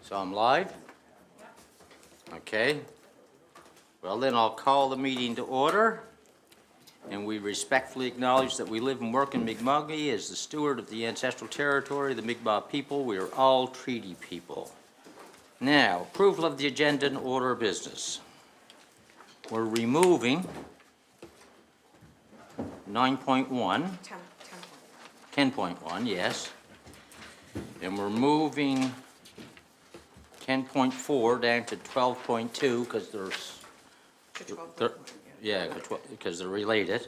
So I'm live? Okay. Well, then I'll call the meeting to order. And we respectfully acknowledge that we live and work in Mi'kmaq as the steward of the ancestral territory of the Mi'kmaq people. We are all treaty people. Now, approval of the agenda and order of business. We're removing 9.1. 10.1, yes. And we're moving 10.4 down to 12.2 because there's, because they're related.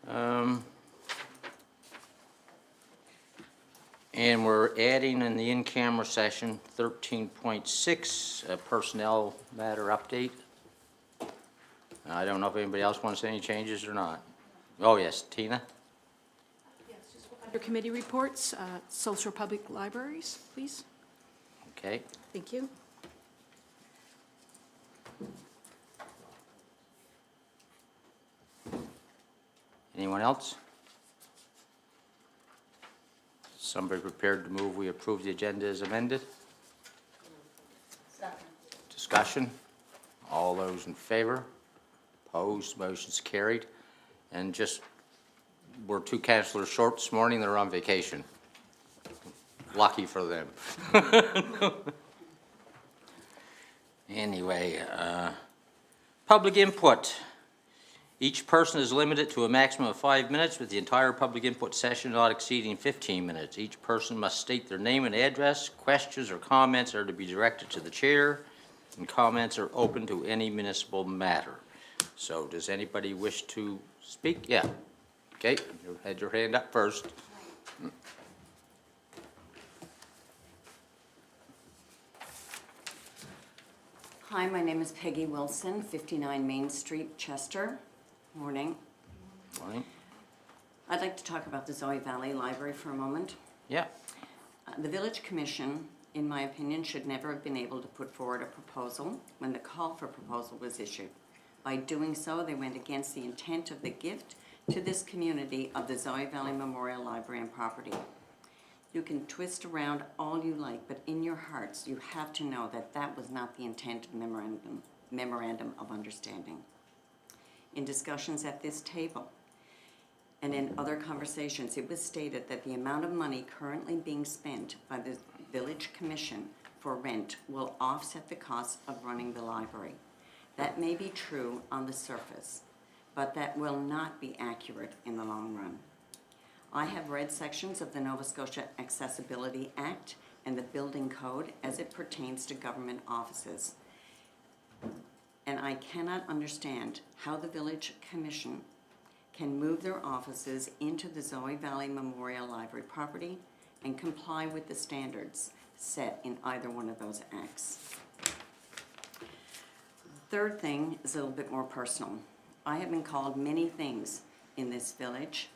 And we're adding in the in-camera session 13.6, personnel matter update. I don't know if anybody else wants any changes or not. Oh, yes, Tina? Yes, just under committee reports, social public libraries, please. Okay. Thank you. Anyone else? Somebody prepared to move we approve the agenda as amended? Second. Discussion? All those in favor? Opposed? Motion's carried. And just, we're 2 councilors short this morning. They're on vacation. Lucky for them. Anyway, public input. Each person is limited to a maximum of 5 minutes, with the entire public input session not exceeding 15 minutes. Each person must state their name and address. Questions or comments are to be directed to the chair, and comments are open to any municipal matter. So does anybody wish to speak? Yeah. Okay, you had your hand up first. Hi, my name is Peggy Wilson, 59 Main Street, Chester. Morning. Morning. I'd like to talk about the Zoe Valley Library for a moment. Yeah. The Village Commission, in my opinion, should never have been able to put forward a proposal when the call for proposal was issued. By doing so, they went against the intent of the gift to this community of the Zoe Valley Memorial Library and property. You can twist around all you like, but in your hearts, you have to know that that was not the intent of the memorandum of understanding. In discussions at this table and in other conversations, it was stated that the amount of money currently being spent by the Village Commission for rent will offset the cost of running the library. That may be true on the surface, but that will not be accurate in the long run. I have read sections of the Nova Scotia Accessibility Act and the Building Code as it pertains to government offices. And I cannot understand how the Village Commission can move their offices into the Zoe Valley Memorial Library property and comply with the standards set in either one of those acts. Third thing is a little bit more personal. I have been called many things in this village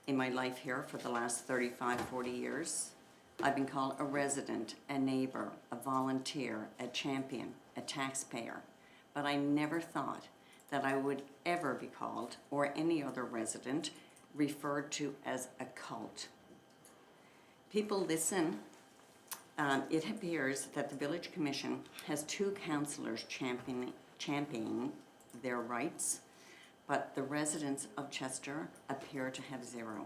in my life here for the last 35, 40 years. I've been called a resident, a neighbor, a volunteer, a champion, a taxpayer, but I never thought that I would ever be called, or any other resident, referred to as a cult. People listen. It appears that the Village Commission has 2 councillors championing their rights, but the residents of Chester appear to have 0.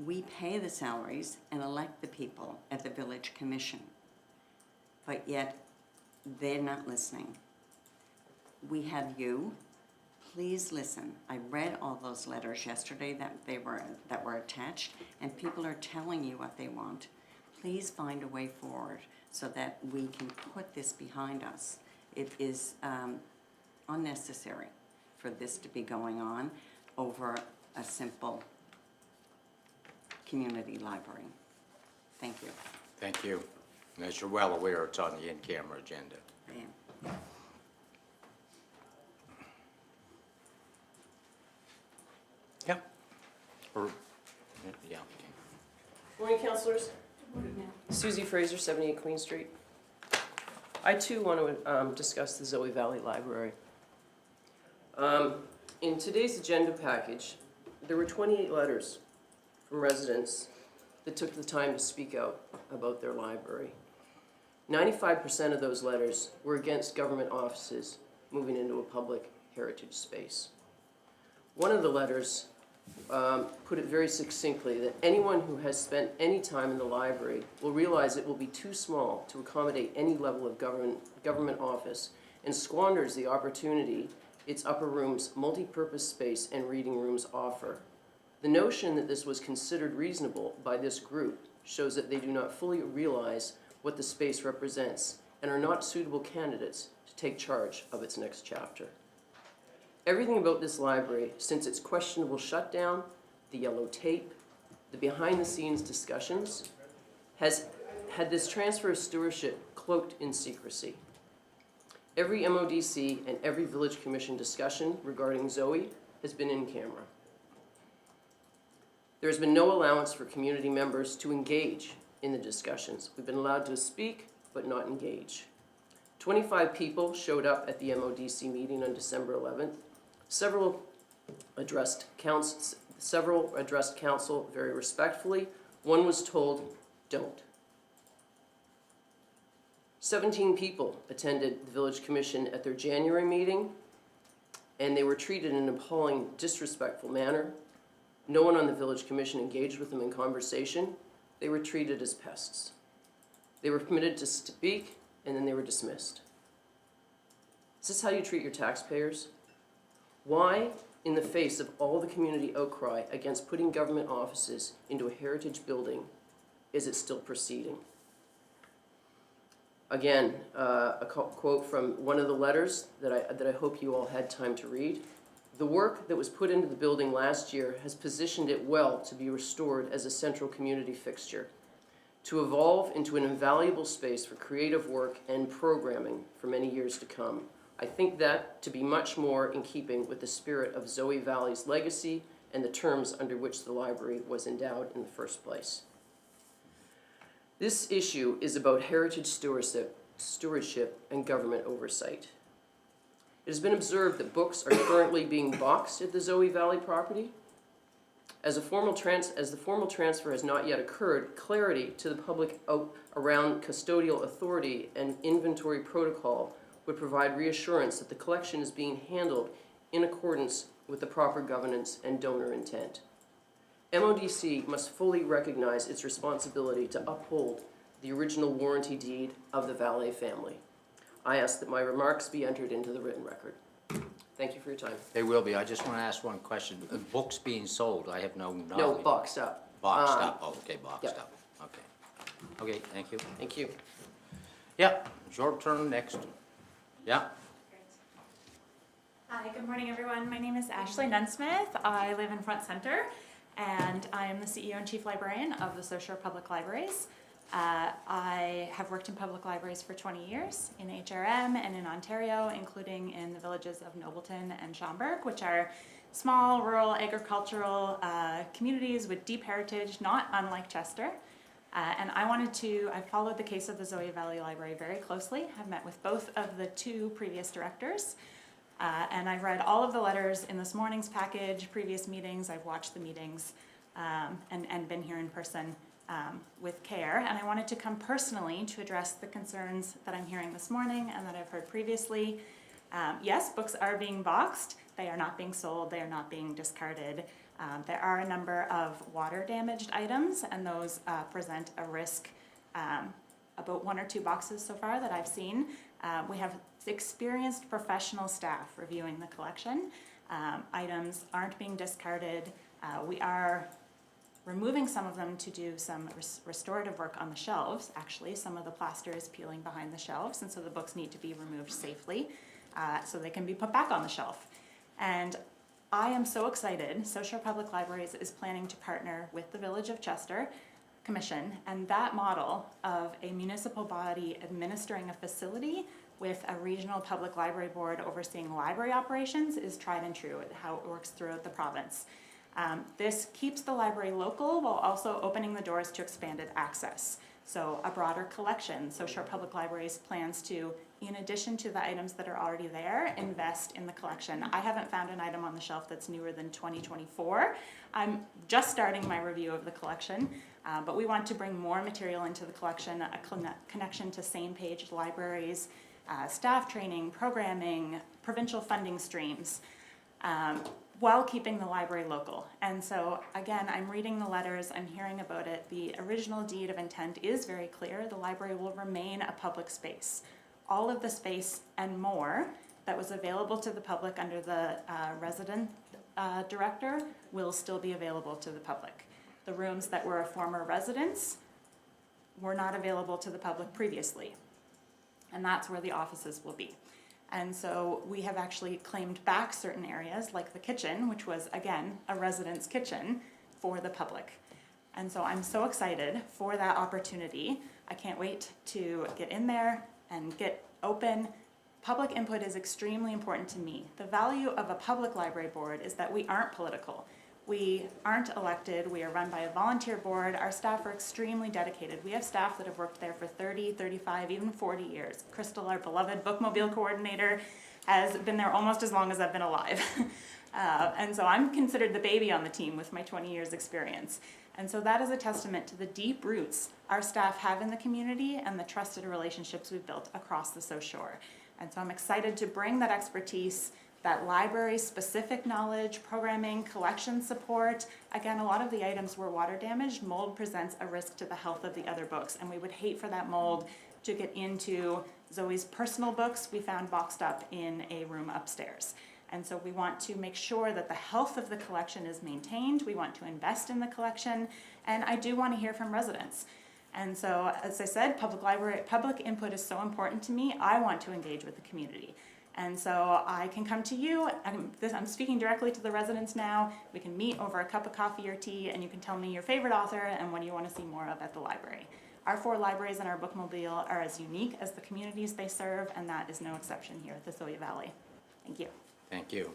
We pay the salaries and elect the people at the Village Commission, but yet they're not listening. We have you. Please listen. I read all those letters yesterday that were attached, and people are telling you what they want. Please find a way forward so that we can put this behind us. It is unnecessary for this to be going on over a simple community library. Thank you. Thank you. And as you're well aware, it's on the in-camera agenda. I am. Yeah. Or, yeah. Okay. Morning, councillors. Susie Fraser, 78 Queen Street. I too want to discuss the Zoe Valley Library. In today's agenda package, there were 28 letters from residents that took the time to speak out about their library. 95% of those letters were against government offices moving into a public heritage space. One of the letters put it very succinctly that anyone who has spent any time in the library will realize it will be too small to accommodate any level of government office and squanders the opportunity its upper rooms, multi-purpose space, and reading rooms offer. The notion that this was considered reasonable by this group shows that they do not fully realize what the space represents and are not suitable candidates to take charge of its next chapter. Everything about this library, since its questionable shutdown, the yellow tape, the behind-the-scenes discussions, has had this transfer of stewardship cloaked in secrecy. Every MODC and every Village Commission discussion regarding Zoe has been in camera. There has been no allowance for community members to engage in the discussions. We've been allowed to speak, but not engage. 25 people showed up at the MODC meeting on December 11th. Several addressed council very respectfully. One was told, don't. 17 people attended the Village Commission at their January meeting, and they were treated in an appalling, disrespectful manner. No one on the Village Commission engaged with them in conversation. They were treated as pests. They were permitted to speak, and then they were dismissed. Is this how you treat your taxpayers? Why, in the face of all the community outcry against putting government offices into a heritage building, is it still proceeding? Again, a quote from one of the letters that I hope you all had time to read. The work that was put into the building last year has positioned it well to be restored as a central community fixture, to evolve into an invaluable space for creative work and programming for many years to come. I think that to be much more in keeping with the spirit of Zoe Valley's legacy and the terms under which the library was endowed in the first place. This issue is about heritage stewardship and government oversight. It has been observed that books are currently being boxed at the Zoe Valley property. As the formal transfer has not yet occurred, clarity to the public around custodial authority and inventory protocol would provide reassurance that the collection is being handled in accordance with the proper governance and donor intent. MODC must fully recognize its responsibility to uphold the original warranty deed of the Valet family. I ask that my remarks be entered into the written record. Thank you for your time. They will be. I just want to ask one question. Books being sold, I have no knowledge. No, boxed up. Boxed up, oh, okay, boxed yeah. up, okay. Okay, thank you. Thank you. Yeah, it's your turn next. Yeah, Hi, good morning, everyone. My name is Ashley Nunsmith. I live in Front Center, and I am the CEO and Chief Librarian of the Social Public Libraries. I have worked in public libraries for 20 years in HRM and in Ontario, including in the villages of Nobleton and Schomberg, which are small, rural, agricultural communities with deep heritage, not unlike Chester. And I followed the case of the Zoe Valley Library very closely. I've met with both of the two previous directors. And I've read all of the letters in this morning's package, previous meetings. I've watched the meetings and been here in person with care. And I wanted to come personally to address the concerns that I'm hearing this morning and that I've heard previously. Yes, books are being boxed. They are not being sold. They are not being discarded. There are a number of water damaged items, and those present a risk. About 1 or 2 boxes so far that I've seen. We have experienced professional staff reviewing the collection. Items aren't being discarded. We are removing some of them to do some restorative work on the shelves. Actually, some of the plaster is peeling behind the shelves, and so the books need to be removed safely so they can be put back on the shelf. And I am so excited. Social Public Libraries is planning to partner with the Village of Chester Commission, and that model of a municipal body administering a facility with a regional public library board overseeing library operations is tried and true at how it works throughout the province. This keeps the library local while also opening the doors to expanded access. So a broader collection. Social Public Libraries plans to, in addition to the items that are already there, invest in the collection. I haven't found an item on the shelf that's newer than 2024. I'm just starting my review of the collection. But we want to bring more material into the collection, a connection to same-page libraries, staff training, programming, provincial funding streams, while keeping the library local. And so, again, I'm reading the letters, I'm hearing about it. The original deed of intent is very clear. The library will remain a public space. All of the space and more that was available to the public under the resident director will still be available to the public. The rooms that were a former residence were not available to the public previously. And that's where the offices will be. And so we have actually claimed back certain areas, like the kitchen, which was, again, a residence kitchen for the public. And so I'm so excited for that opportunity. I can't wait to get in there and get open. Public input is extremely important to me. The value of a public library board is that we aren't political. We aren't elected, we are run by a volunteer board. Our staff are extremely dedicated. We have staff that have worked there for 30, 35, even 40 years. Crystal, our beloved bookmobile coordinator, has been there almost as long as I've been alive. And so I'm considered the baby on the team with my 20 years experience. And so that is a testament to the deep roots our staff have in the community and the trusted relationships we've built across the South Shore. And so I'm excited to bring that expertise, that library-specific knowledge, programming, collection support. Again, a lot of the items were water damaged. Mold presents a risk to the health of the other books, and we would hate for that mold to get into Zoe's personal books we found boxed up in a room upstairs. And so we want to make sure that the health of the collection is maintained. We want to invest in the collection, and I do want to hear from residents. And so, as I said, public input is so important to me. I want to engage with the community. And so I can come to you, I'm speaking directly to the residents now. We can meet over a cup of coffee or tea, and you can tell me your favorite author and what you want to see more of at the library. Our 4 libraries and our bookmobile are as unique as the communities they serve, and that is no exception here at the Zoe Valley. Thank you. Thank you.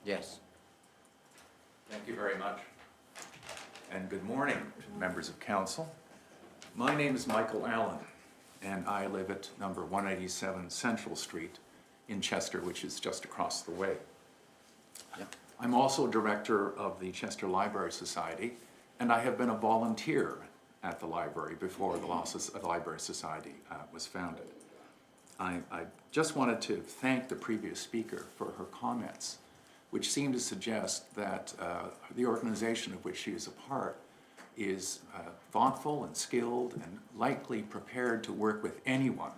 Yes. Thank you very much. And good morning, members of council. My name is Michael Allen, and I live at number 187 Central Street in Chester, which is just across the way. Yep. I'm also director of the Chester Library Society, and I have been a volunteer at the library before the Library Society was founded. I just wanted to thank the previous speaker for her comments, which seem to suggest that the organization of which she is a part is thoughtful and skilled and likely prepared to work with anyone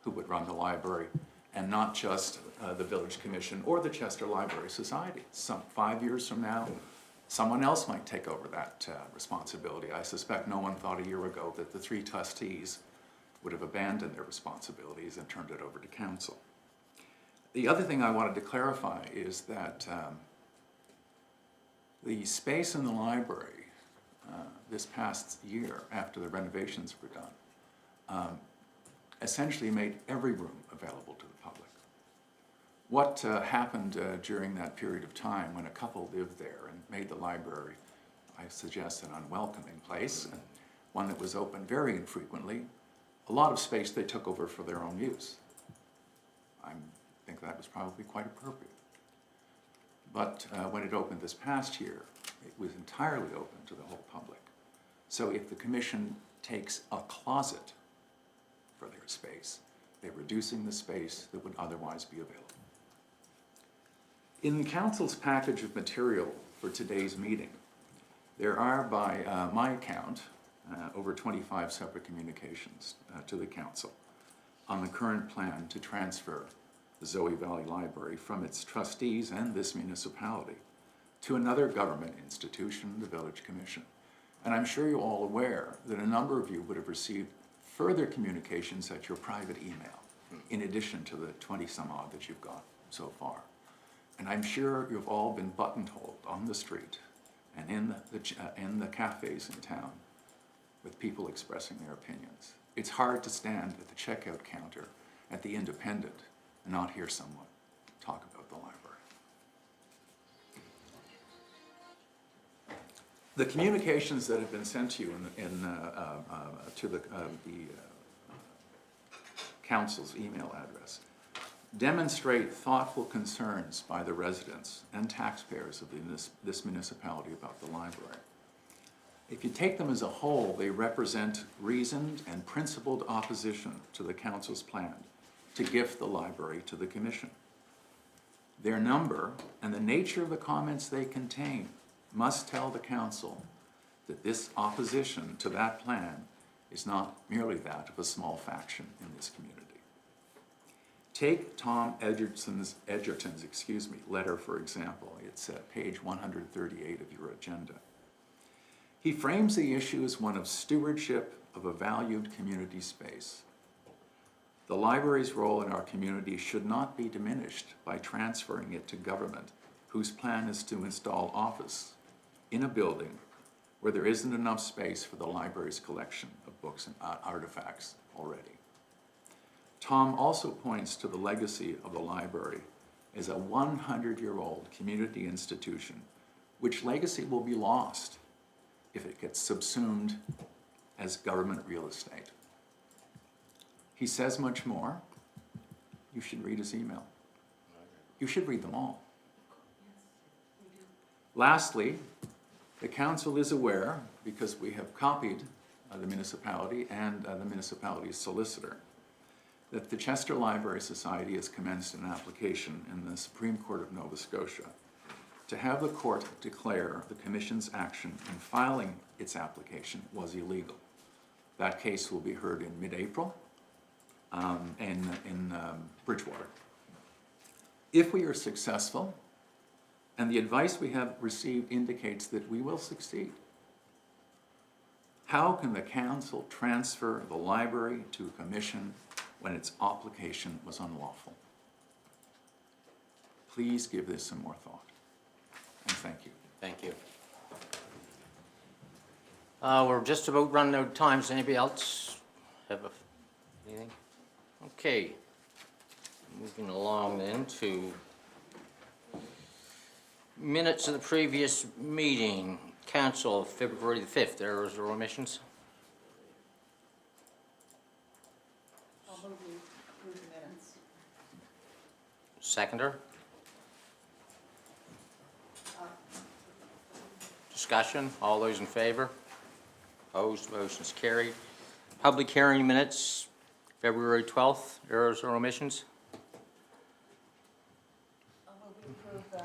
who would run the library, and not just the Village Commission or the Chester Library Society. 5 years from now, someone else might take over that responsibility. I suspect no one thought a year ago that the 3 trustees would have abandoned their responsibilities and turned it over to council. The other thing I wanted to clarify is that the space in the library this past year, after the renovations were done, essentially made every room available to the public. What happened during that period of time when a couple lived there and made the library, I suggest, an unwelcoming place, and one that was open very infrequently, a lot of space they took over for their own use. I think that was probably quite appropriate. But when it opened this past year, it was entirely open to the whole public. So if the commission takes a closet for their space, they're reducing the space that would otherwise be available. In the council's package of material for today's meeting, there are, by my account, over 25 separate communications to the council on the current plan to transfer the Zoe Valley Library from its trustees and this municipality to another government institution, the Village Commission. And I'm sure you're all aware that a number of you would have received further communications at your private email, in addition to the 20-some odd that you've got so far. And I'm sure you've all been buttonholed on the street and in the cafes in town with people expressing their opinions. It's hard to stand at the checkout counter at the Independent and not hear someone talk about the library. The communications that have been sent to you to the council's email address demonstrate thoughtful concerns by the residents and taxpayers of this municipality about the library. If you take them as a whole, they represent reasoned and principled opposition to the council's plan to gift the library to the commission. Their number and the nature of the comments they contain must tell the council that this opposition to that plan is not merely that of a small faction in this community. Take Tom Edgerton's letter, for example. It's at page 138 of your agenda. He frames the issue as one of stewardship of a valued community space. The library's role in our community should not be diminished by transferring it to government, whose plan is to install office in a building where there isn't enough space for the library's collection of books and artifacts already. Tom also points to the legacy of the library as a 100-year-old community institution, which legacy will be lost if it gets subsumed as government real estate. He says much more. You should read his email. You should read them all. Lastly, the council is aware, because we have copied the municipality and the municipality's solicitor, that the Chester Library Society has commenced an application in the Supreme Court of Nova Scotia to have the court declare the Commission's action in filing its application was illegal. That case will be heard in mid-April in Bridgewater. If we are successful, and the advice we have received indicates that we will succeed, how can the council transfer the library to a commission when its application was unlawful? Please give this some more thought, and thank you. Thank you. We're just about running out of time. Does anybody else have anything? Okay. Moving along then to minutes of the previous meeting. Council of February the 5th. Errors or omissions? I'll move you approve the minutes. Seconder? Discussion? All those in favor? Opposed? Motion's carried. Public hearing minutes, February 12th. Errors or omissions? I'll move you approve the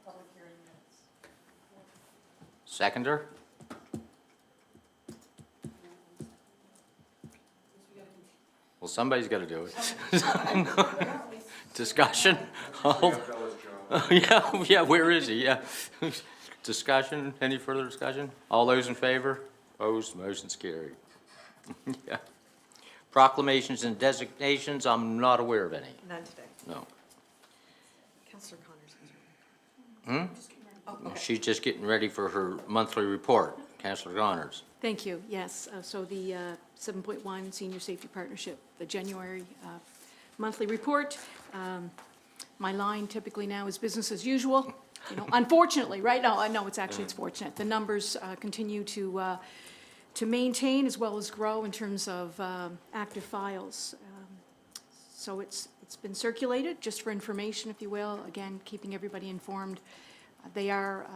public hearing minutes. Seconder? Well, somebody's got to do it. Discussion? Yeah, where is he? Yeah. Discussion? Any further discussion? All those in favor? Opposed? Motion's carried. Yeah. Proclamations and designations, I'm not aware of any. None today. No. Councillor Connors. Oh, okay. She's just getting ready for her monthly report. Councillor Connors. Thank you, yes. So the 7.1 Senior Safety Partnership, the January monthly report. My line typically now is business as usual. You know, unfortunately, right? No, I know it's fortunate. The numbers continue to maintain as well as grow in terms of active files. So it's been circulated, just for information, if you will. Again, keeping everybody informed. They are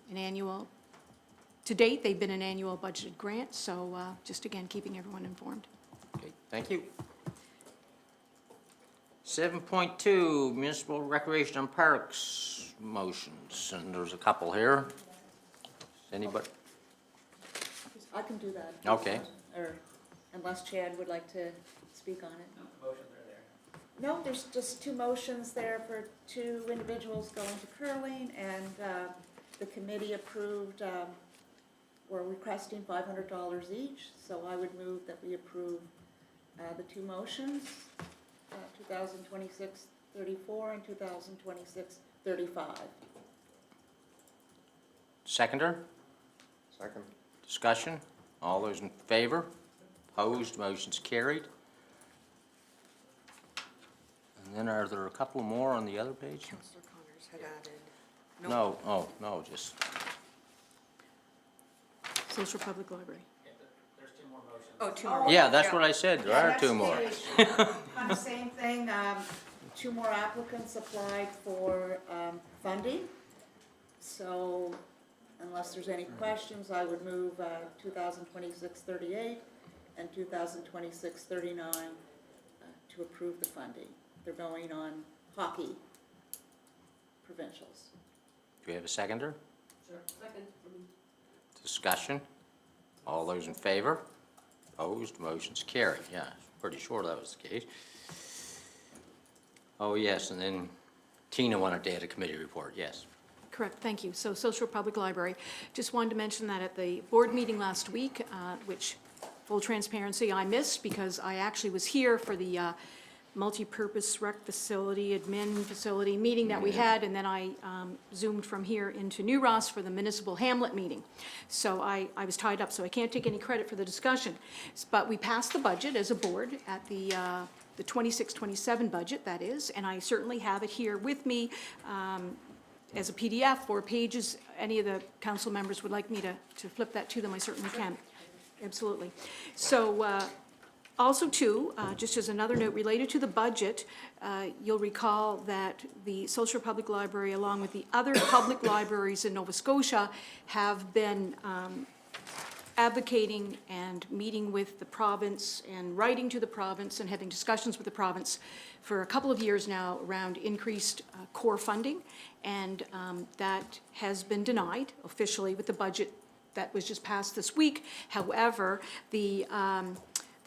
an annual, to date, they've been an annual budgeted grant, so just again, keeping everyone informed. Okay, thank you. 7.2, Municipal Recreation and Parks motions, and there's a couple here. Anybody? I can do that. Okay. Or unless Chad would like to speak on it. No, the motions are there. No, there's just two motions there for two individuals going to curling, and the committee approved, we're requesting $500 each, so I would move that we approve the two motions, 2026-34 and 2026-35. Seconder? Second. Discussion? All those in favor? Opposed? Motion's carried. And then are there a couple more on the other page? Councillor Connors had added. No, oh, no, just, Social Public Library. Oh, two more. yeah, that's what I said, there are two more. Kind of same thing, two more applicants applied for funding. So Unless there's any questions, I would move 2026-38 and 2026-39 to approve the funding. They're going on hockey provincials. Do we have a seconder? Sure. Second. Discussion? All those in favor? Opposed? Motion's carried. Yeah, pretty sure that was the case. Oh, yes, and then Tina wanted to add a committee report, yes. Correct, thank you. So Social Public Library, just wanted to mention that at the board meeting last week, which, full transparency, I missed because I actually was here for the multi-purpose rec facility, admin facility meeting that we had, and then I zoomed from here into New Ross for the municipal hamlet meeting. So I was tied up, so I can't take any credit for the discussion. But we passed the budget as a board at the 26-27 budget, that is, and I certainly have it here with me as a PDF, 4 pages. Any of the council members would like me to flip that to them, I certainly can. Absolutely. So also too, just as another note related to the budget, you'll recall that the Social Public Library, along with the other public libraries in Nova Scotia, have been advocating and meeting with the province and writing to the province and having discussions with the province for a couple of years now around increased core funding, and that has been denied officially with the budget that was just passed this week. However, the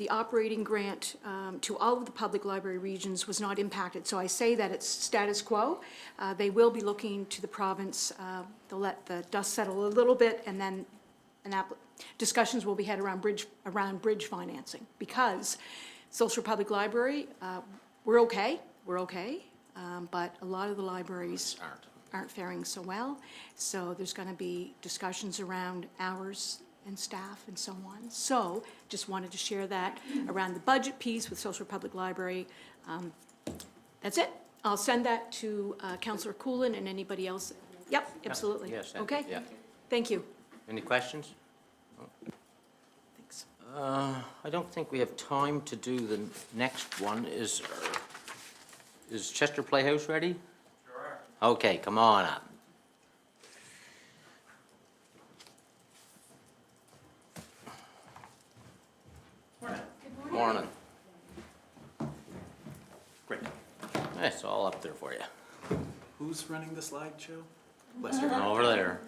operating grant to all of the public library regions was not impacted. So I say that it's status quo. They will be looking to the province. They'll let the dust settle a little bit, and then discussions will be had around bridge financing, because Social Public Library, we're okay, but a lot of the libraries aren't faring so well. So there's going to be discussions around hours and staff and so on. So just wanted to share that around the budget piece with Social Public Library. That's it. I'll send that to Councillor Coolin and anybody else. Yep, absolutely. Yes, Okay, yeah. thank you. Any questions? Thanks. I don't think we have time to do the next one. Is Chester Playhouse ready? Sure. Okay, come on up. Morning. Great. It's all up there for you. Who's running the slideshow? Lester. Over there.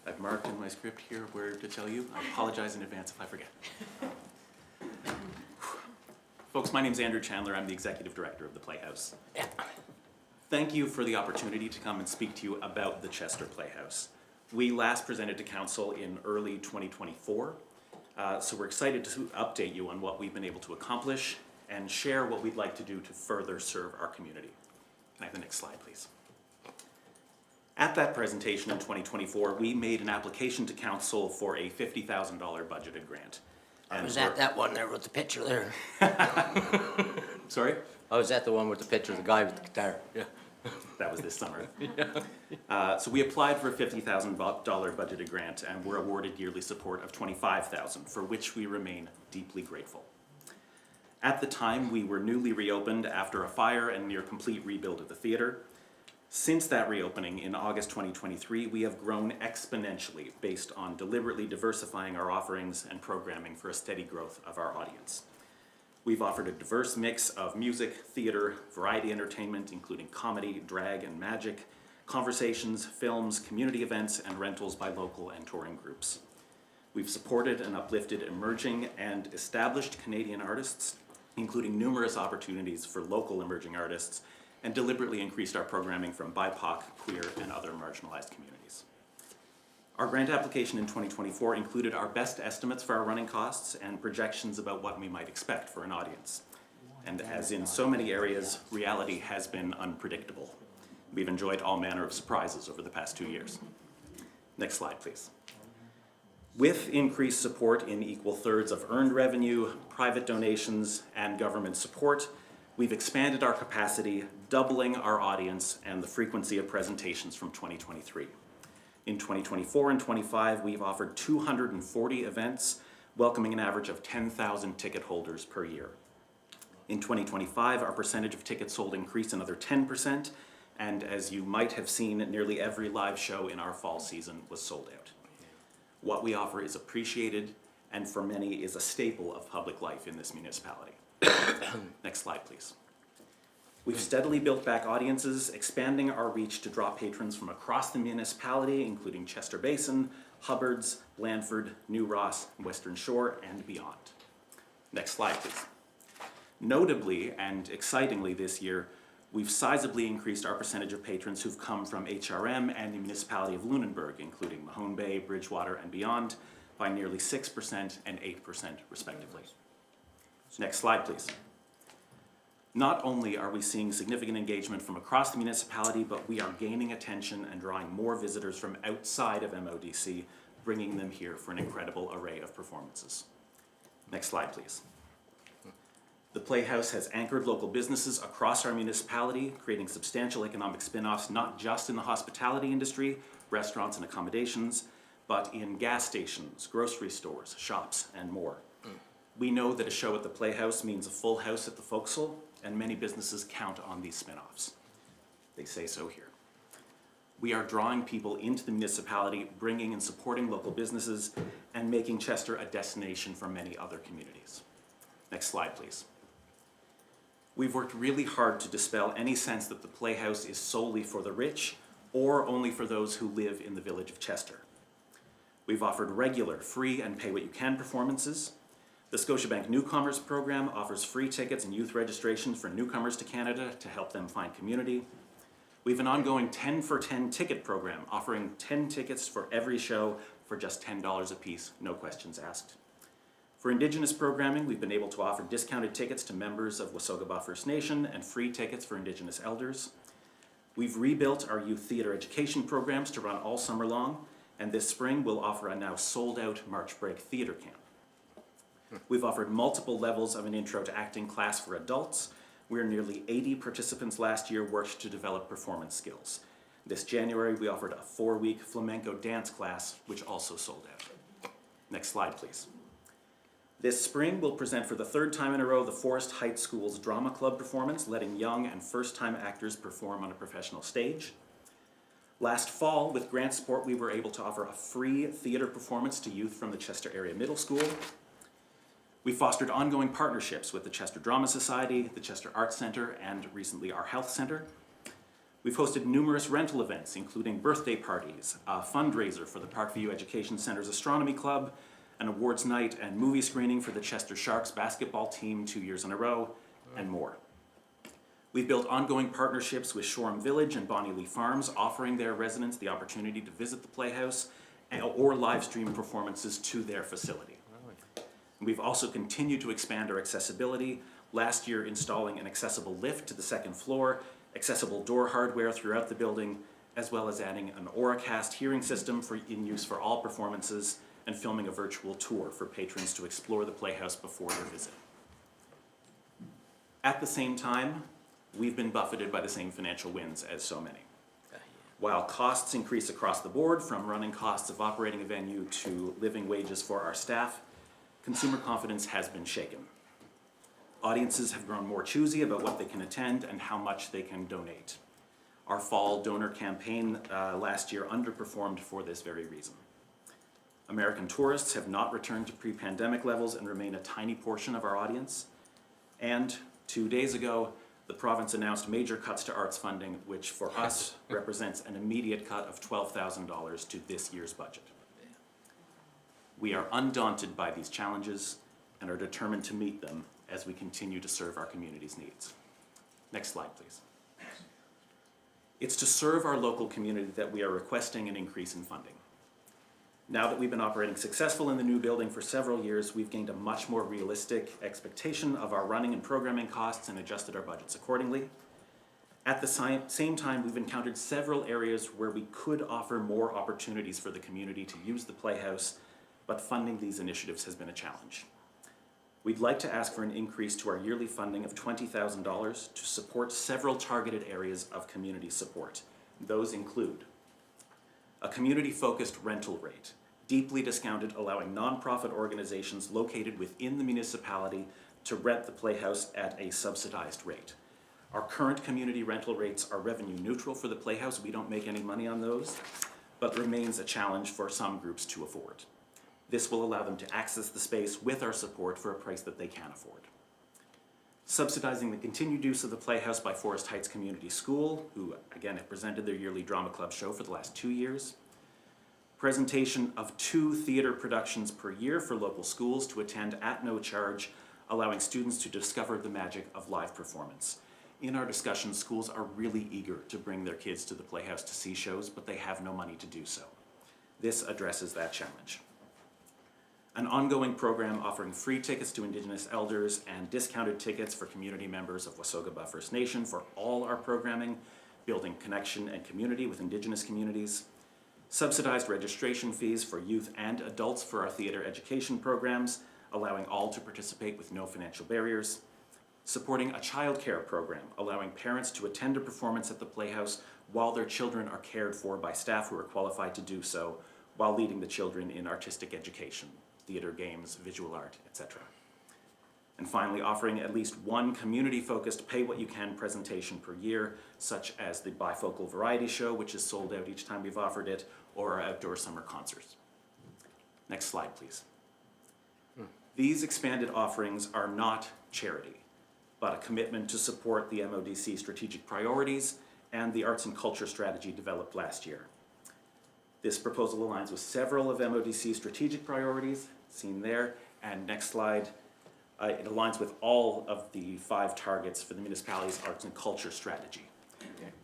I've marked in my script here where to tell you. I apologize in advance if I forget. Folks, my name's Andrew Chandler. I'm the Executive Director of the Playhouse. Yeah. Thank you for the opportunity to come and speak to you about the Chester Playhouse. We last presented to Council in early 2024, so we're excited to update you on what we've been able to accomplish and share what we'd like to do to further serve our community. Can I have the next slide, please? At that presentation in 2024, we made an application to Council for a $50,000 budgeted grant. I was at that one there with the picture there. Sorry? I was at the one with the picture of the guy with the guitar. Yeah. That was this summer. So we applied for a $50,000 budgeted grant and were awarded yearly support of $25,000, for which we remain deeply grateful. At the time, we were newly reopened after a fire and near complete rebuild of the theater. Since that reopening in August 2023, we have grown exponentially based on deliberately diversifying our offerings and programming for a steady growth of our audience. We've offered a diverse mix of music, theater, variety entertainment, including comedy, drag, and magic, conversations, films, community events, and rentals by local and touring groups. We've supported and uplifted emerging and established Canadian artists, including numerous opportunities for local emerging artists, and deliberately increased our programming from BIPOC, queer, and other marginalized communities. Our grant application in 2024 included our best estimates for our running costs and projections about what we might expect for an audience. And as in so many areas, reality has been unpredictable. We've enjoyed all manner of surprises over the past 2 years. Next slide, please. With increased support in equal thirds of earned revenue, private donations, and government support, we've expanded our capacity, doubling our audience and the frequency of presentations from 2023. In 2024 and 25, we've offered 240 events, welcoming an average of 10,000 ticket holders per year. In 2025, our percentage of tickets sold increased another 10%, and as you might have seen, nearly every live show in our fall season was sold out. What we offer is appreciated, and for many is a staple of public life in this municipality. Next slide, please. We've steadily built back audiences, expanding our reach to draw patrons from across the municipality, including Chester Basin, Hubbards, Blandford, New Ross, Western Shore, and beyond. Next slide, please. Notably and excitingly this year, we've sizably increased our percentage of patrons who've come from HRM and the municipality of Lunenburg, including Mahone Bay, Bridgewater, and beyond, by nearly 6% and 8% respectively. Next slide, please. Not only are we seeing significant engagement from across the municipality, but we are gaining attention and drawing more visitors from outside of MODC, bringing them here for an incredible array of performances. Next slide, please. The Playhouse has anchored local businesses across our municipality, creating substantial economic spin-offs not just in the hospitality industry, restaurants and accommodations, but in gas stations, grocery stores, shops, and more. We know that a show at the Playhouse means a full house at the Forecastle, and many businesses count on these spin-offs. They say so here. We are drawing people into the municipality, bringing and supporting local businesses, and making Chester a destination for many other communities. Next slide, please. We've worked really hard to dispel any sense that the Playhouse is solely for the rich or only for those who live in the village of Chester. We've offered regular, free, and pay-what-you-can performances. The Scotiabank Newcomers Program offers free tickets and youth registration for newcomers to Canada to help them find community. We have an ongoing 10 for 10 ticket program, offering 10 tickets for every show for just $10 a piece, no questions asked. For Indigenous programming, we've been able to offer discounted tickets to members of Wasogaba First Nation and free tickets for Indigenous elders. We've rebuilt our youth theatre education programs to run all summer long, and this spring we'll offer a now sold-out March Break theatre camp. We've offered multiple levels of an intro to acting class for adults, where nearly 80 participants last year worked to develop performance skills. This January, we offered a 4-week flamenco dance class, which also sold out. Next slide, please. This spring, we'll present for the 3rd time in a row the Forest Heights School's Drama Club performance, letting young and first-time actors perform on a professional stage. Last fall, with grant support, we were able to offer a free theater performance to youth from the Chester Area Middle School. We fostered ongoing partnerships with the Chester Drama Society, the Chester Arts Centre, and recently our Health Centre. We've hosted numerous rental events, including birthday parties, a fundraiser for the Parkview Education Centre's Astronomy Club, an awards night and movie screening for the Chester Sharks basketball team 2 years in a row, and more. We've built ongoing partnerships with Shoreham Village and Bonnie Lee Farms, offering their residents the opportunity to visit the Playhouse or live stream performances to their facility. We've also continued to expand our accessibility, last year installing an accessible lift to the 2nd floor, accessible door hardware throughout the building, as well as adding an Auracast hearing system in use for all performances, and filming a virtual tour for patrons to explore the Playhouse before their visit. At the same time, we've been buffeted by the same financial winds as so many. While costs increase across the board, from running costs of operating a venue to living wages for our staff, consumer confidence has been shaken. Audiences have grown more choosy about what they can attend and how much they can donate. Our fall donor campaign last year underperformed for this very reason. American tourists have not returned to pre-pandemic levels and remain a tiny portion of our audience. And 2 days ago, the province announced major cuts to arts funding, which for us represents an immediate cut of $12,000 to this year's budget. We are undaunted by these challenges and are determined to meet them as we continue to serve our community's needs. Next slide, please. It's to serve our local community that we are requesting an increase in funding. Now that we've been operating successful in the new building for several years, we've gained a much more realistic expectation of our running and programming costs and adjusted our budgets accordingly. At the same time, we've encountered several areas where we could offer more opportunities for the community to use the Playhouse, but funding these initiatives has been a challenge. We'd like to ask for an increase to our yearly funding of $20,000 to support several targeted areas of community support. Those include a community-focused rental rate, deeply discounted, allowing nonprofit organizations located within the municipality to rent the Playhouse at a subsidized rate. Our current community rental rates are revenue neutral for the Playhouse. We don't make any money on those, but remains a challenge for some groups to afford. This will allow them to access the space with our support for a price that they can afford. Subsidizing the continued use of the Playhouse by Forest Heights Community School, who again have presented their yearly drama club show for the last 2 years. Presentation of 2 theater productions per year for local schools to attend at no charge, allowing students to discover the magic of live performance. In our discussions, schools are really eager to bring their kids to the Playhouse to see shows, but they have no money to do so. This addresses that challenge. An ongoing program offering free tickets to Indigenous elders and discounted tickets for community members of Wasogaba First Nation for all our programming, building connection and community with Indigenous communities. Subsidized registration fees for youth and adults for our theater education programs, allowing all to participate with no financial barriers. Supporting a childcare program, allowing parents to attend a performance at the Playhouse while their children are cared for by staff who are qualified to do so, while leading the children in artistic education, theater, games, visual art, etc. And finally, offering at least one community-focused pay-what-you-can presentation per year, such as the bifocal variety show, which is sold out each time we've offered it, or our outdoor summer concerts. Next slide, please. These expanded offerings are not charity, but a commitment to support the MODC strategic priorities and the arts and culture strategy developed last year. This proposal aligns with several of MODC's strategic priorities, seen there, and next slide, it aligns with all of the 5 targets for the municipality's arts and culture strategy.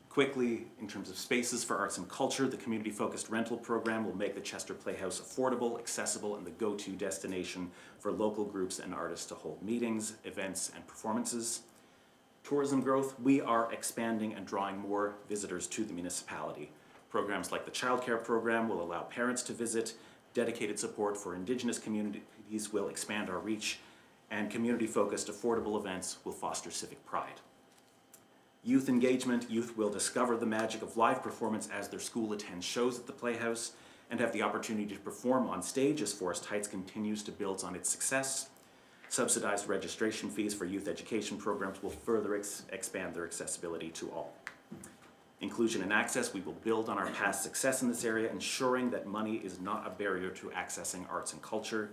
Quickly, in terms of spaces for arts and culture, the community-focused rental program will make the Chester Playhouse affordable, accessible, and the go-to destination for local groups and artists to hold meetings, events, and performances. Tourism growth, we are expanding and drawing more visitors to the municipality. Programs like the childcare program will allow parents to visit, dedicated support for Indigenous communities will expand our reach, and community-focused affordable events will foster civic pride. Youth engagement, youth will discover the magic of live performance as their school attends shows at the Playhouse and have the opportunity to perform on stage as Forest Heights continues to build on its success. Subsidized registration fees for youth education programs will further expand their accessibility to all. Inclusion and access, we will build on our past success in this area, ensuring that money is not a barrier to accessing arts and culture.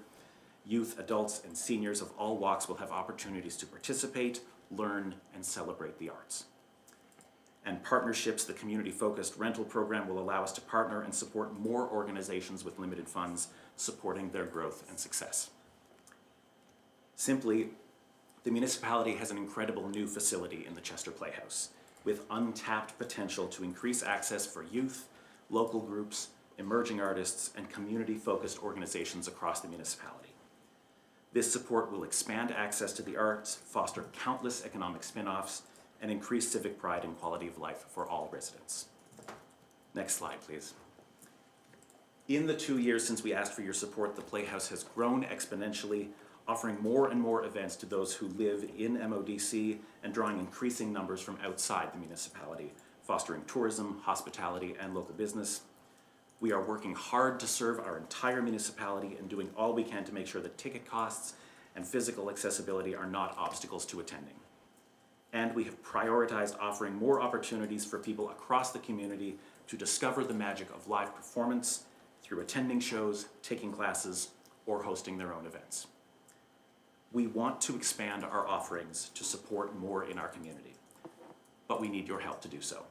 Youth, adults, and seniors of all walks will have opportunities to participate, learn, and celebrate the arts. And partnerships, the community-focused rental program will allow us to partner and support more organizations with limited funds, supporting their growth and success. Simply, the municipality has an incredible new facility in the Chester Playhouse, with untapped potential to increase access for youth, local groups, emerging artists, and community-focused organizations across the municipality. This support will expand access to the arts, foster countless economic spin-offs, and increase civic pride and quality of life for all residents. Next slide, please. In the 2 years since we asked for your support, the Playhouse has grown exponentially, offering more and more events to those who live in MODC and drawing increasing numbers from outside the municipality, fostering tourism, hospitality, and local business. We are working hard to serve our entire municipality and doing all we can to make sure that ticket costs and physical accessibility are not obstacles to attending. And we have prioritized offering more opportunities for people across the community to discover the magic of live performance through attending shows, taking classes, or hosting their own events. We want to expand our offerings to support more in our community, but we need your help to do so.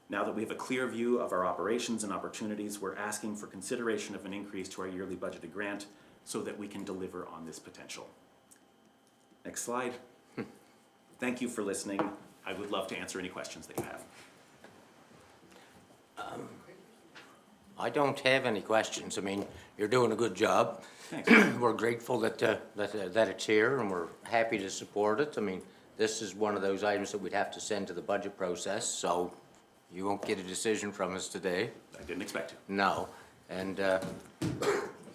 Now that we have a clear view of our operations and opportunities, we're asking for consideration of an increase to our yearly budgeted grant so that we can deliver on this potential. Next slide. Thank you for listening. I would love to answer any questions that you have. I don't have any questions. I mean, you're doing a good job. Thanks. We're grateful that it's here, and we're happy to support it. I mean, this is one of those items that we'd have to send to the budget process, so you won't get a decision from us today. I didn't expect to. No, and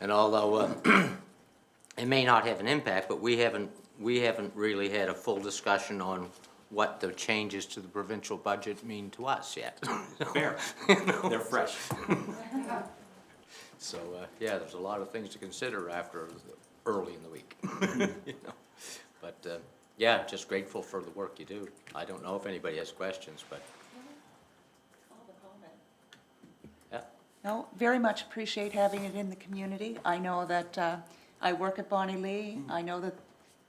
although it may not have an impact, but we haven't really had a full discussion on what the changes to the provincial budget mean to us yet. Fair. They're fresh. So, yeah, there's a lot of things to consider after early in the week. You know? But, Yeah, just grateful for the work you do. I don't know if anybody has questions, but, yeah. No, very much appreciate having it in the community. I know that I work at Bonnie Lee. I know that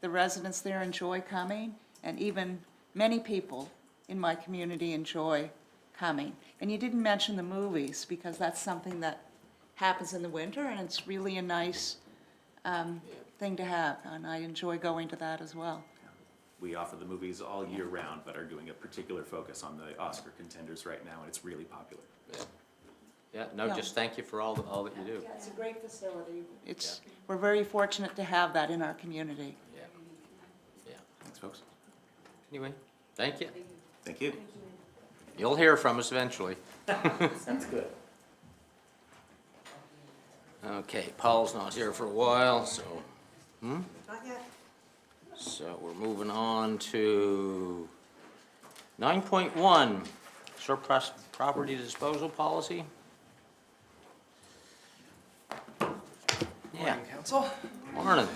the residents there enjoy coming, and even many people in my community enjoy coming. And you didn't mention the movies, because that's something that happens in the winter, and it's really a nice thing to have, and I enjoy going to that as well. We offer the movies all year round, but are doing a particular focus on the Oscar contenders right now, and it's really popular. Yeah, no, Yeah. just thank you for all that you do. Yeah, it's a great facility. We're very fortunate to have that in our community. Yeah. Yeah. Thanks, folks. Anyway, thank you. Thank you. You'll hear from us eventually. Sounds good. Okay, Paul's not here for a while, so, Not yet. so we're moving on to 9.1, surplus property disposal policy. Yeah, Morning, Council. morning.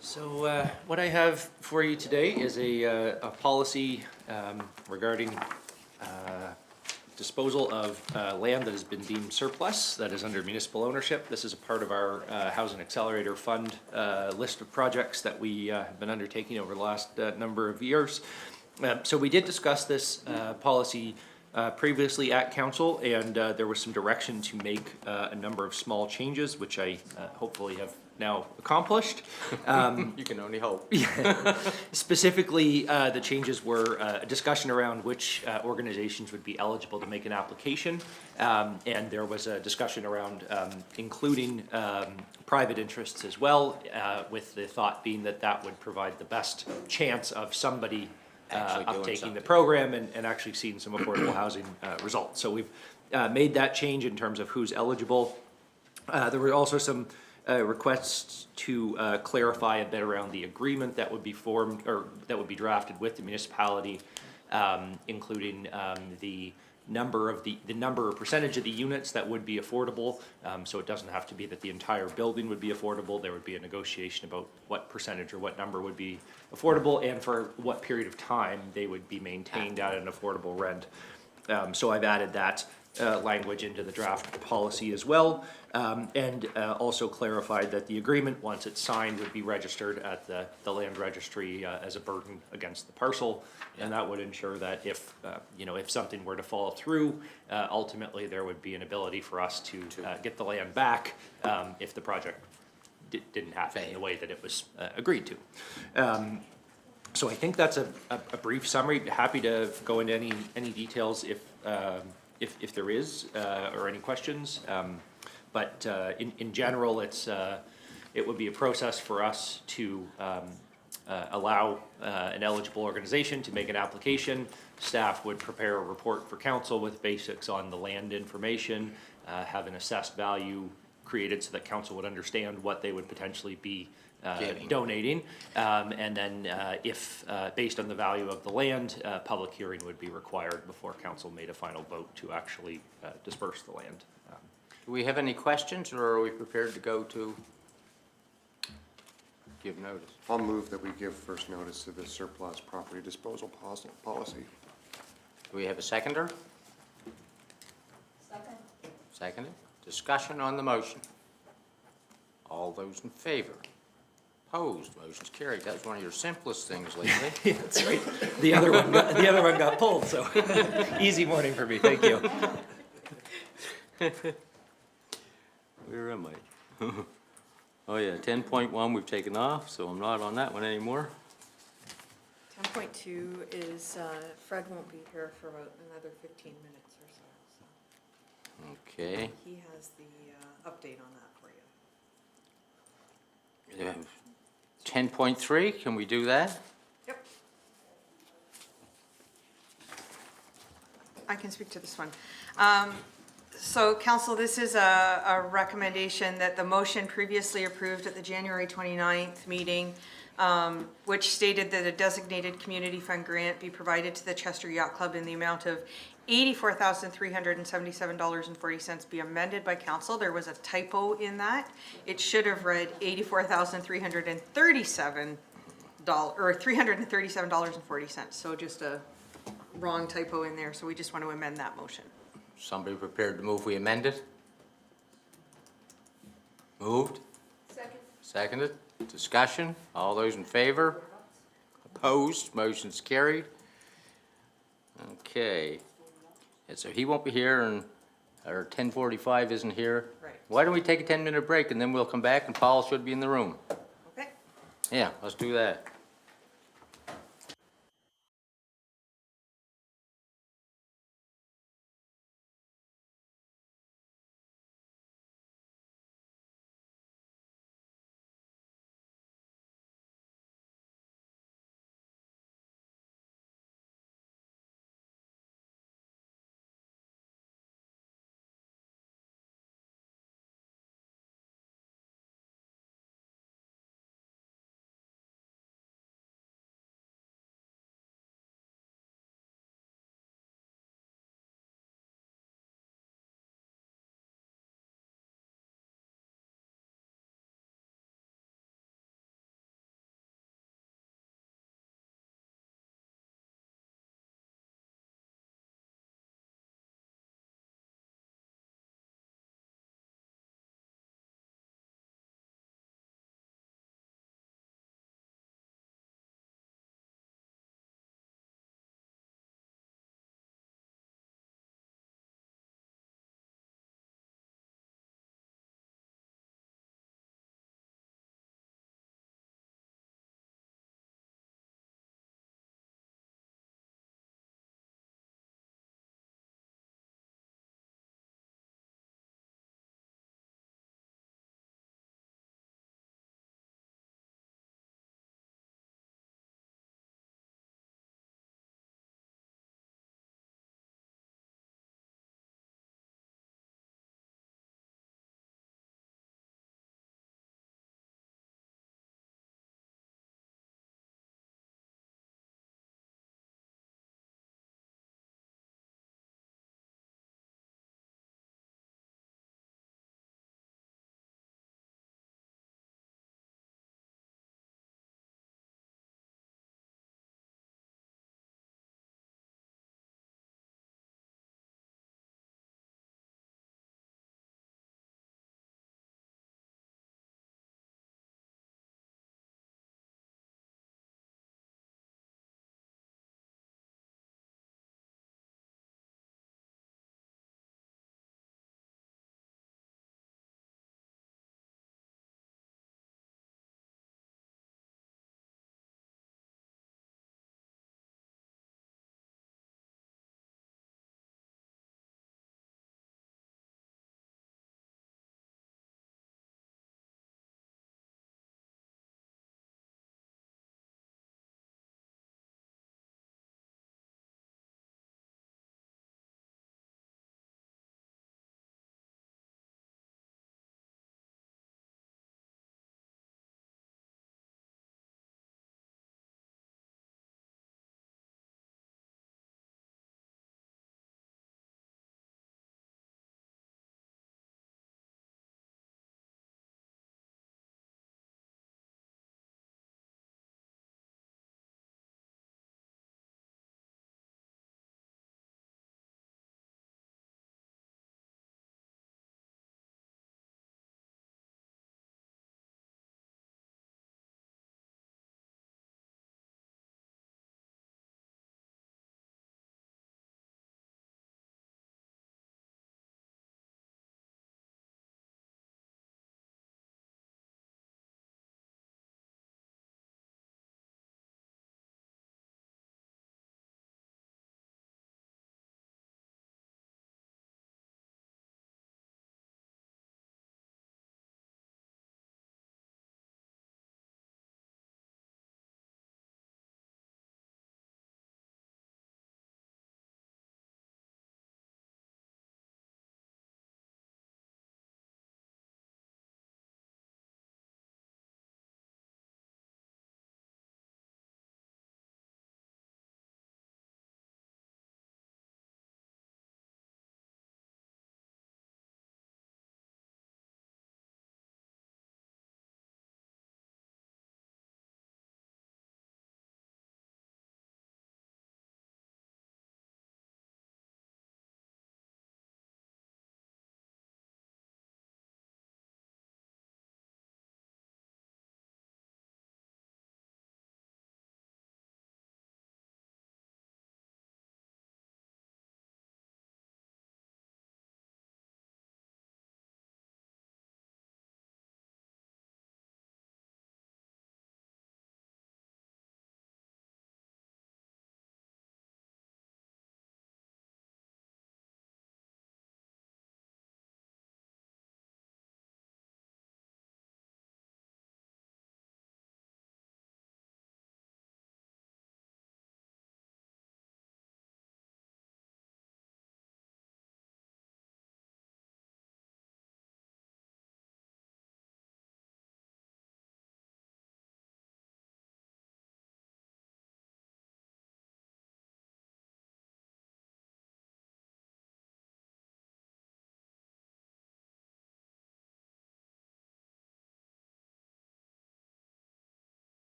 So what I have for you today is a policy regarding disposal of land that has been deemed surplus, that is under municipal ownership. This is a part of our Housing Accelerator Fund list of projects that we have been undertaking over the last number of years. So we did discuss this policy previously at council, and there was some direction to make a number of small changes, which I hopefully have now accomplished. You can only hope. Specifically, the changes were a discussion around which organizations would be eligible to make an application, and there was a discussion around including private interests as well, with the thought being that that would provide the best chance of somebody Actually doing uptaking the something. program and actually seeing some affordable housing results. So we've made that change in terms of who's eligible. There were also some requests to clarify a bit around the agreement that would be formed, or that would be drafted with the municipality, including the number or percentage of the units that would be affordable. So it doesn't have to be that the entire building would be affordable. There would be a negotiation about what percentage or what number would be affordable, and for what period of time they would be maintained at an affordable rent. So I've added that language into the draft policy as well, and also clarified that the agreement, once it's signed, would be registered at the land registry as a burden against the parcel, and that would ensure that if if something were to fall through, ultimately there would be an ability for us to get the land back if the project didn't happen in the way that it was agreed to. So I think that's a brief summary. Happy to go into any details if there is, or any questions. But in general, it would be a process for us to allow an eligible organization to make an application. Staff would prepare a report for council with basics on the land information, have an assessed value created so that council would understand what they would potentially be donating. And then if, based on the value of the land, public hearing would be required before council made a final vote to actually disperse the land. Do we have any questions, or are we prepared to go to give notice? I'll move that we give first notice to the surplus property disposal policy. Do we have a seconder? Second. Seconded. Discussion on the motion. All those in favor? Opposed? Motion's carried. That was one of your simplest things lately. Yeah, that's right. The other one got pulled, so easy morning for me. Thank you. Where am I? Oh yeah, 10.1 we've taken off, so I'm not on that one anymore. 10.2 is, Fred won't be here for about another 15 minutes or so. Okay. He has the update on that for you. 10.3, can we do that? Yep. I can speak to this one. So council, this is a recommendation that the motion previously approved at the January 29th meeting, which stated that a designated community fund grant be provided to the Chester Yacht Club in the amount of $84,377.40 be amended by council. There was a typo in that. It should have read $84,337 or $337.40. So just a wrong typo in there, so we just want to amend that motion. Somebody prepared to move, we amend it? Moved? Second. Seconded? Discussion? All those in favor? Opposed? Motion's carried. Okay. And so he won't be here, and our 10:45 isn't here. Right. Why don't we take a 10-minute break, and then we'll come back, and Paul should be in the room? Okay? Yeah, let's do that.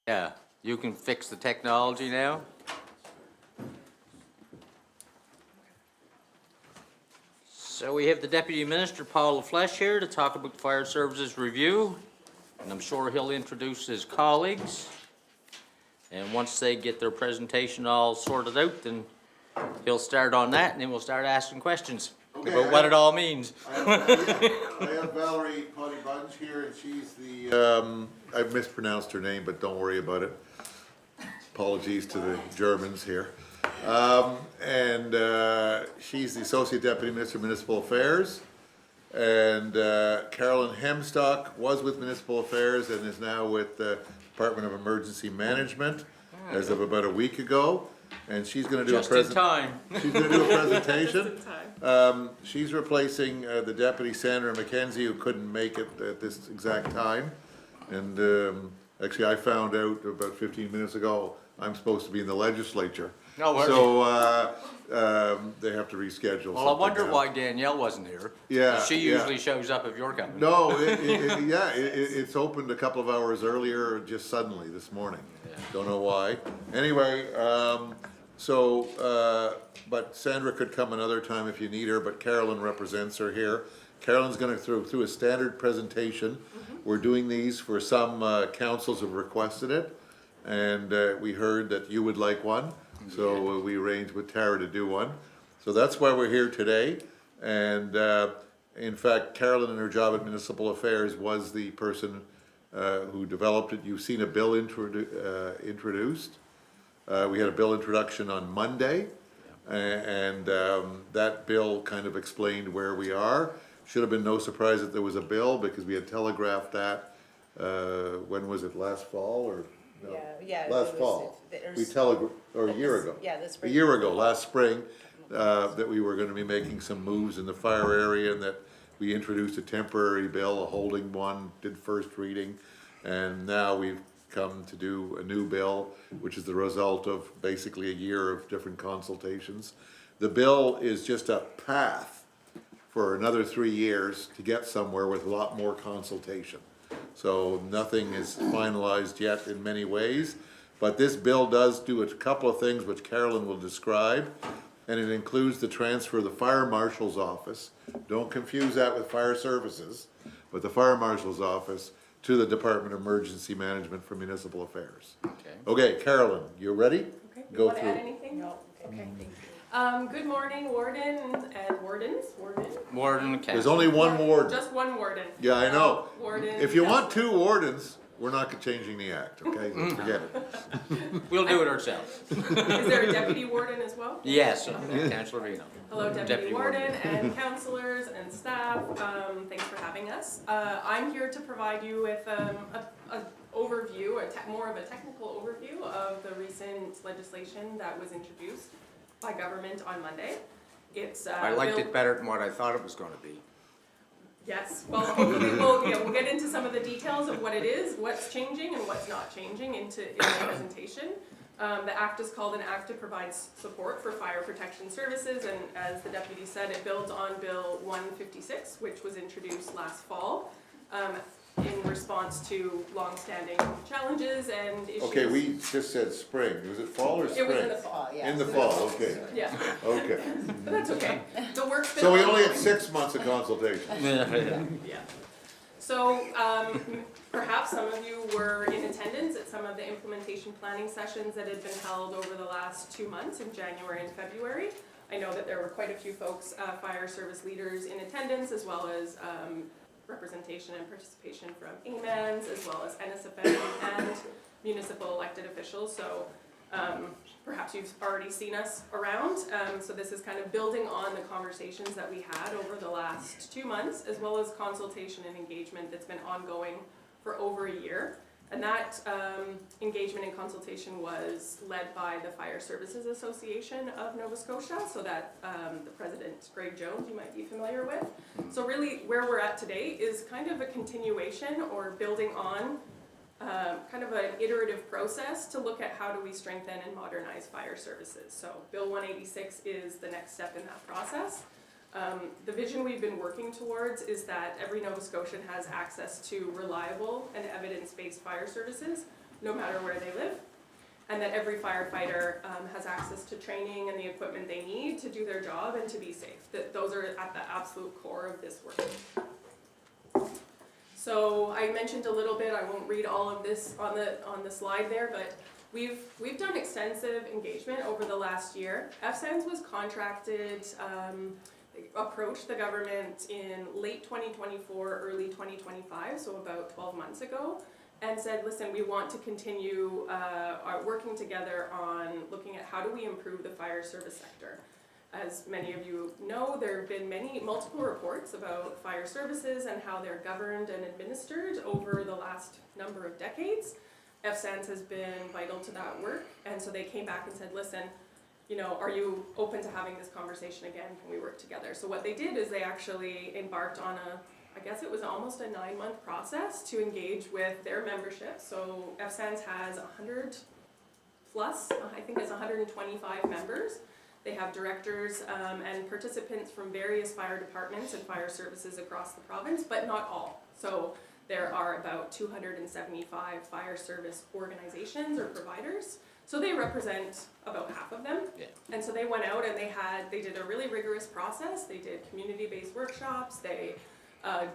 Yeah, you can fix the technology now? So we have the Deputy Minister, Paul LaFleche, here to talk about Fire Services Review, and I'm sure he'll introduce his colleagues. And once they get their presentation all sorted out, then he'll start on that, and then we'll start asking questions about what it all means. I have Valerie Potty Bunge here, and she's the, I've mispronounced her name, but don't worry about it. Apologies to the Germans here. She's the Associate Deputy Minister of Municipal Affairs. And Carolyn Hemstock was with Municipal Affairs and is now with the Department of Emergency Management as of about a week ago. And she's gonna do a Just in time. She's gonna do a presentation. She's replacing the Deputy Sandra McKenzie, who couldn't make it at this exact time. And actually, I found out about 15 minutes ago, I'm supposed to be in the legislature. No worries. So, they have to reschedule. Well, I wonder something now. why Danielle wasn't here. Yeah, She yeah. usually shows up if you're coming. No, it's opened a couple of hours earlier, just suddenly this morning. Don't know why. Anyway, but Sandra could come another time if you need her, but Carolyn represents her here. Carolyn's gonna through a standard presentation. We're doing these for some councils have requested it, and we heard that you would like one, so we arranged with Tara to do one. So that's why we're here today, and in fact, Carolyn in her job at Municipal Affairs was the person who developed it. You've seen a bill introduced. We had a bill introduction on Monday, and that bill kind of explained where we are. Should have been no surprise that there was a bill, because we had telegraphed that, when was it, last fall, or? No, last fall. We or a year ago. Yeah, this A year ago, last spring, that we were gonna be making some moves in the fire area, and that we introduced a temporary bill, a holding one, did first reading, and now we've come to do a new bill, which is the result of basically a year of different consultations. The bill is just a path for another 3 years to get somewhere with a lot more consultation. So nothing is finalized yet in many ways, but this bill does do a couple of things which Carolyn will describe, and it includes the transfer of the fire marshal's office. Don't confuse that with fire services, but the fire marshal's office to the Department of Emergency Management for Municipal Affairs. Okay, Carolyn, you ready? Okay, you Go want to add through. anything? No. Okay. Good morning, wardens and wardens. Warden and There's Council. only one warden. Just one warden. Yeah, I know. Warden. If you want 2 wardens, we're not changing the act, okay? So forget it. We'll do it ourselves. Is there a deputy warden as well? Yes, Councilor Reno. Hello, Deputy deputy warden warden. and councilors and staff. Thanks for having us. I'm here to provide you with a overview, more of a technical overview of the recent legislation that was introduced by government on Monday. It's I liked it better than what I thought it was gonna be. Yes, well, hopefully we'll get into some of the details of what it is, what's changing and what's not changing in the presentation. The act is called an act to provide support for fire protection services, and as the deputy said, it builds on Bill 156, which was introduced last fall, in response to longstanding challenges and issues. Okay, we just said spring. Was it fall or spring? It was in the fall, In the fall, okay. yeah, Okay. but that's okay. The work's been So we only ongoing. had 6 months of consultation. Yeah. So, perhaps some of you were in attendance at some of the implementation planning sessions that had been held over the last 2 months in January and February. I know that there were quite a few folks, fire service leaders in attendance, as well as representation and participation from AMANs, as well as NSFM and municipal elected officials. So perhaps you've already seen us around. So this is kind of building on the conversations that we had over the last 2 months, as well as consultation and engagement that's been ongoing for over a year. And that engagement and consultation was led by the Fire Services Association of Nova Scotia, so that the president, Greg Jones, you might be familiar with. So really where we're at today is kind of a continuation or building on kind of an iterative process to look at how do we strengthen and modernize fire services. So Bill 186 is the next step in that process. The vision we've been working towards is that every Nova Scotian has access to reliable and evidence-based fire services no matter where they live, and that every firefighter has access to training and the equipment they need to do their job and to be safe. That those are at the absolute core of this work. So I mentioned a little bit, I won't read all of this on the slide there, but we've done extensive engagement over the last year. FSANS was contracted, approached the government in late 2024, early 2025, so about 12 months ago, and said, listen, we want to continue working together on looking at how do we improve the fire service sector. As many of you know, there have been multiple reports about fire services and how they're governed and administered over the last number of decades. FSANS has been vital to that work, and so they came back and said, listen, you know, are you open to having this conversation again? Can we work together? So what they did is they actually embarked on I guess it was almost a 9-month process to engage with their membership. So FSANS has 100 plus, I think it's 125 members. They have directors and participants from various fire departments and fire services across the province, but not all. So there are about 275 fire service organizations or providers. So they represent about half of them. Yeah. And so they went out and they did a really rigorous process. They did community-based workshops. They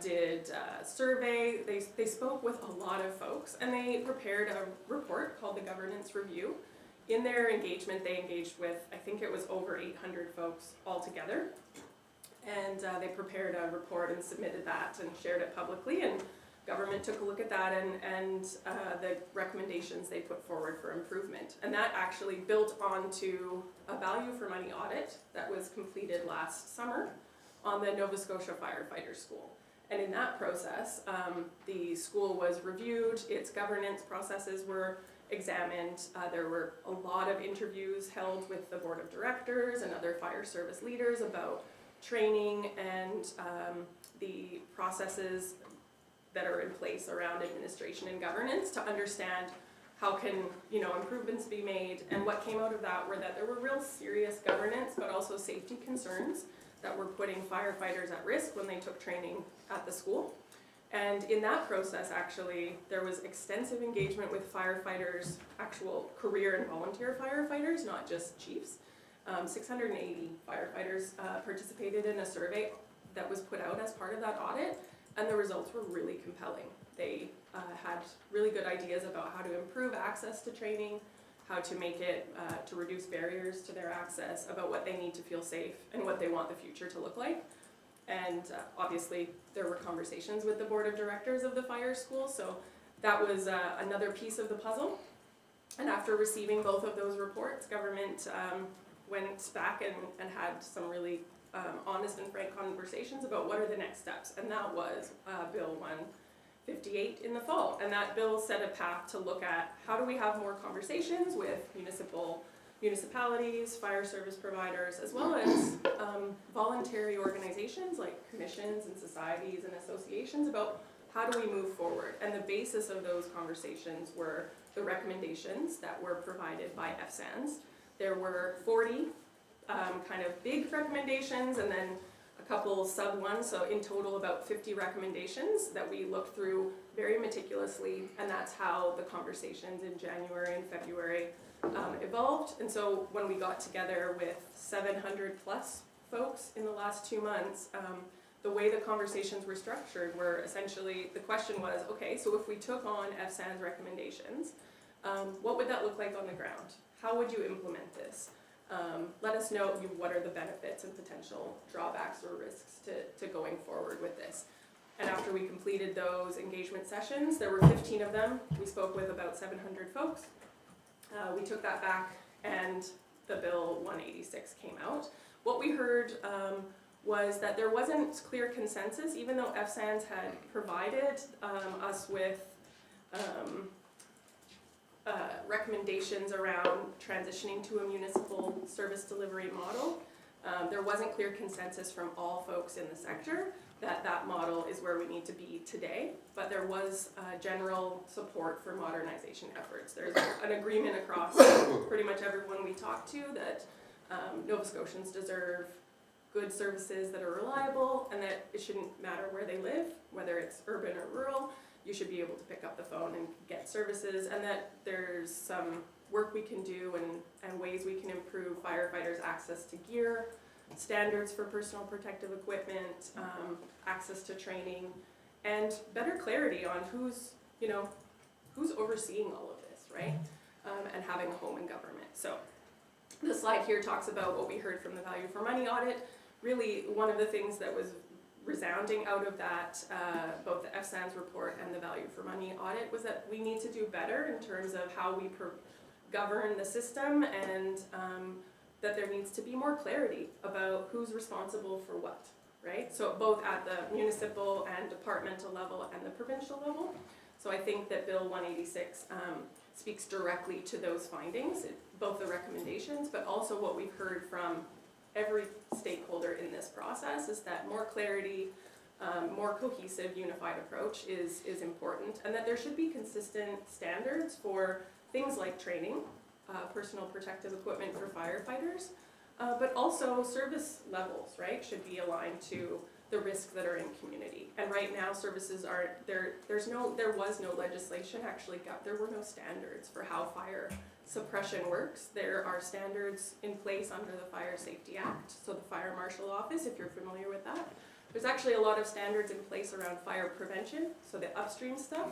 did survey. They spoke with a lot of folks, and they prepared a report called the Governance Review. In their engagement, they engaged with, I think it was over 800 folks altogether. And they prepared a report and submitted that and shared it publicly, and government took a look at that and the recommendations they put forward for improvement. And that actually built onto a value for money audit that was completed last summer on the Nova Scotia Firefighter School. And in that process, the school was reviewed, its governance processes were examined. There were a lot of interviews held with the board of directors and other fire service leaders about training and the processes that are in place around administration and governance to understand how can, you know, improvements be made. And what came out of that were that there were real serious governance but also safety concerns that were putting firefighters at risk when they took training at the school. And in that process, actually, there was extensive engagement with firefighters, actual career and volunteer firefighters, not just chiefs. 680 firefighters participated in a survey that was put out as part of that audit, and the results were really compelling. They had really good ideas about how to improve access to training, how to make it, to reduce barriers to their access, about what they need to feel safe and what they want the future to look like. And obviously there were conversations with the board of directors of the fire school, so that was another piece of the puzzle. And after receiving both of those reports, government went back and had some really honest and frank conversations about what are the next steps. And that was Bill 158 in the fall. And that bill set a path to look at how do we have more conversations with municipalities, fire service providers, as well as voluntary organizations like commissions and societies and associations about how do we move forward. And the basis of those conversations were the recommendations that were provided by FSANS. There were 40 kind of big recommendations and then a couple sub ones, so in total about 50 recommendations that we looked through very meticulously, and that's how the conversations in January and February evolved. And so when we got together with 700 plus folks in the last 2 months, the way the conversations were structured were essentially, the question was, okay, so if we took on FSAN's recommendations, what would that look like on the ground? How would you implement this? Let us know what are the benefits and potential drawbacks or risks to going forward with this. And after we completed those engagement sessions, there were 15 of them. We spoke with about 700 folks. We took that back and the bill 186 came out. What we heard was that there wasn't clear consensus, even though FSANS had provided us with recommendations around transitioning to a municipal service delivery model. There wasn't clear consensus from all folks in the sector that that model is where we need to be today, but there was general support for modernization efforts. There's an agreement across pretty much everyone we talked to that Nova Scotians deserve good services that are reliable and that it shouldn't matter where they live, whether it's urban or rural, you should be able to pick up the phone and get services, and that there's some work we can do and ways we can improve firefighters' access to gear, standards for personal protective equipment, access to training, and better clarity on who's overseeing all of this, right? And having a home in government. So the slide here talks about what we heard from the value for money audit. Really, one of the things that was resounding out of that, both the FSANS report and the value for money audit, was that we need to do better in terms of how we govern the system, and that there needs to be more clarity about who's responsible for what, right? So both at the municipal and departmental level and the provincial level. So I think that Bill 186 speaks directly to those findings, both the recommendations, but also what we've heard from every stakeholder in this process is that more clarity, more cohesive, unified approach is important, and that there should be consistent standards for things like training, personal protective equipment for firefighters, but also service levels, right, should be aligned to the risks that are in community. And right now, services are, there was no legislation, actually, there were no standards for how fire suppression works. There are standards in place under the Fire Safety Act, so the Fire Marshal Office, if you're familiar with that. There's actually a lot of standards in place around fire prevention, so the upstream stuff,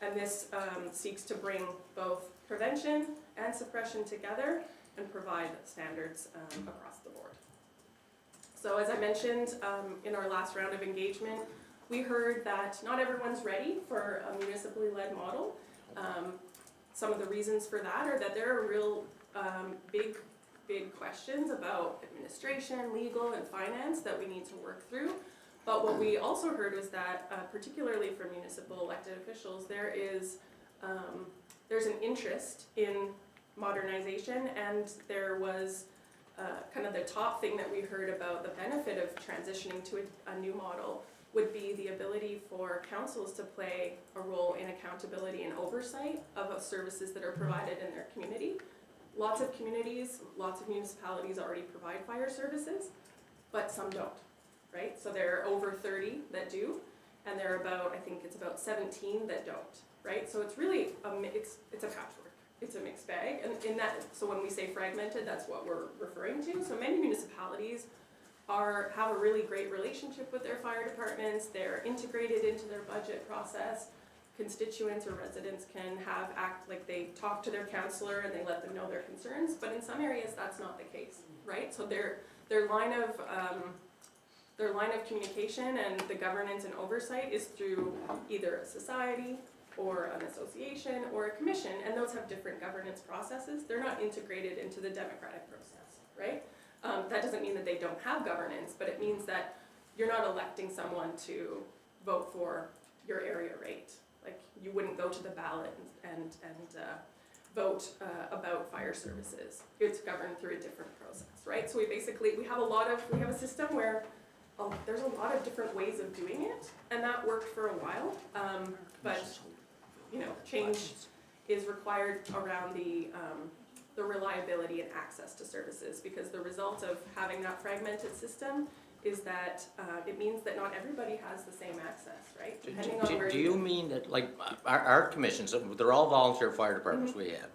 and this seeks to bring both prevention and suppression together and provide standards across the board. So as I mentioned in our last round of engagement, we heard that not everyone's ready for a municipally led model. Some of the reasons for that are that there are real big questions about administration, legal, and finance that we need to work through. But what we also heard was that, particularly for municipal elected officials, there's an interest in modernization, and there was kind of the top thing that we heard about the benefit of transitioning to a new model would be the ability for councils to play a role in accountability and oversight of services that are provided in their community. Lots of communities, lots of municipalities already provide fire services, but some don't, right? So there are over 30 that do, and there are about, I think it's about 17 that don't, right? So it's really, it's a patchwork. It's a mixed bag, and in that, so when we say fragmented, that's what we're referring to. So many municipalities have a really great relationship with their fire departments. They're integrated into their budget process. Constituents or residents can act like they talk to their councillor and they let them know their concerns. But in some areas, that's not the case, right? So their line of communication and the governance and oversight is through either a society or an association or a commission, and those have different governance processes. They're not integrated into the democratic process, right? That doesn't mean that they don't have governance, but it means that you're not electing someone to vote for your area rate. Like, you wouldn't go to the ballot and vote about fire services. It's governed through a different process, right? So we have a system where there's a lot of different ways of doing it, and that worked for a while, but change is required around the reliability and access to services, because the result of having that fragmented system is that it means that not everybody has the same access, right? Depending on where Do you mean that, like, our commissions, they're all volunteer fire departments we have,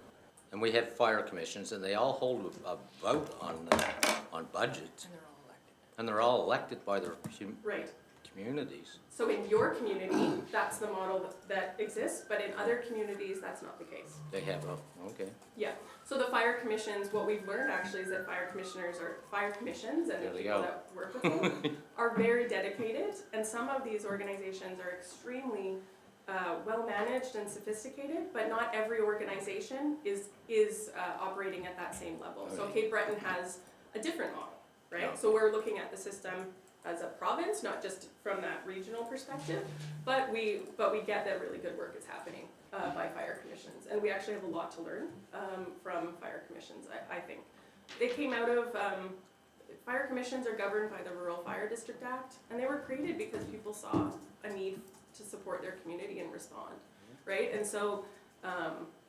and we have fire commissions, and they all hold a vote on budgets. And they're all elected by their right. communities. So in your community, that's the model that exists, but in other communities, that's not the case. They have okay. Yeah, so the fire commissions, what we've learned actually is that fire commissions and the people that work with them are very dedicated, and some of these organizations are extremely well managed and sophisticated, but not every organization is operating at that same level. So Cape Breton has a different model, right? Yeah. So we're looking at the system as a province, not just from that regional perspective, but we get that really good work is happening by fire commissions, and we actually have a lot to learn from fire commissions, I think. They came out of, fire commissions are governed by the Rural Fire District Act, and they were created because people saw a need to support their community and respond, right? And so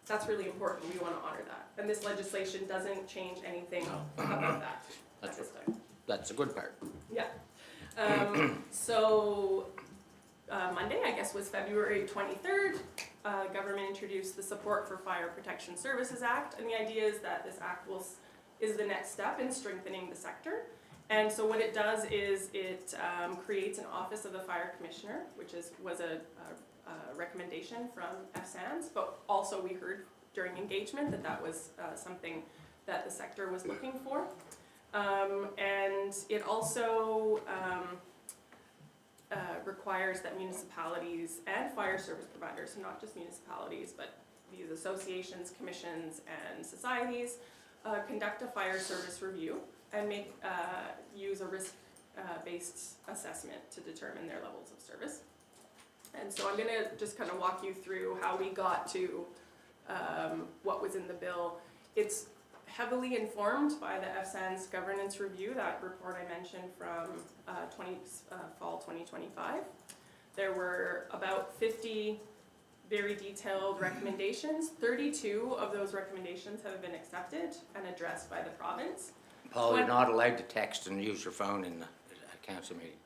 that's really important. We want to honor that, and this legislation doesn't change anything about that at this time. That's a good part. Yeah. So Monday, I guess was February 23rd, government introduced the Support for Fire Protection Services Act, and the idea is that this act is the next step in strengthening the sector. And so what it does is it creates an Office of the Fire Commissioner, which was a recommendation from FSANS, but also we heard during engagement that was something that the sector was looking for. And it also requires that municipalities and fire service providers, so not just municipalities, but these associations, commissions, and societies, conduct a fire service review and use a risk-based assessment to determine their levels of service. And so I'm gonna just kind of walk you through how we got to what was in the bill. It's heavily informed by the FSANS governance review, that report I mentioned from fall 2025. There were about 50 very detailed recommendations. 32 of those recommendations have been accepted and addressed by the province. Paul, you're not allowed to text and use your phone in the council meeting.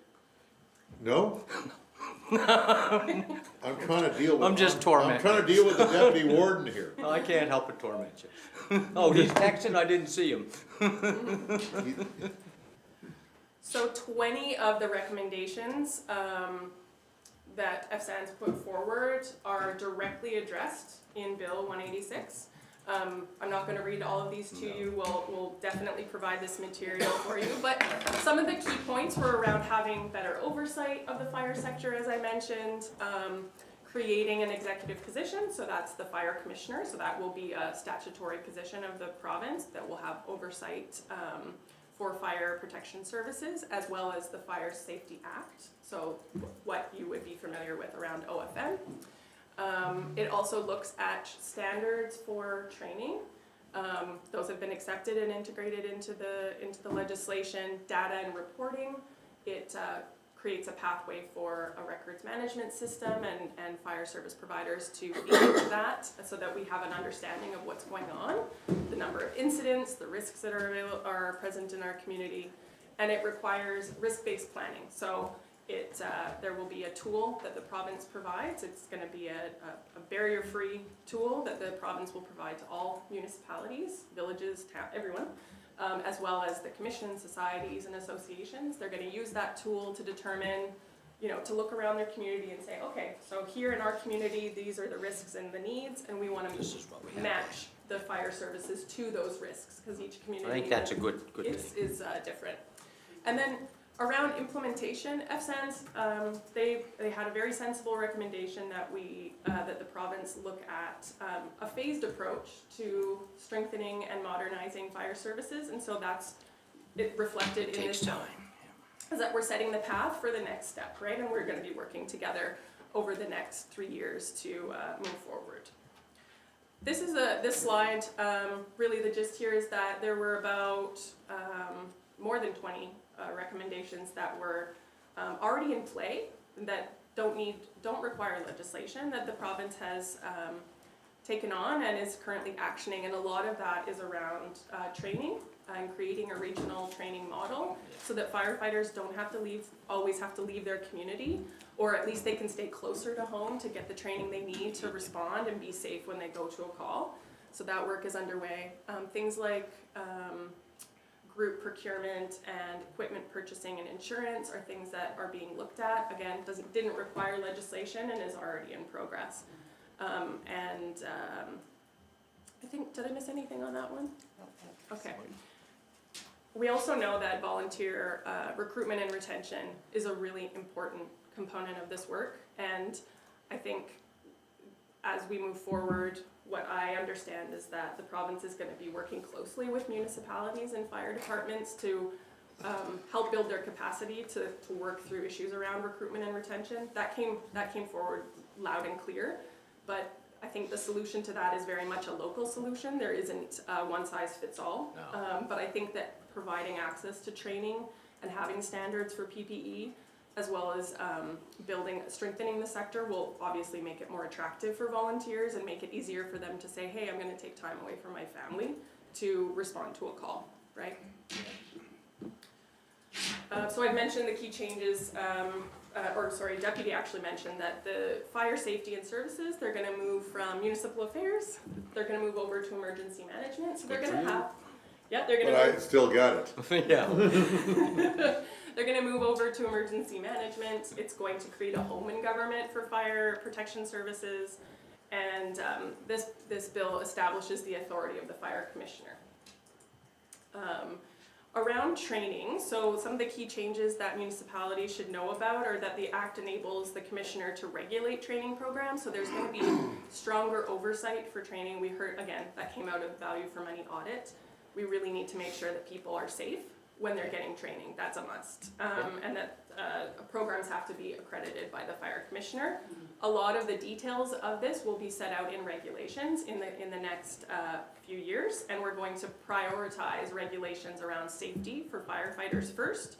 No? I'm trying to deal with. I'm just tormenting. I'm trying to deal with the deputy warden here. No, I can't help but torment you. Oh, he's texting, I didn't see him. So 20 of the recommendations that FSANS put forward are directly addressed in Bill 186. I'm not going to read all of these to you. We'll definitely provide this material for you. But some of the key points were around having better oversight of the fire sector, as I mentioned, creating an executive position, so that's the fire commissioner, so that will be a statutory position of the province that will have oversight for fire protection services, as well as the Fire Safety Act, so what you would be familiar with around OFM. It also looks at standards for training. Those have been accepted and integrated into the legislation. Data and reporting. It creates a pathway for a records management system and fire service providers to feed into that, so that we have an understanding of what's going on, the number of incidents, the risks that are present in our community, and it requires risk-based planning. So there will be a tool that the province provides. It's going to be a barrier-free tool that the province will provide to all municipalities, villages, everyone, as well as the commissions, societies, and associations. They're going to use that tool to determine, to look around their community and say, okay, so here in our community, these are the risks and the needs, and we want to match the fire services to those risks, because each community I think that's a good thing. is different. And then around implementation, FSANS, they had a very sensible recommendation that the province look at a phased approach to strengthening and modernizing fire services, and so that's it reflected in this bill. Is that we're setting the path for the next step, right? And we're going to be working together over the next 3 years to move forward. This slide, really the gist here is that there were about more than 20 recommendations that were already in play that don't require legislation, that the province has taken on and is currently actioning, and a lot of that is around training and creating a regional training model so that firefighters don't always have to leave their community, or at least they can stay closer to home to get the training they need to respond and be safe when they go to a call. So that work is underway. Things like group procurement and equipment purchasing and insurance are things that are being looked at. Again, didn't require legislation and is already in progress. I think, did I miss anything on that one? Okay. We also know that volunteer recruitment and retention is a really important component of this work, and I think as we move forward, what I understand is that the province is going to be working closely with municipalities and fire departments to help build their capacity to work through issues around recruitment and retention. That came forward loud and clear, but I think the solution to that is very much a local solution. There isn't one size fits all, but I think that providing access to training and having standards for PPE, as well as strengthening the sector, will obviously make it more attractive for volunteers and make it easier for them to say, hey, I'm going to take time away from my family to respond to a call, right? So I mentioned the key changes, Deputy actually mentioned that the fire safety and services, they're gonna move from municipal affairs, they're gonna move over to emergency management, so they're gonna have, yeah, they're But gonna I still got it. Yeah. they're gonna move over to emergency management. It's going to create a home in government for fire protection services. And this bill establishes the authority of the fire commissioner. Around training, so some of the key changes that municipalities should know about are that the act enables the commissioner to regulate training programs. So there's going to be stronger oversight for training. We heard, again, that came out of value for money audit. We really need to make sure that people are safe when they're getting training. That's a must. And that programs have to be accredited by the fire commissioner. A lot of the details of this will be set out in regulations in the next few years, and we're going to prioritize regulations around safety for firefighters first.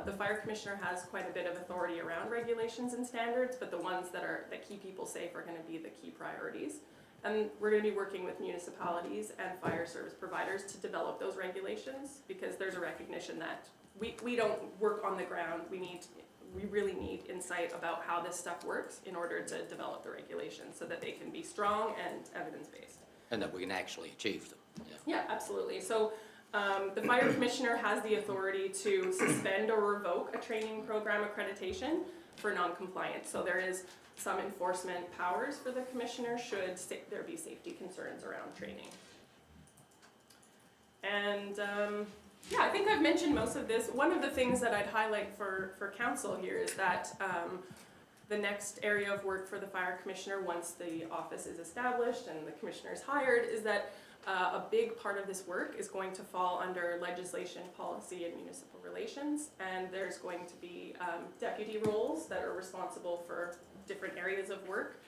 The fire commissioner has quite a bit of authority around regulations and standards, but the ones that keep people safe are going to be the key priorities. And we're going to be working with municipalities and fire service providers to develop those regulations, because there's a recognition that we don't work on the ground. We really need insight about how this stuff works in order to develop the regulations so that they can be strong and evidence-based. And that we can actually achieve them. Yeah, absolutely. So the fire commissioner has the authority to suspend or revoke a training program accreditation for non-compliance. So there is some enforcement powers for the commissioner should there be safety concerns around training. And yeah, I think I've mentioned most of this. One of the things that I'd highlight for council here is that the next area of work for the fire commissioner, once the office is established and the commissioner is hired, is that a big part of this work is going to fall under legislation, policy, and municipal relations. And there's going to be deputy roles that are responsible for different areas of work.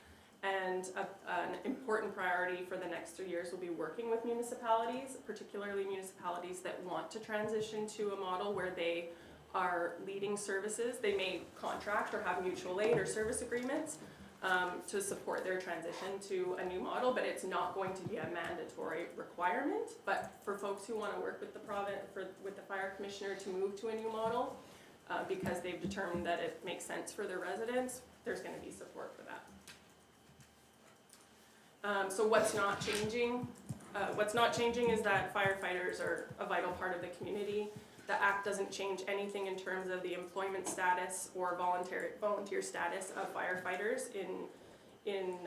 And an important priority for the next 3 years will be working with municipalities, particularly municipalities that want to transition to a model where they are leading services. They may contract or have mutual aid or service agreements to support their transition to a new model, but it's not going to be a mandatory requirement. But for folks who want to work with the with the fire commissioner to move to a new model, because they've determined that it makes sense for their residents, there's going to be support for that. So what's not changing? What's not changing is that firefighters are a vital part of the community. The Act doesn't change anything in terms of the employment status or volunteer status of firefighters in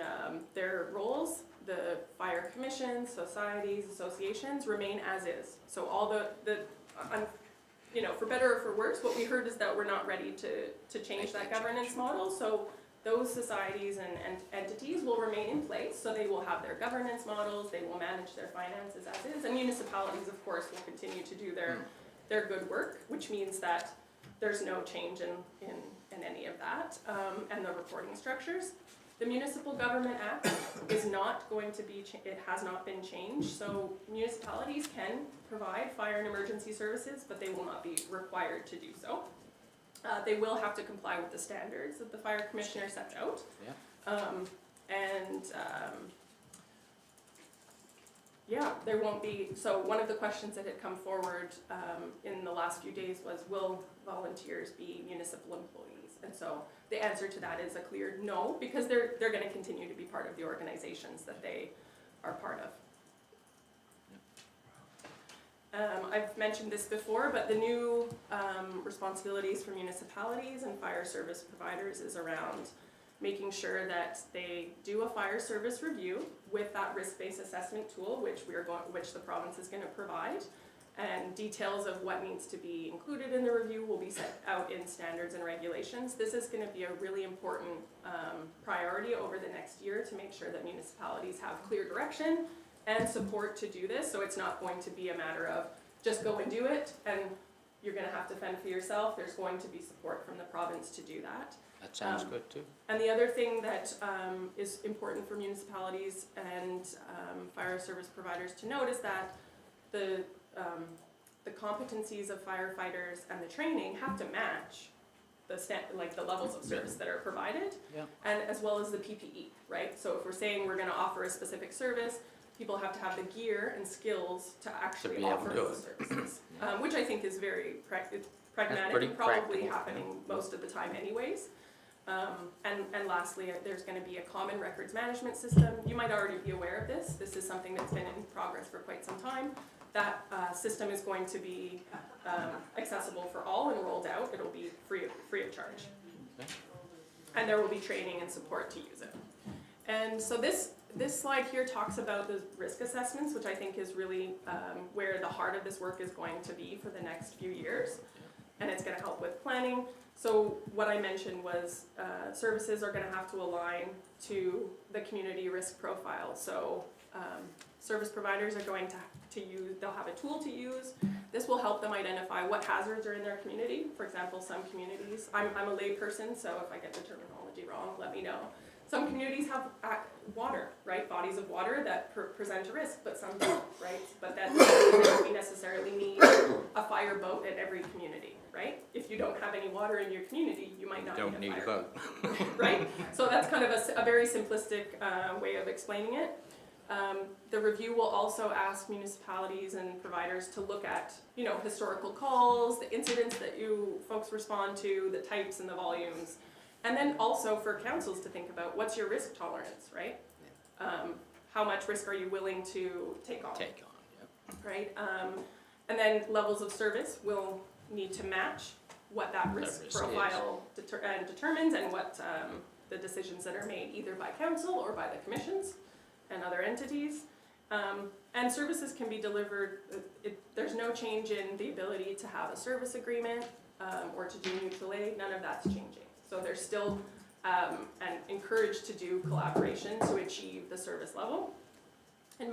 their roles. The fire commissions, societies, associations remain as is. So all you know, for better or for worse, what we heard is that we're not ready to change that governance model. So those societies and entities will remain in place, so they will have their governance models, they will manage their finances as is, and municipalities, of course, will continue to do their good work, which means that there's no change in any of that, and the reporting structures. The Municipal Government Act is not going to be, it has not been changed, so municipalities can provide fire and emergency services, but they will not be required to do so. They will have to comply with the standards that the fire commissioner sets out. Yeah, there won't be, so one of the questions that had come forward in the last few days was, will volunteers be municipal employees? And so the answer to that is a clear no, because they're going to continue to be part of the organizations that they are part of. I've mentioned this before, but the new responsibilities for municipalities and fire service providers is around making sure that they do a fire service review with that risk-based assessment tool, which the province is going to provide, and details of what needs to be included in the review will be set out in standards and regulations. This is going to be a really important priority over the next year to make sure that municipalities have clear direction and support to do this, so it's not going to be a matter of just go and do it and you're going to have to fend for yourself. There's going to be support from the province to do that. That sounds good too. And the other thing that is important for municipalities and fire service providers to note is that the competencies of firefighters and the training have to match the levels of service that are provided, and as well as the PPE, right? So if we're saying we're going to offer a specific service, people have to have the gear and skills to actually be able offer to do those it. services, which I think is very pragmatic pretty and probably practical. happening most of the time anyways. And lastly, there's going to be a common records management system. You might already be aware of this. This is something that's been in progress for quite some time. That system is going to be accessible for all and rolled out. It'll be free of charge. Okay. And there will be training and support to use it. And so this slide here talks about the risk assessments, which I think is really where the heart of this work is going to be for the next few years. And it's going to help with planning. So what I mentioned was services are going to have to align to the community risk profile. So service providers are going to use, they'll have a tool to use. This will help them identify what hazards are in their community. For example, some communities, I'm a lay person, so if I get the terminology wrong, let me know. Some communities have water, right? Bodies of water that present a risk, but some don't, right? But that doesn't mean we necessarily need a fire boat at every community, right? If you don't have any water in your community, you might not need a fire boat. Right? So that's kind of a very simplistic way of explaining it. The review will also ask municipalities and providers to look at, historical calls, the incidents that you folks respond to, the types and the volumes. And then also for councils to think about what's your risk tolerance, right? How much risk are you willing to take on? Take on, yep. Right? And then levels of service will need to match what that risk profile determines and what the decisions that are made either by council or by the commissions and other entities. And services can be delivered, there's no change in the ability to have a service agreement or to do mutual aid, none of that's changing. So they're still and encouraged to do collaboration to achieve the service level. And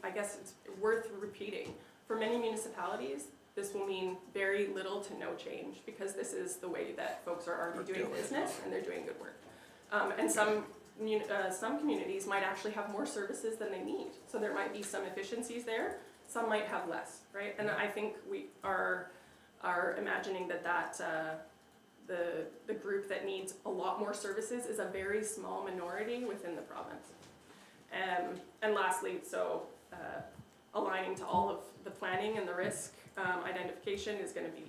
I guess it's worth repeating, for many municipalities, this will mean very little to no change because this is the way that folks are already doing business and they're doing good work. And some communities might actually have more services than they need. So there might be some efficiencies there, some might have less, right? And I think we are imagining that the group that needs a lot more services is a very small minority within the province. And lastly, so aligning to all of the planning and the risk identification is going to be,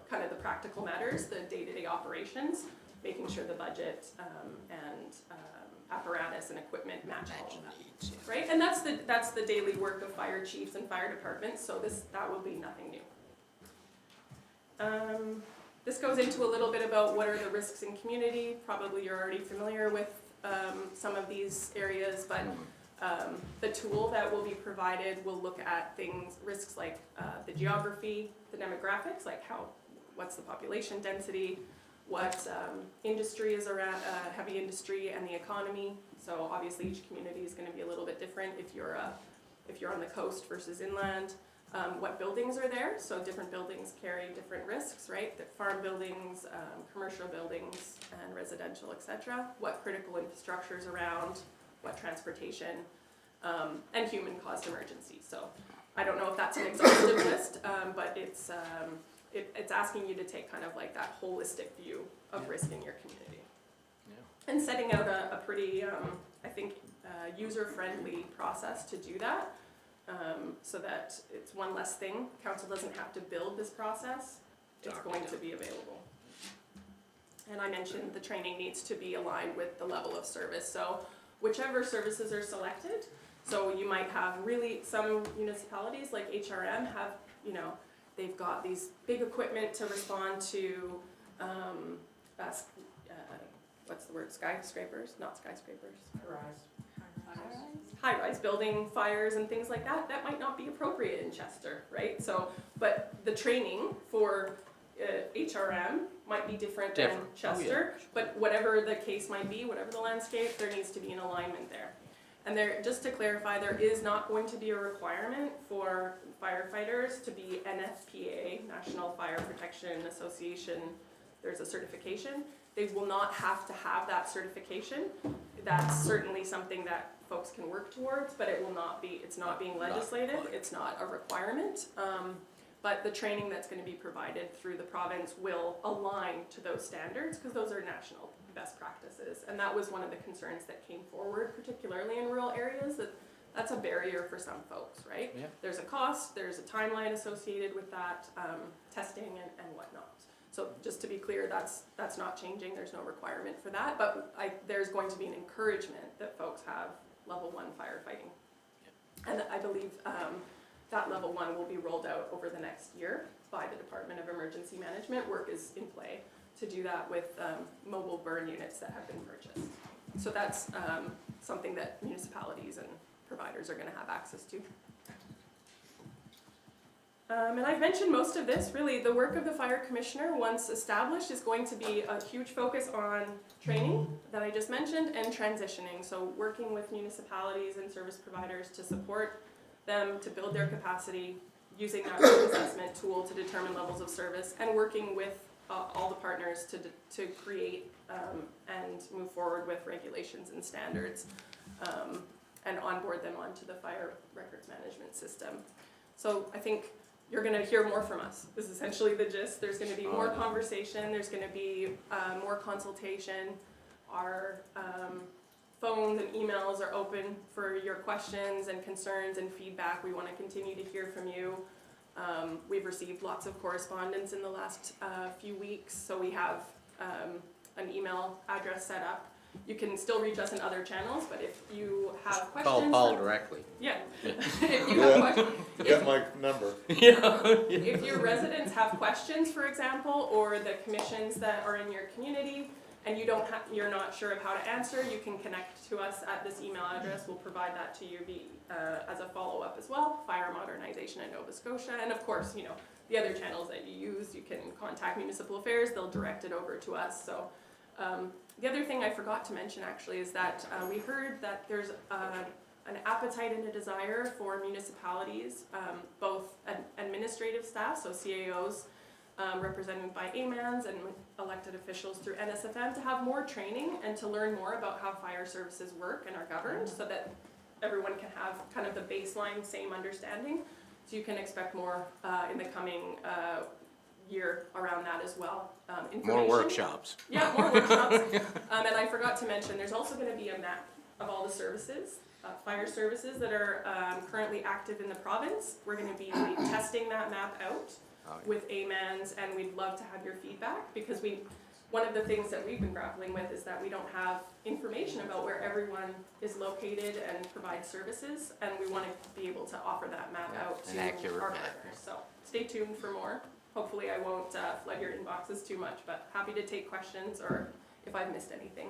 kind of the practical matters, the day-to-day operations, making sure the budget and apparatus and equipment match all of that, right? And that's the daily work of fire chiefs and fire departments. So that will be nothing new. This goes into a little bit about what are the risks in community. Probably you're already familiar with some of these areas, but the tool that will be provided will look at risks like the geography, the demographics, like what's the population density, what industry is around, heavy industry and the economy. So obviously each community is going to be a little bit different if you're on the coast versus inland. What buildings are there, so different buildings carry different risks, right? The farm buildings, commercial buildings, and residential, etc. What critical infrastructure is around, what transportation, and human-caused emergencies. So I don't know if that's an exhaustive list, but it's asking you to take kind of like that holistic view of risk in your community. Yeah. And setting out a pretty, I think, user-friendly process to do that. So that it's one less thing. Council doesn't have to build this process. It's going to be available. And I mentioned the training needs to be aligned with the level of service. So whichever services are selected, so you might have some municipalities like HRM have, they've got these big equipment to respond to, what's the word, skyscrapers? Not skyscrapers. High-rise building fires and things like that, that might not be appropriate in Chester, right? So, but the training for HRM might be different than Chester, but whatever the case might be, whatever the landscape, there needs to be an alignment there. And just to clarify, there is not going to be a requirement for firefighters to be NFPA, National Fire Protection Association. There's a certification. They will not have to have that certification. That's certainly something that folks can work towards, but it's not being legislated, it's not a requirement. But the training that's going to be provided through the province will align to those standards because those are national best practices. And that was one of the concerns that came forward, particularly in rural areas, that's a barrier for some folks, right? Yeah. There's a cost, there's a timeline associated with that, testing and whatnot. So just to be clear, that's not changing, there's no requirement for that, but there's going to be an encouragement that folks have level 1 firefighting. And I believe that level 1 will be rolled out over the next year by the Department of Emergency Management. Work is in play to do that with mobile burn units that have been purchased. So that's something that municipalities and providers are going to have access to. And I've mentioned most of this. Really, the work of the fire commissioner, once established, is going to be a huge focus on training that I just mentioned and transitioning. So working with municipalities and service providers to support them to build their capacity, using that risk assessment tool to determine levels of service, and working with all the partners to create and move forward with regulations and standards and onboard them onto the fire records management system. So I think you're going to hear more from us. This is essentially the gist. There's going to be more conversation. There's going to be more consultation. Our phones and emails are open for your questions and concerns and feedback. We want to continue to hear from you. We've received lots of correspondence in the last few weeks, so we have an email address set up. You can still reach us in other channels, but if you have questions... Call Paul directly. Yeah. If you have questions... You got my number. If your residents have questions, for example, or the commissions that are in your community, and you're not sure of how to answer, you can connect to us at this email address. We'll provide that to you as a follow-up as well. Fire Modernization in Nova Scotia, and of course, the other channels that you use. You can contact Municipal Affairs. They'll direct it over to us. So. The other thing I forgot to mention actually is that we heard that there's an appetite and a desire for municipalities, both administrative staff, so CAOs represented by AMANs and elected officials through NSFM, to have more training and to learn more about how fire services work and are governed, so that everyone can have kind of the baseline same understanding. So you can expect more in the coming year around that as well. More workshops. Yeah, more workshops. And I forgot to mention, there's also going to be a map of all the services, fire services that are currently active in the province. We're going to be testing that map out with AMANs, and we'd love to have your feedback, because one of the things that we've been grappling with is that we don't have information about where everyone is located and provides services, and we want to be able to offer that map out to our partners. So stay tuned for more. Hopefully I won't flood your inboxes too much, but happy to take questions or if I've missed anything.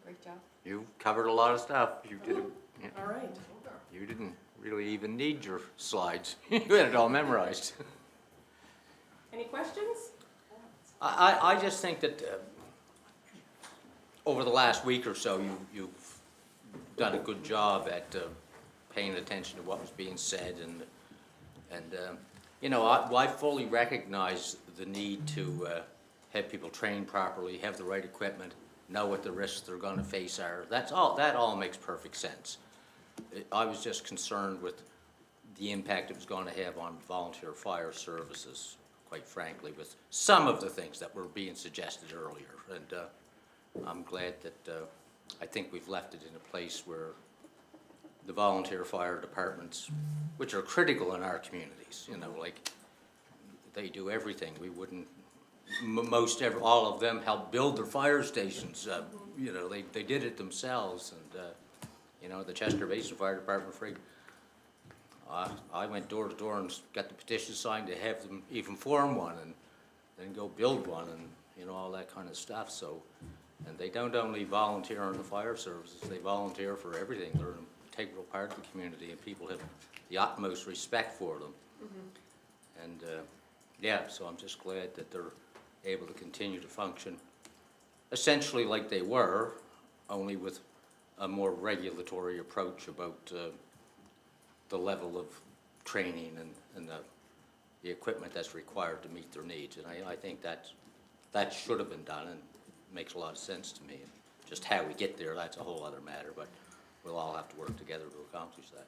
Great job. You covered a lot of stuff. You did. All right. You didn't really even need your slides. You had it all memorized. Any questions? I just think that over the last week or so, you've done a good job at paying attention to what was being said, and I fully recognize the need to have people trained properly, have the right equipment, know what the risks they're going to face are. That all makes perfect sense. I was just concerned with the impact it was going to have on volunteer fire services, quite frankly, with some of the things that were being suggested earlier. And I'm glad that I think we've left it in a place where the volunteer fire departments, which are critical in our communities, they do everything. We wouldn't, all of them help build their fire stations. They did it themselves. And, the Chester Basin Fire Department, I went door to door and got the petition signed to have them even form one and then go build one and, all that kind of stuff. So, and they don't only volunteer in the fire services, they volunteer for everything. They're an integral part of the community, and people have the utmost respect for them. Mm-hmm. And so I'm just glad that they're able to continue to function essentially like they were, only with a more regulatory approach about the level of training and the equipment that's required to meet their needs. And I think that should have been done, and makes a lot of sense to me. Just how we get there, that's a whole other matter, but we'll all have to work together to accomplish that.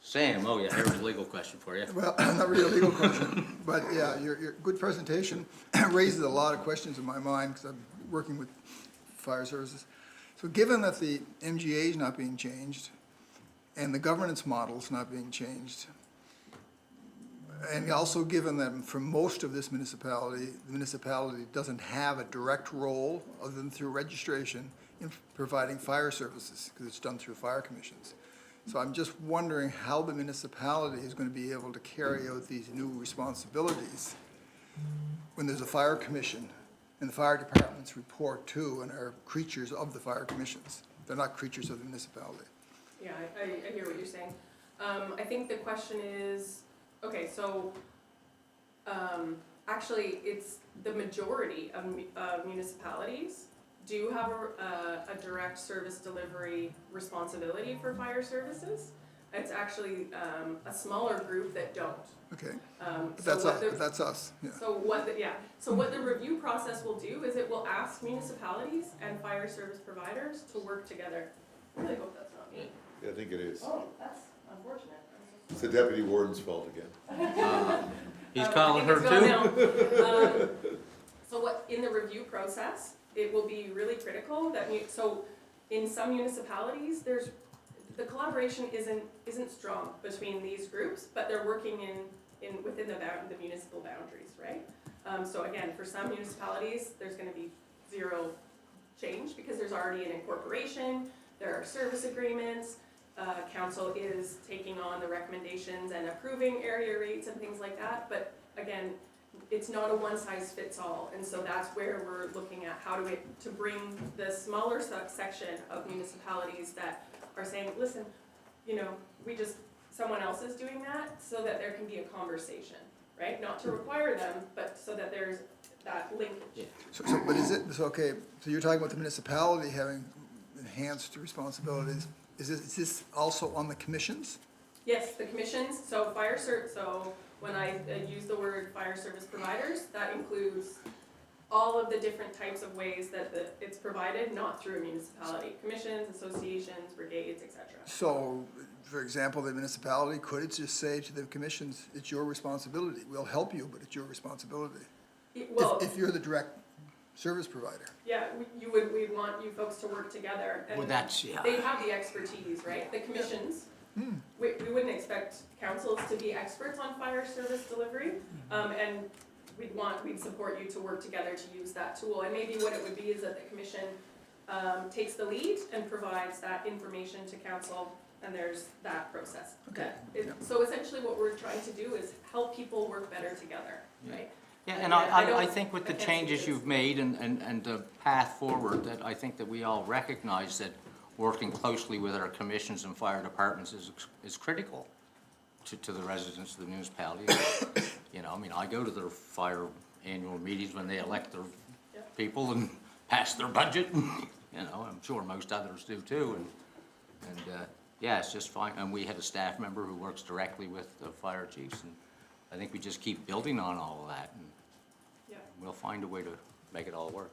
Sam, oh yeah, here's a legal question for you. Well, not really a legal question, but yeah, your good presentation raises a lot of questions in my mind, because I'm working with fire services. So given that the MGA is not being changed, and the governance model is not being changed, and also given that for most of this municipality, the municipality doesn't have a direct role other than through registration in providing fire services, because it's done through fire commissions. So I'm just wondering how the municipality is going to be able to carry out these new responsibilities when there's a fire commission and the fire departments report to and are creatures of the fire commissions. They're not creatures of the municipality. Yeah, I hear what you're saying. I think the question is, okay, so, actually, it's the majority of municipalities do have a direct service delivery responsibility for fire services. It's actually, a smaller group that don't. Okay, but So that's us, yeah. So what the review process will do is it will ask municipalities and fire service providers to work together. I really hope that's not me. I think it is. Oh, that's unfortunate. It's the deputy warden's fault again. He's calling her I think too? it's gone now. So what, in the review process, it will be really critical that, so in some municipalities, the collaboration isn't strong between these groups, but they're working within the municipal boundaries, right? So again, for some municipalities, there's gonna be zero change because there's already an incorporation, there are service agreements, council is taking on the recommendations and approving area rates and things like that, but again, it's not a one-size-fits-all, and so that's where we're looking at how to bring the smaller section of municipalities that are saying, listen, someone else is doing that, so that there can be a conversation, right? Not to require them, but so that there's that linkage. But is it, so you're talking about the municipality having enhanced responsibilities. Is this also on the commissions? Yes, the commissions, so so when I use the word fire service providers, that includes all of the different types of ways that it's provided, not through a municipality. Commissions, associations, brigades, etc. So, for example, the municipality could just say to the commissions, it's your responsibility. We'll help you, but it's your responsibility. Well, If you're the direct service provider. yeah, we'd want you folks to work together. And Well, that's, yeah. they have the expertise, right? The commissions, we wouldn't expect councils to be experts on fire service delivery. And we'd support you to work together to use that tool. And maybe what it would be is that the commission takes the lead and provides that information to council, and there's that process. Okay. So essentially what we're trying to do is help people work better together, right? Yeah, and I I think with the can't see changes this. you've made and the path forward, that I think that we all recognize that working closely with our commissions and fire departments is critical to the residents of the municipality. I go to their fire annual meetings when they elect their people and pass their budget. I'm sure most others do too. And yeah, it's just fine. And we had a staff member who works directly with the fire chiefs, and I think we just keep building on all of that, and we'll find a way to make it all work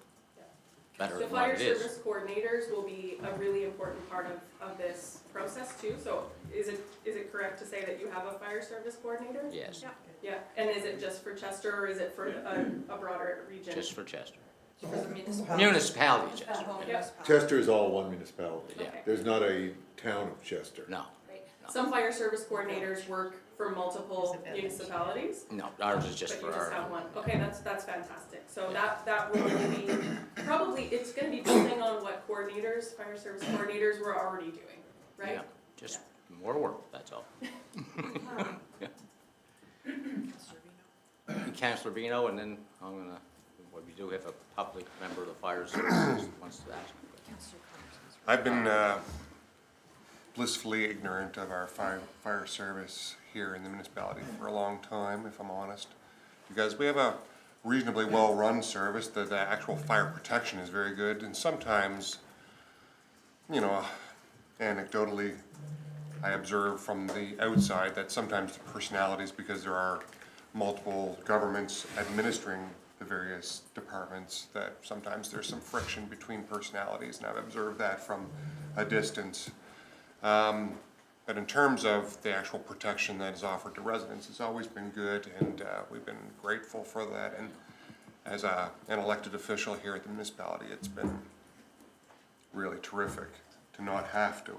better The than what fire it is. service coordinators will be a really important part of this process too. So is it correct to say that you have a fire service coordinator? Yes, Yeah, and is it just for Chester or is it for a broader region? just for Chester. For the municipality. Municipality, Chester. Chester is all one municipality. Yeah. Okay. There's not a town of Chester. No, Some fire service coordinators work for multiple municipalities, no, ours is just but you for just have our, one. Okay, that's fantastic. So that will be, probably, it's gonna be building on what fire service coordinators were already doing, right? yeah, just more work, that's all. Councillor Bino, and then we do have a public member of the fire service who wants to ask. I've been blissfully ignorant of our fire service here in the municipality for a long time, if I'm honest. Because we have a reasonably well-run service, the actual fire protection is very good, and sometimes, anecdotally, I observe from the outside that sometimes the personalities, because there are multiple governments administering the various departments, that sometimes there's some friction between personalities, and I've observed that from a distance. But in terms of the actual protection that is offered to residents, it's always been good, and we've been grateful for that. And as an elected official here at the municipality, it's been really terrific to not have to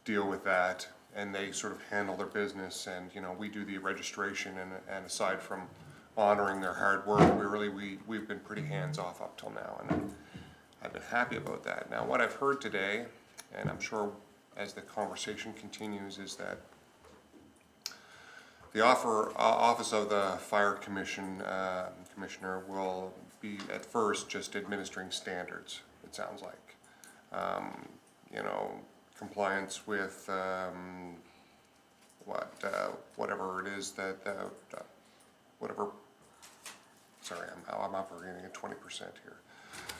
deal with that, and they sort of handle their business, and, you know, we do the registration, and aside from honoring their hard work, we've been pretty hands-off up till now, and I've been happy about that. Now, what I've heard today, and I'm sure as the conversation continues, is that the Office of the Fire Commission, Commissioner will be at first just administering standards, it sounds like. You know, compliance with, whatever it is that, whatever, sorry, I'm operating at 20% here.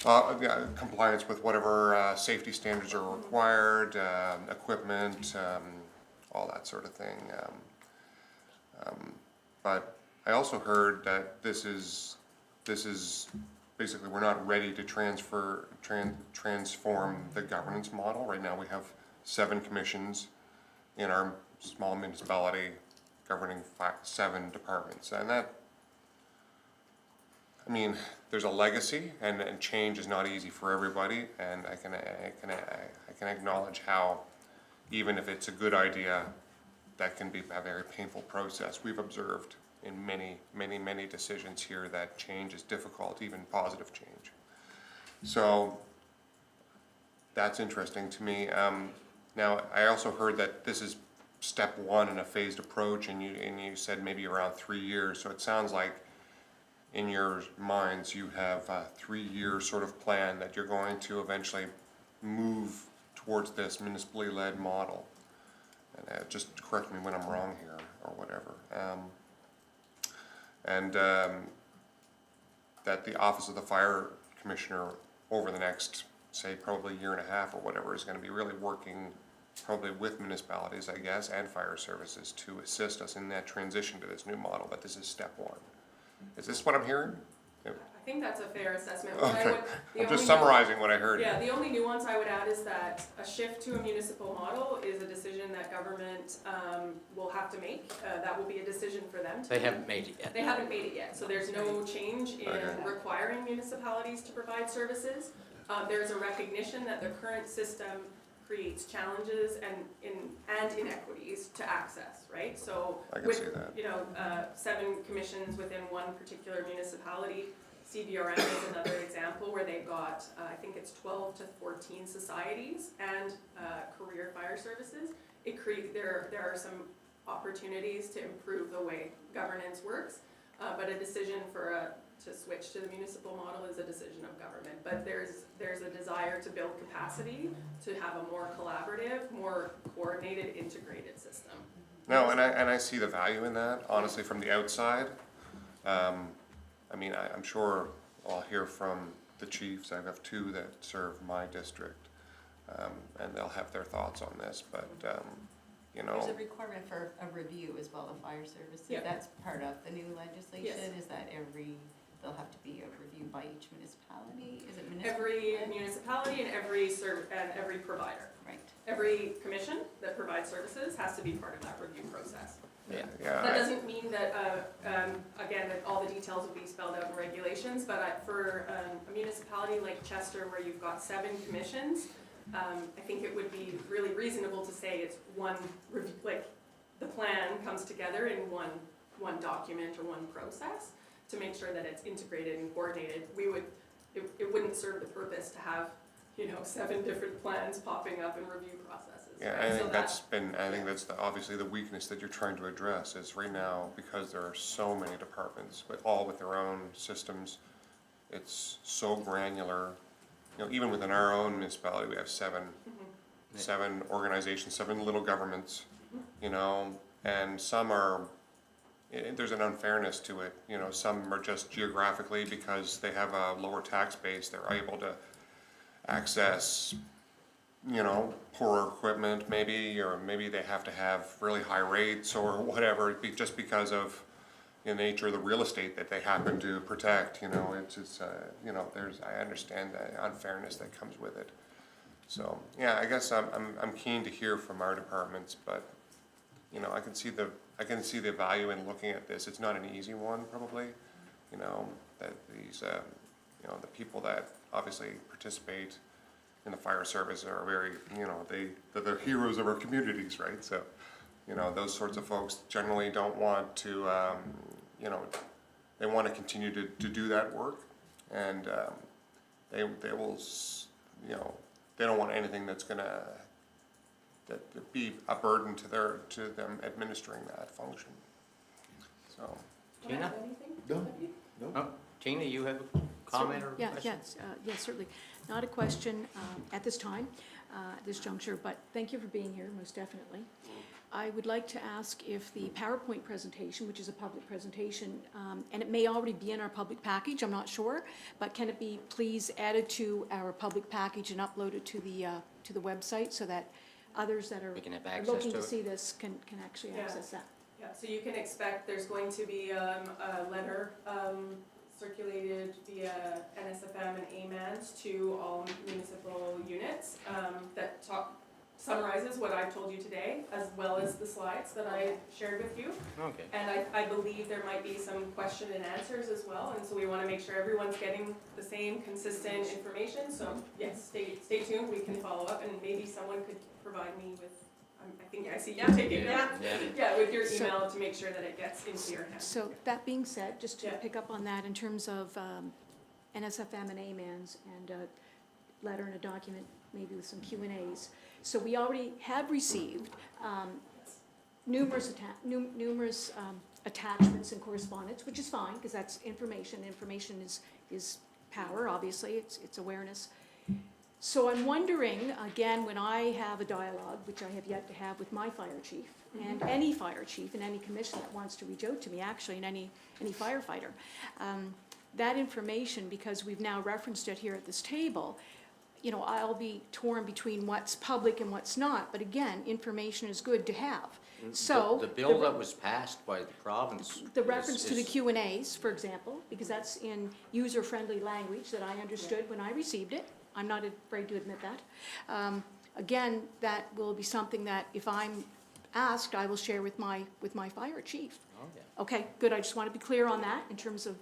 Yeah, compliance with whatever safety standards are required, equipment, all that sort of thing. But I also heard that this is basically, we're not ready to transform the governance model. Right now we have 7 commissions in our small municipality governing 7 departments, and that, I mean, there's a legacy, and change is not easy for everybody, and I can acknowledge how, even if it's a good idea, that can be a very painful process. We've observed in many decisions here that change is difficult, even positive change. So that's interesting to me. Now, I also heard that this is step 1 in a phased approach, and you said maybe around 3 years. So it sounds like in your minds you have a 3-year sort of plan that you're going to eventually move towards this municipally led model. And just correct me when I'm wrong here or whatever. That the Office of the Fire Commissioner over the next, say, probably 1.5 years or whatever, is going to be really working probably with municipalities, I guess, and fire services to assist us in that transition to this new model, but this is step 1. Is this what I'm hearing? I think that's a fair assessment. Okay. I'm just summarizing what I heard. Yeah, the only nuance I would add is that a shift to a municipal model is a decision that government will have to make. That will be a decision for them to They make. haven't made it yet. They haven't made it yet, so there's no change in requiring municipalities to provide services. There's a recognition that the current system creates challenges and inequities to access, right? So I can with, see that. you know, 7 commissions within one particular municipality, CBRM is another example where they've got, I think it's 12 to 14 societies and career fire services. There are some opportunities to improve the way governance works, but a decision to switch to the municipal model is a decision of government. But there's a desire to build capacity to have a more collaborative, more coordinated, integrated system. No, and I see the value in that, honestly, from the outside. I mean, I'm sure I'll hear from the chiefs. I have 2 that serve my district, and they'll have their thoughts on this, but, you know. There's a requirement for a review as well of fire services. Yeah. That's part of the new legislation. Yes. Is that there'll have to be a review by each municipality? Is it municipal? Every municipality and every provider. Right. Every commission that provides services has to be part of that review process. Yeah. That doesn't mean that, again, that all the details will be spelled out in regulations, but for a municipality like Chester where you've got 7 commissions, I think it would be really reasonable to say it's one, like, the plan comes together in one document or one process to make sure that it's integrated and coordinated. It wouldn't serve the purpose to have, you know, 7 different plans popping up in review processes. Yeah, right? I So think that's obviously the weakness that you're trying to address, is right now, because there are so many departments, but all with their own systems, it's so granular. You know, even within our own municipality, we have 7 organizations, 7 little governments, you know, and some are, there's an unfairness to it. You know, some are just geographically, because they have a lower tax base, they're able to access, you know, poorer equipment maybe, or maybe they have to have really high rates or whatever, just because of the nature of the real estate that they happen to protect. You know, it's you know, I understand the unfairness that comes with it. So yeah, I guess I'm keen to hear from our departments, but you know, I can see the value in looking at this. It's not an easy one, probably. You know, that these you know, the people that obviously participate in the fire service are very, they're heroes of our communities, right? So, those sorts of folks generally don't want to, they want to continue to do that work, and they will, they don't want anything that's gonna be a burden to them administering that function. So. Tina? No, Oh, Tina, you have a comment or Yeah, question? yes, certainly. Not a question at this time, this juncture, but thank you for being here, most definitely. I would like to ask if the PowerPoint presentation, which is a public presentation, and it may already be in our public package, I'm not sure, but can it be please added to our public package and uploaded to the website so that others that are We can have are access looking to to it. see this can actually Yeah. access that? Yeah, so you can expect there's going to be a letter circulated via NSFM and AMANS to all municipal units that summarizes what I've told you today, as well as the slides that I shared with you. Okay. And I believe there might be some question and answers as well, and so we want to make sure everyone's getting the same consistent information. So yes, stay tuned, we can follow up, and maybe someone could provide me with, I think I see you taking that. Yeah, with your So- email to make sure that it gets into your hands. So that being said, just to Yeah. pick up on that in terms of NSFM and AMANS and a letter and a document, maybe with some Q&As. So we already have received numerous attachments and correspondence, which is fine, because that's information. Information is power, obviously, it's awareness. So I'm wondering, again, when I have a dialogue, which I have yet to have with my fire chief, and any fire chief and any commission that wants to reach out to me, actually, and any firefighter, that information, because we've now referenced it here at this table, I'll be torn between what's public and what's not, but again, information is good to have. So. The bill that was passed by the province. The reference to the Q&As, for example, because that's in user-friendly language that I understood when I received it. I'm not afraid to admit that. Again, that will be something that if I'm asked, I will share with my fire chief. Oh, yeah. Okay, good, I just want to be clear on that in terms of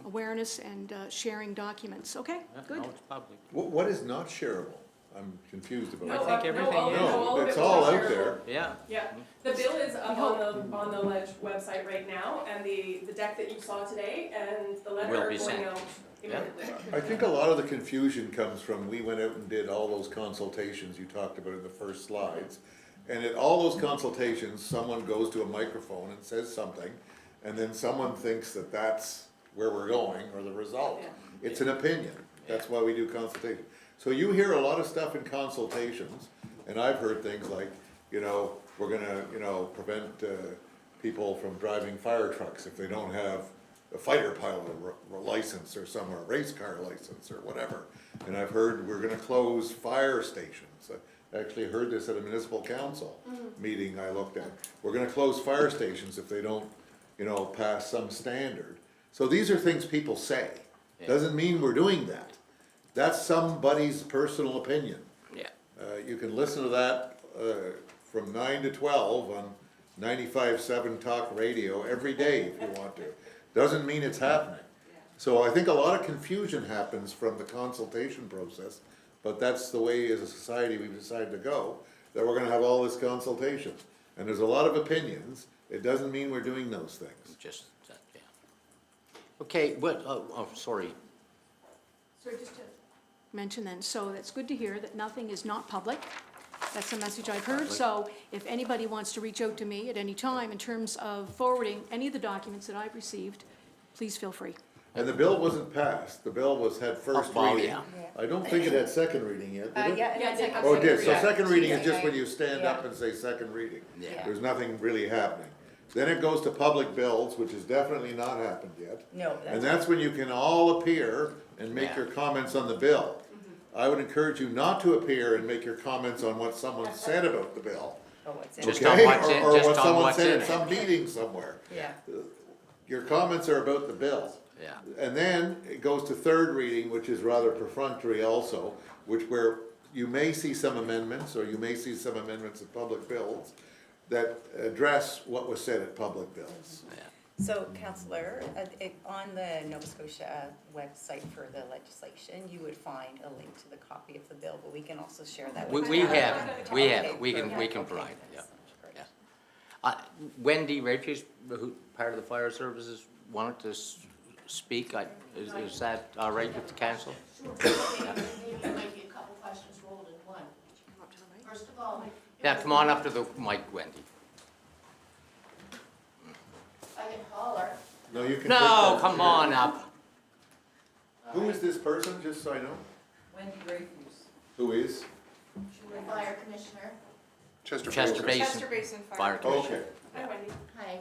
awareness and sharing documents. Okay, good. No, it's public. what is not shareable? I'm confused about No, it. think everything is. No, of it it's was all out shareable. there. Yeah. Yeah, the bill is up on the Ledge website right now, and the deck that you saw today and the letter Will are be going sent. out immediately. I think a lot of the confusion comes from, we went out and did all those consultations you talked about in the first slides. And at all those consultations, someone goes to a microphone and says something, and then someone thinks that that's where we're going or the result. Yeah. It's an opinion, that's why we do consultation. So you hear a lot of stuff in consultations, and I've heard things like, we're gonna, prevent people from driving fire trucks if they don't have a fighter pilot license or some, or a race car license or whatever. And I've heard we're gonna close fire stations. I actually heard this at a municipal council meeting I looked at. We're gonna close fire stations if they don't, pass some standard. So these are things people say. Doesn't mean we're doing that. That's somebody's personal opinion. Yeah. You can listen to that from 9 to 12 on 95.7 Talk Radio every day if you want to. Doesn't mean it's happening. So I think a lot of confusion happens from the consultation process, but that's the way as a society we've decided to go, that we're gonna have all this consultation. And there's a lot of opinions, it doesn't mean we're doing those things. Just that, yeah. Okay, sorry. Sorry, just to mention then, so that's good to hear that nothing is not public. That's the message I've heard. So if anybody wants to reach out to me at any time in terms of forwarding any of the documents that I've received, please feel free. And the bill wasn't passed, the bill had first Oh, reading. yeah. I don't think it had second reading yet, did it? Yeah, Yeah, Oh, it did, so Yeah. second reading is just Yeah. when you stand Yeah. up and say second reading. Yeah. There's nothing really happening. Then it goes to public bills, which has definitely not happened yet. No, And that's when you can all appear and make Yeah. your comments on the bill. I would encourage you not to appear and make your comments on what someone said about the bill. Just Okay? on what's in- Or just what on someone what's said in at it. some meeting somewhere. Yeah. Your comments are about the bill. Yeah. And then it goes to third reading, which is rather perfunctory also, where you may see some amendments, or you may see some amendments of public bills that address what was said at public bills. Yeah. So, Councillor, on the Nova Scotia website for the legislation, you would find a link to the copy of the bill, but we can also share that with you. We have it, we have Okay, it, we can perfect. provide it, yeah. Great. Wendy Rayfield, who, part of the fire services, wanted to speak. Is that all right with the council? Maybe there might be a couple questions rolled in one. First of all, Yeah, come on up to the mic, Wendy. I can holler. No, you can. No, take that. come on up. Who is this person, just so I know? Wendy Rayfuse, Who is? Fire Commissioner. Chester Chester Basin. Basin Chester Basin Fire Fire. Commission. Okay. Hi, Wendy. Hi.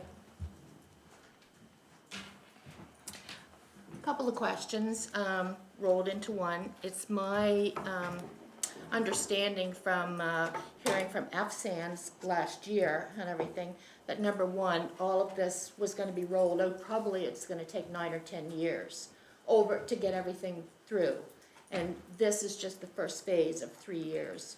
Couple of questions rolled into one. It's my understanding from hearing from FSANS last year and everything, that number one, all of this was gonna be rolled out, probably it's gonna take 9 or 10 years over to get everything through. And this is just the first phase of 3 years,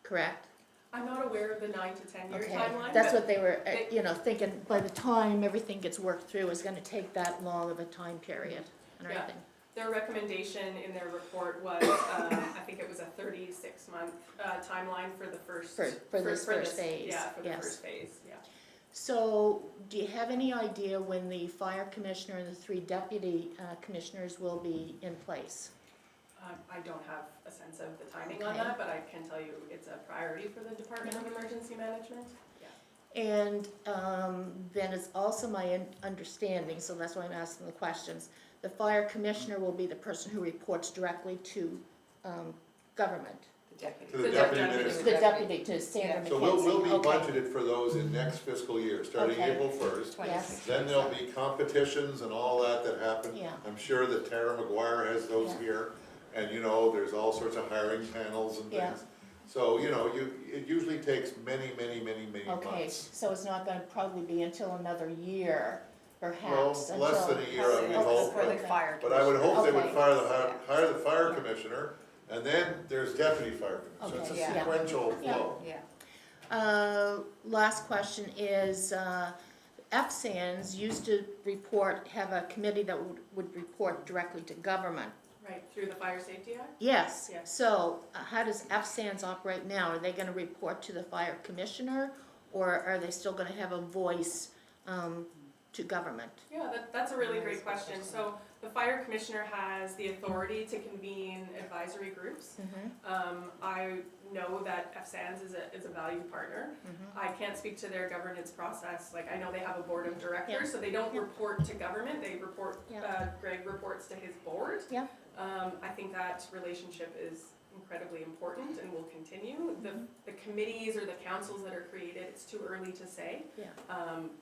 correct? I'm not aware of the 9 to 10 year Okay, timeline. that's but what they were, they- thinking, by the time everything gets worked through, is gonna take that long of a time period and Yeah. everything. Their recommendation in their report was, I think it was a 36-month timeline for the first. For this first phase, Yeah, for the yes. first phase, yeah. So, do you have any idea when the fire commissioner and the 3 deputy commissioners will be in place? I don't have a sense of the timing on Okay. that, but I can tell you it's a priority for the Department of Emergency Management. Yeah. And then it's also my understanding, so that's why I'm asking the questions, the fire commissioner will be the person who reports directly to government. To the The deputy deputy. minister. The deputy, to Sandra So McKenzie. we'll be Okay. budgeted for those in next fiscal year, starting Okay. April 1st. Yes. Then there'll be competitions and all that happen. Yeah. I'm sure that Tara McGuire has those Yeah. here, and there's all sorts of hiring panels and Yeah. things. So, it usually takes many Okay, months. so it's not gonna probably be until another year, Well, perhaps, less than a year, I would hope. For the fire. But I would hope they would Okay. hire the fire commissioner, and then there's deputy fire commissioner. It's a Okay, yeah. sequential Yeah. flow. Yeah. Last question is, FSANS used to have a committee that would report directly to government. Right, through the Fire Safety Act? Yes, Yes. so how does FSANS operate now? Are they gonna report to the fire commissioner, or are they still gonna have a voice to government? Yeah, that's a really great question. So the fire commissioner has the authority to convene advisory groups. I know that FSANS is a valued partner. I can't speak to their governance process. Like, I know they have a board of directors, Yeah. so they don't report to government. They report, Yeah. Greg reports to his board. Yeah. I think that relationship is incredibly important and will continue. The committees or the councils that are created, it's too early to say. Yeah.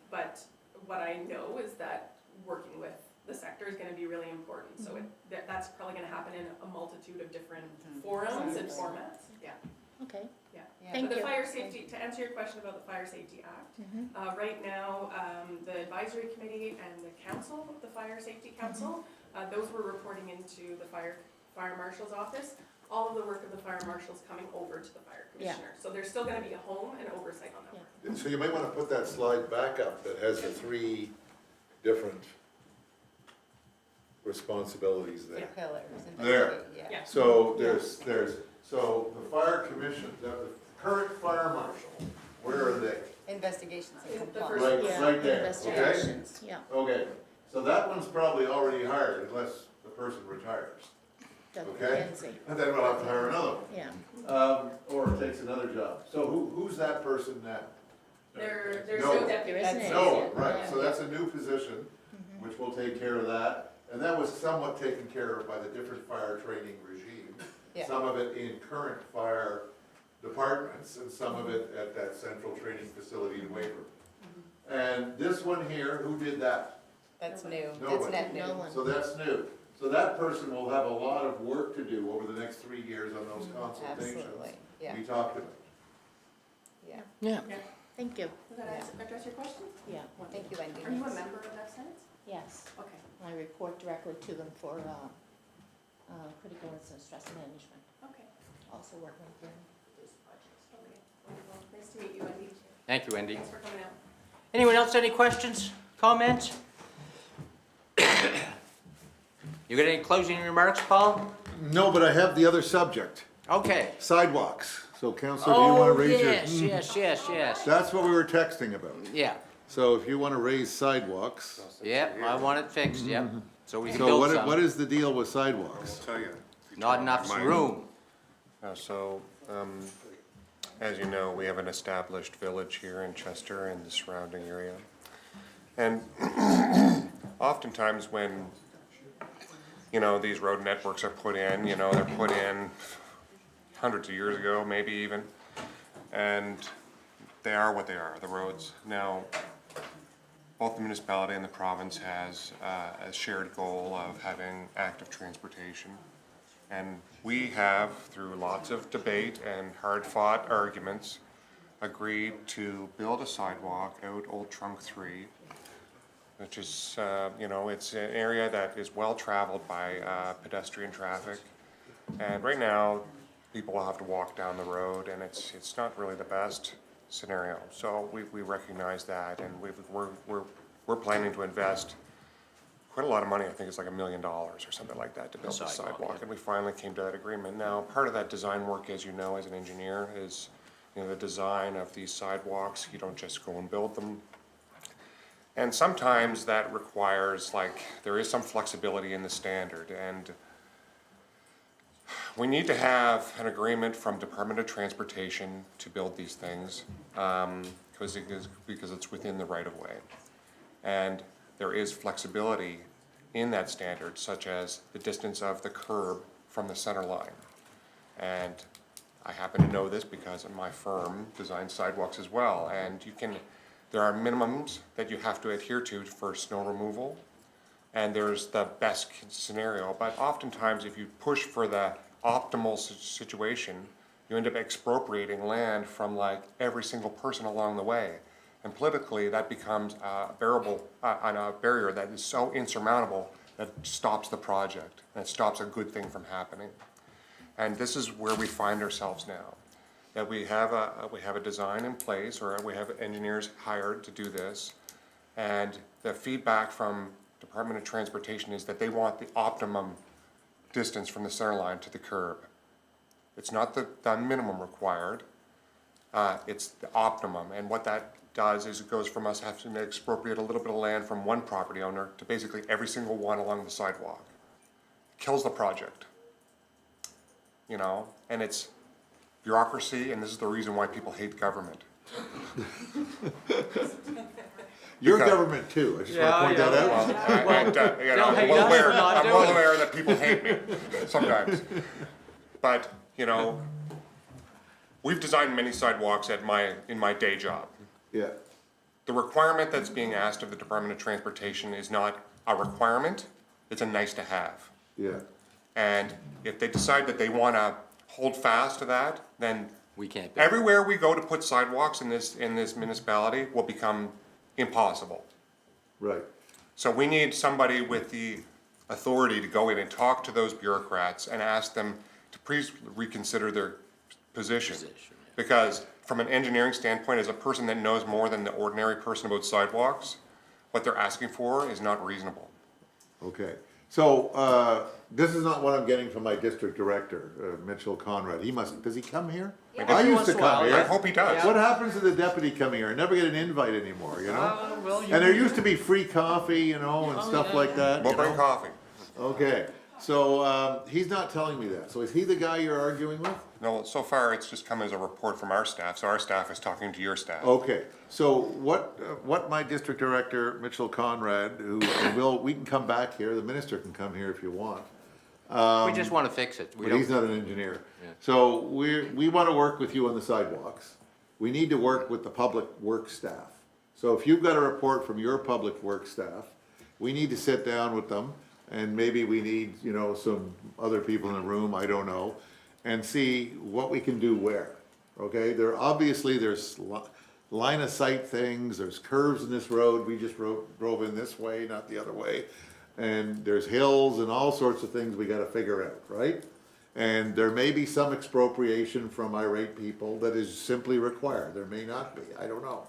But what I know is that working with the sector is gonna be really important. So that's probably gonna happen in a multitude of different forums and formats. Yeah. Okay, Yeah. Thank So the you. fire safety, to answer your question about the Fire Safety Act, right now, the advisory committee and the council, the Fire Safety Council, those were reporting into the fire marshal's office. All of the work of the fire marshal's coming over to the fire Yeah. commissioner. So there's still gonna be a home and oversight on that work. And so you might wanna put that slide back up that has the 3 different responsibilities there. Pillars. There. Yeah. So so the fire commission, the current fire marshal, where are they? Investigations and The compliance. first- yeah, Right there, investigations, yeah, Okay, so that one's probably already hired unless the person retires, Doug okay? McKenzie, And then we'll have to hire another one. yeah. Or takes another job. So who's that person now? There's No. no deputy. There isn't any. No one, right, Yeah. so that's a new position, which will take care of that. And that was somewhat taken care of by the different fire training regimes. Yeah. Some of it in current fire departments and some of it at that central training facility in Waverly. And this one here, who did that? That's new. That's Nobody. net new. No one. So that's new. So that person will have a lot of work to do over the next 3 years on those consultations Absolutely, yeah, we talked about. yeah. Yeah. Thank you, Does that address your question? yeah, Thank you, Wendy. Are you a member of FSANS? yes. Okay. I report directly to them for critical incident stress management, Okay. also working with them these projects. Okay. Wonderful. Nice to meet you, Wendy. Thank you, Wendy. Thanks for coming out. Anyone else, any questions? comments? You got any closing remarks, Paul? No, but I have the other subject, Okay. sidewalks. So Counselor, do you wanna raise your? Yes. That's what we were texting about. Yeah, So if you wanna raise sidewalks, yep, I want it fixed, yep. So we can so build what some. is the deal with sidewalks? I'll tell you. Not enough room. As you know, we have an established village here in Chester and the surrounding area. And oftentimes when, these road networks are put in, they're put in hundreds of years ago, maybe even. And they are what they are, the roads. Now, both the municipality and the province has a shared goal of having active transportation. And we have, through lots of debate and hard-fought arguments, agreed to build a sidewalk out Old Trunk 3, which is, it's an area that is well-traveled by pedestrian traffic. And right now, people will have to walk down the road, and it's not really the best scenario. So we recognize that, and we're planning to invest quite a lot of money. I think it's like $1 million or something like that to build the sidewalk, and we finally came to that agreement. Now, part of that design work, as you know, as an engineer, is the design of these sidewalks. You don't just go and build them. And sometimes that requires, there is some flexibility in the standard, and we need to have an agreement from Department of Transportation to build these things, because it's within the right-of-way. And there is flexibility in that standard, such as the distance of the curb from the center line. And I happen to know this because my firm designs sidewalks as well, and there are minimums that you have to adhere to for snow removal, and there's the best scenario. But oftentimes, if you push for the optimal situation, you end up expropriating land from every single person along the way. And politically, that becomes a barrier that is so insurmountable that stops the project, and it stops a good thing from happening. And this is where we find ourselves now, that we have a design in place, or we have engineers hired to do this, and the feedback from Department of Transportation is that they want the optimum distance from the center line to the curb. It's not the minimum required, it's the optimum, and what that does is it goes from us having to expropriate a little bit of land from one property owner to basically every single one along the sidewalk. Kills the project, and it's bureaucracy, and this is the reason why people hate government. Your government too, I just wanna point that out. I'm well aware that people hate me sometimes. But, we've designed many sidewalks in my day job. Yeah. The requirement that's being asked of the Department of Transportation is not a requirement, it's a nice to have. Yeah. And if they decide that they wanna hold fast to that, then We can't build. everywhere we go to put sidewalks in this municipality will become impossible. Right. So we need somebody with the authority to go in and talk to those bureaucrats and ask them to please reconsider their position. Because from an engineering standpoint, as a person that knows more than the ordinary person about sidewalks, what they're asking for is not reasonable. Okay, so, this is not what I'm getting from my district director, Mitchell Conrad. Does he come here? I used to come here. I hope he does. What happens to the deputy coming here? I never get an invite anymore, And there used to be free coffee, and stuff like that. We'll bring coffee. Okay, so, he's not telling me that. So is he the guy you're arguing with? No, so far it's just come as a report from our staff, so our staff is talking to your staff. Okay, so what my district director, Mitchell Conrad, we can come back here, the minister can come here if you want. We just want to fix it. But he's not an engineer. So we want to work with you on the sidewalks. We need to work with the public works staff. So if you've got a report from your public works staff, we need to sit down with them, and maybe we need, some other people in the room, I don't know, and see what we can do where, okay? There's line of sight things, there's curves in this road, we just drove in this way, not the other way. And there's hills and all sorts of things we gotta figure out, right? And there may be some expropriation from irate people that is simply required, there may not be, I don't know.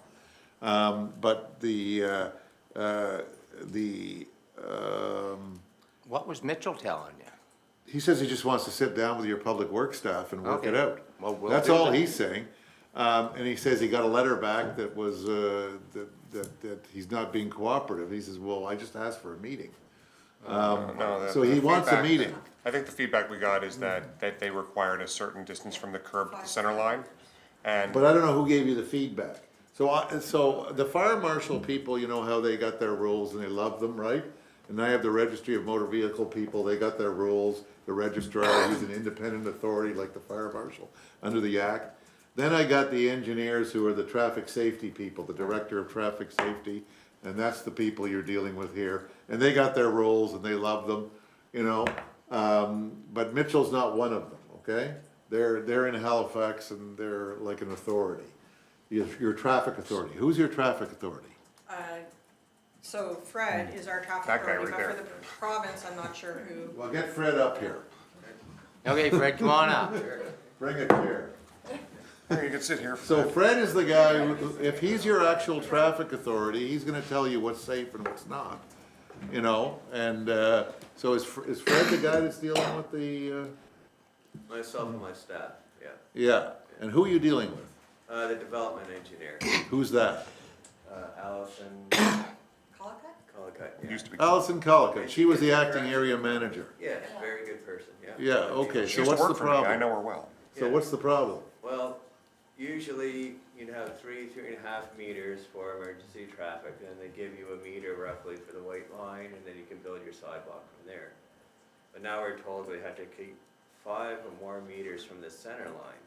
But What was Mitchell telling you? he says he just wants to sit down with your public works staff and work it Okay. out. Well, we'll That's do all that. he's saying. And he says he got a letter back that was, that he's not being cooperative. He says, well, I just asked for a meeting. So he wants a meeting. I think the feedback we got is that they required a certain distance from the curb to the center line. And But I don't know who gave you the feedback. So the fire marshal people, you know how they got their rules and they love them, right? And I have the registry of motor vehicle people, they got their rules. The registrar, he's an independent authority like the fire marshal under the act. Then I got the engineers who are the traffic safety people, the director of traffic safety, and that's the people you're dealing with here. And they got their rules and they love them, you know. But Mitchell's not one of them, okay? They're in Halifax and they're like an authority. Your traffic authority. Who's your traffic authority? So Fred is our traffic That guy authority, right but for there. the province, I'm not sure who. Well, get Fred up here. Okay, Fred, come on up. Bring a chair. here, you can sit here. So Fred is the guy, if he's your actual traffic authority, he's gonna tell you what's safe and what's not, you know? And, so is Fred the guy that's dealing with the, Myself and my staff, yeah. yeah, and who are you dealing with? The development engineer, Who's that? Allison Collicutt? Collicutt, yeah. Used to be. Allison Collicutt, she was the acting area manager. Yeah, very good person, yeah. Yeah, okay, She so used to what's the work for me, I problem? know her well. So Yeah. what's the problem? Well, usually you'd have 3.5 meters for emergency traffic, and they give you a meter roughly for the white line, and then you can build your sidewalk from there. But now we're told we have to keep 5 or more meters from the center line,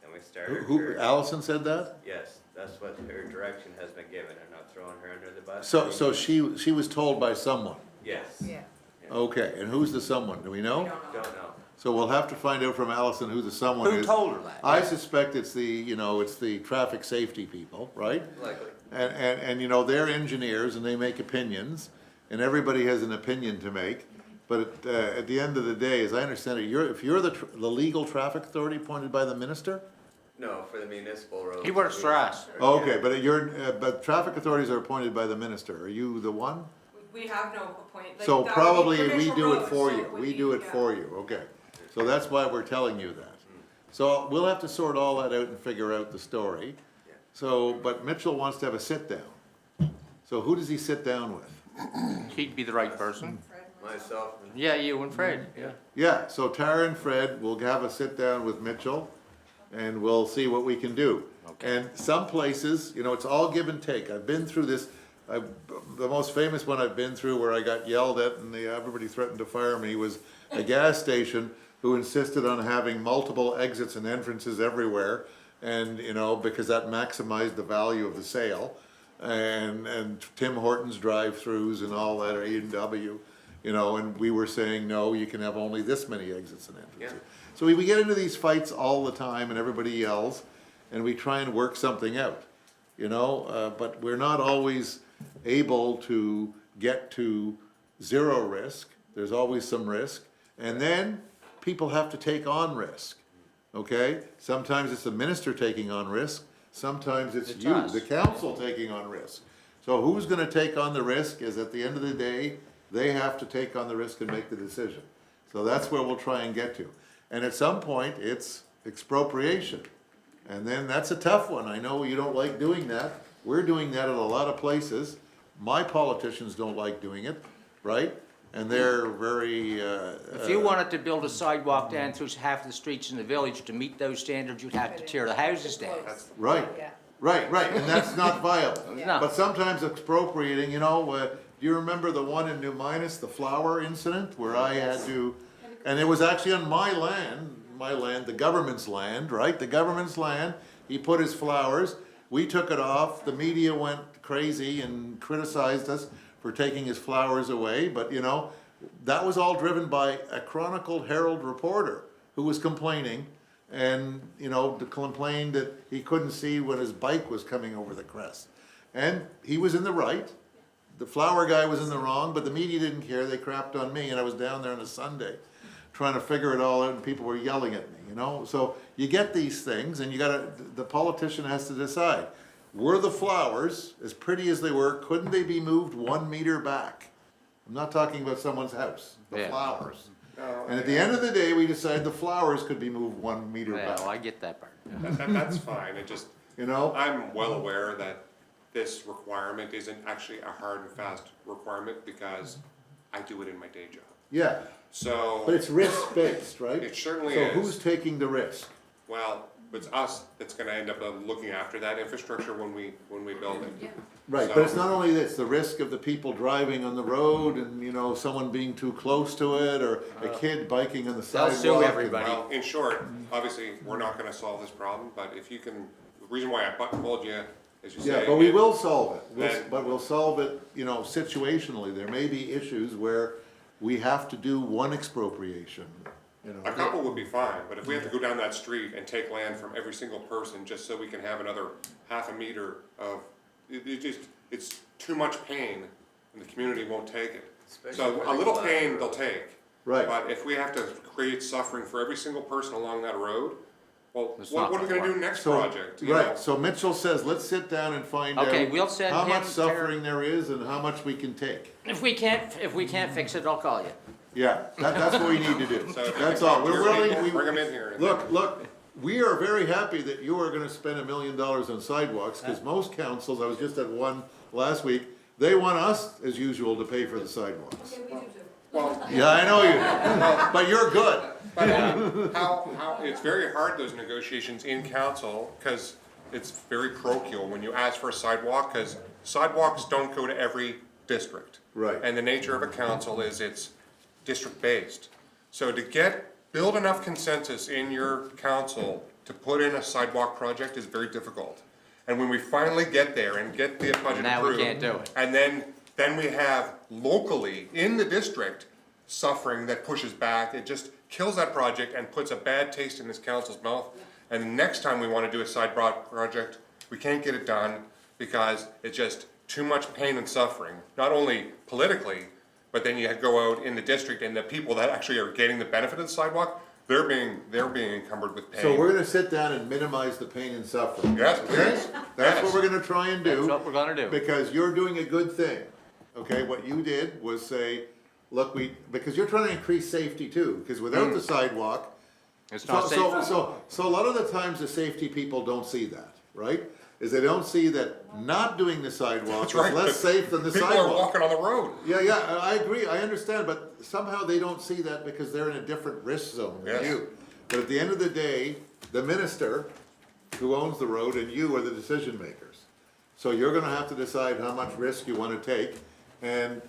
and we started. Who, Allison said that? Yes, that's what her direction has been given. I'm not throwing her under the bus. So she was told by someone? Yes. Yeah. Okay, and who's the someone, do we know? Don't know. So we'll have to find out from Allison who the someone is. Who told her that? I suspect it's it's the traffic safety people, right? Likely. And you know, they're engineers and they make opinions, and everybody has an opinion to make. But at the end of the day, as I understand it, if you're the legal traffic authority appointed by the minister? No, for the municipal roads. He works for us. Okay, but traffic authorities are appointed by the minister. Are you the one? We have no point. Like, So that would be probably we provincial do it roads, for so you, it would we be- do it yeah. for you, okay. So that's why we're telling you that. So we'll have to sort all that out and figure out the story. So, but Mitchell wants to have a sit-down. So who does he sit down with? He'd be the right person. Myself and Yeah, you and Fred, yeah. Yeah, so Tara and Fred will have a sit-down with Mitchell, and we'll see what we can do. Okay. And some places, you know, it's all give and take. I've been through this. The most famous one I've been through where I got yelled at and everybody threatened to fire me was a gas station who insisted on having multiple exits and entrances everywhere. And, you know, because that maximized the value of the sale. And Tim Hortons drive-throughs and all that, or A&W, you know, and we were saying, no, you can have only this many exits and entrances. Yeah. So we get into these fights all the time and everybody yells and we try and work something out, you know, but we're not always able to get to zero risk. There's always some risk. And then people have to take on risk, okay? Sometimes it's the minister taking on risk. Sometimes it's you, us. the council taking on risk. So who's gonna take on the risk is at the end of the day, they have to take on the risk and make the decision. So that's where we'll try and get to. And at some point, it's expropriation. And then that's a tough one. I know you don't like doing that. We're doing that at a lot of places. My politicians don't like doing it, right? And they're very, If you wanted to build a sidewalk down through half the streets in the village to meet those standards, you'd have to tear the houses down. right, Yeah. right, and that's not viable. No. But sometimes expropriating, you know, do you remember the one in New Minas, the flower incident, where I had to, and it was actually on my land, the government's land, right? The government's land, he put his flowers, we took it off, the media went crazy and criticized us for taking his flowers away, but you know, that was all driven by a Chronicle Herald reporter who was complaining and, you know, complained that he couldn't see when his bike was coming over the crest. And he was in the right, the flower guy was in the wrong, but the media didn't care, they crapped on me, and I was down there on a Sunday trying to figure it all out, and people were yelling at me, you know? So you get these things, and the politician has to decide. were the flowers, as pretty as they were, couldn't they be moved 1 meter back? I'm not talking about someone's house, the Yeah. flowers. And at the end of the day, we decided the flowers could be moved 1 meter Yeah, back. well, I get that part. That's fine, it just, You know? I'm well aware that this requirement isn't actually a hard and fast requirement because I do it in my day job. Yeah, So. but it's risk-based, right? It certainly So is. who's taking the risk? Well, it's us that's gonna end up looking after that infrastructure when we build it. Right, So- but it's not only this, the risk of the people driving on the road and, you know, someone being too close to it, or a kid biking on the They'll sidewalk. sue and- everybody. Well, in short, obviously, we're not gonna solve this problem, but if you can, the reason why I buttonholed you, as you say. Yeah, but we will solve it, Then- but we'll solve it, you know, situationally. There may be issues where we have to do one expropriation, you know. A couple would be fine, but if we have to go down that street and take land from every single person just so we can have another half a meter of, it's too much pain and the community won't take it. Especially So for a the little flat pain road. they'll take. Right. But if we have to create suffering for every single person along that road, well, It's what not are we gonna gonna do work. next So, project? you know? right, so Mitchell says, let's sit down and find out Okay, we'll send how him much Tara- suffering there is and how much we can take. If we can't fix it, I'll call you. Yeah, that's what we need to do. So if you That's can all. talk to We're your willing, people, we. bring 'em in here and Look, we are very happy that you are gonna spend $1 million on sidewalks, cause most councils, I was just at one last week, they want us, as usual, to pay for the sidewalks. Well, Yeah, I know you do, but you're good. but how, it's very hard, those negotiations in council, cause it's very parochial when you ask for a sidewalk, cause sidewalks don't go to every district. Right. And the nature of a council is it's district-based. So to build enough consensus in your council to put in a sidewalk project is very difficult. And when we finally get there and get the budget Now we approved. can't do it. And then we have locally, in the district, suffering that pushes back, it just kills that project and puts a bad taste in this council's mouth. And the next time we wanna do a project, we can't get it done because it's just too much pain and suffering, not only politically, but then you go out in the district and the people that actually are getting the benefit of the sidewalk, they're being encumbered with pain. So we're gonna sit down and minimize the pain and suffering. Yes, please. That's what Yes. we're gonna try and do. That's what we're gonna do. Because you're doing a good thing, okay? What you did was say, look, because you're trying to increase safety too, because without the sidewalk. It's not safe. So a lot of the times the safety people don't see that, right? Is they don't see that not doing the sidewalk is That's right. less safe than the People sidewalk. are walking on the road. Yeah, I agree, I understand, but somehow they don't see that because they're in a different risk zone than Yes. you. But at the end of the day, the minister who owns the road and you are the decision makers. So you're gonna have to decide how much risk you wanna take, and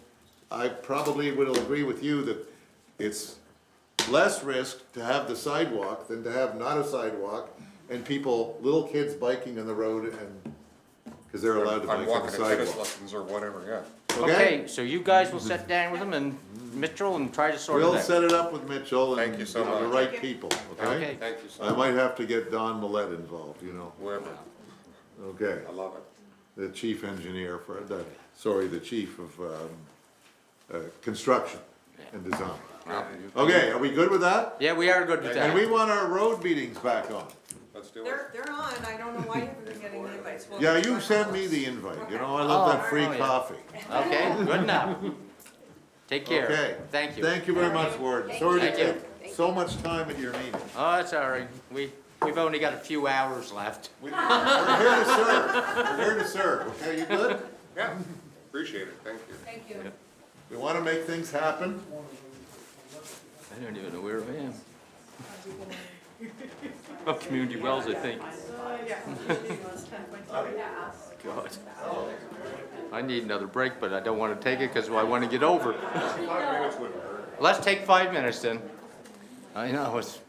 I probably will agree with you that it's less risk to have the sidewalk than to have not a sidewalk and people, little kids biking on the road and, cause they're allowed to bike I'm on the walking to tennis sidewalk. lessons or whatever, yeah. Okay, so you guys will sit down with them and Mitchell and try to sort it out. We'll set it up with Mitchell Thank and, you you so know, the much. right people, okay? Okay. Thank you so I much. might have to get Don Millet involved, you know, Whoever, okay, I love it. the chief engineer the chief of, construction and design. Okay, are we good with that? Yeah, we are good with And we that. want our road meetings back on. Let's do it. They're on, I don't know why you haven't been getting the invites. Well, Yeah, you send me the invite, you know, I love that free Oh, yeah. coffee. Okay, good enough. Take care. Okay. Thank you. Thank you very much, Warden. Sorry to Thank you. take so much time at your meeting. Oh, that's all right. We've only got a few hours left. We're here to serve, we're here to serve, okay, you good? Yeah, appreciate it, thank you. Thank you. We wanna make things happen. I don't even know where I am. Oh, Community Wells, I think. God. I need another break, but I don't want to take it because I want to get over. 5 minutes wouldn't hurt. Let's take 5 minutes then. I know, it's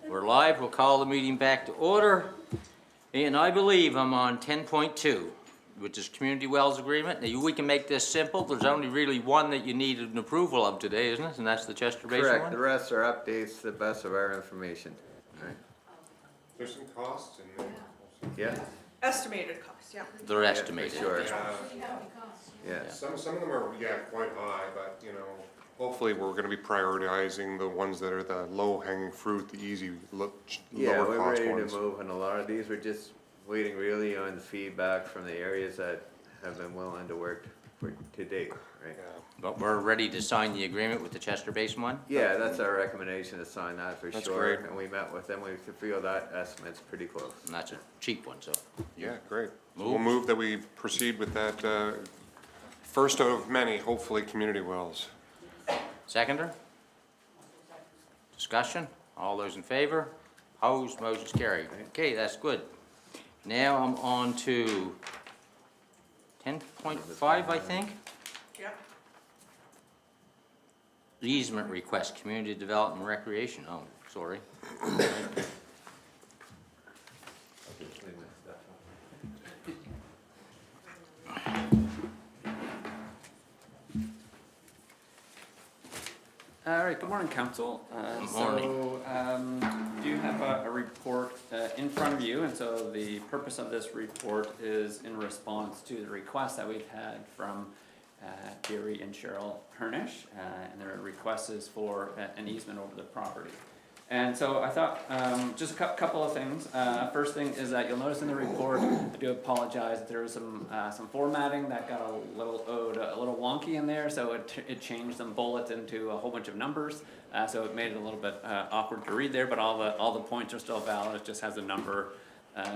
We're live, we'll call the meeting back to order. And I believe I'm on 10.2, which is Community Wells Agreement. Now, we can make this simple. There's only really one that you need an approval of today, isn't it? And that's the Chester Basin one? Correct, the rest are updates to the best of our information. There's some costs in there. Yeah, Estimated cost, yeah. They're estimated. sure. Yeah. Some of them are, quite high, but, hopefully we're gonna be prioritizing the ones that are the low-hanging fruit, the easy, Yeah, lower we're cost ready ones. to move on a lot of these. We're just waiting really on the feedback from the areas that have been willing to work for to date, right? But we're ready to sign the agreement with the Chester Basin one? Yeah, that's our recommendation, to sign that for That's sure. great. And we met with them, we feel that estimate's pretty close. And that's a cheap one, so. Yeah, great. So we'll Move. move that we proceed with that, first of many, hopefully, community wells. Seconder? Discussion? All those in favor? Opposed, motion's carried. Okay, that's good. Now I'm on to 10.5, I think. Yeah. Easement request, community development recreation. Oh, sorry. All right, good morning, council. Good morning. So, you have a report in front of you, and so the purpose of this report is in response to the request that we've had from Gary and Cheryl Hernish, and their request is for an easement over the property. And so I thought, just a couple of things. First thing is that you'll notice in the report, I do apologize, there was some formatting that got a little wonky in there, so it changed some bullets into a whole bunch of numbers. So it made it a little bit awkward to read there, but all the points are still valid. It just has a number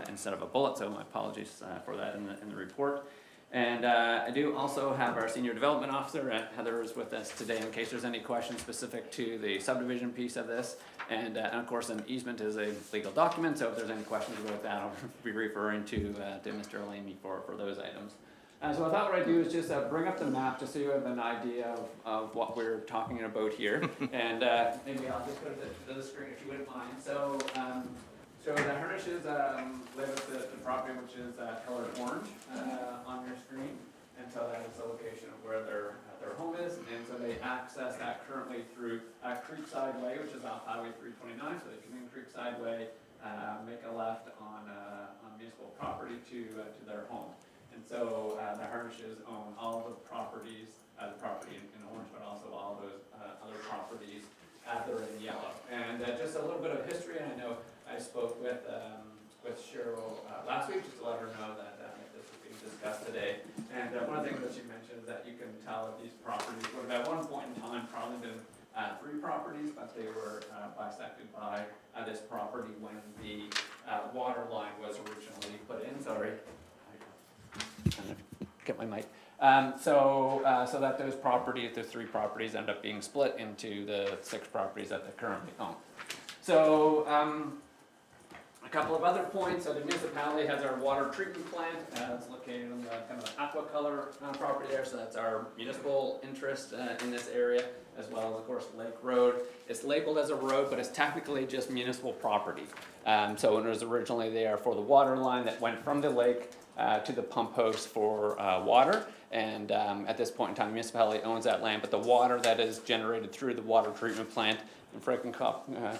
instead of a bullet, so my apologies for that in the report. And I do also have our Senior Development Officer, Heather, is with us today in case there's any questions specific to the subdivision piece of this. And of course, an easement is a legal document, so if there's any questions about that, I'll be referring to Mr. Alamy for those items. So I thought what I'd do is just bring up the map just so you have an idea of what we're talking about here. And maybe I'll just go to the screen if you wouldn't mind. So the Hernishes live at the property which is colored orange on your screen, and so that is the location of where their home is, and so they access that currently through Creekside Way, which is off Highway 329, so they come in Creekside Way, make a left on municipal property to their home. And so the Hernishes own all the properties, the property in orange, but also all those other properties that are in yellow. And just a little bit of history, and I know I spoke with Cheryl last week just to let her know that this was being discussed today. And one of the things that she mentioned is that you can tell that these properties would have at one point in time probably been 3 properties, but they were bisected by this property when the water line was originally put in. Sorry, get my mic. So that those properties, the 3 properties, end up being split into the 6 properties that they currently own. So a couple of other points. So the municipality has our water treatment plant. It's located on the kind of aqua color property there. So that's our municipal interest in this area, as well as, of course, Lake Road. It's labeled as a road, but it's technically just municipal property. So it was originally there for the water line that went from the lake to the pump house for water. And at this point in time, the municipality owns that land, but the water that is generated through the water treatment plant, and Fred can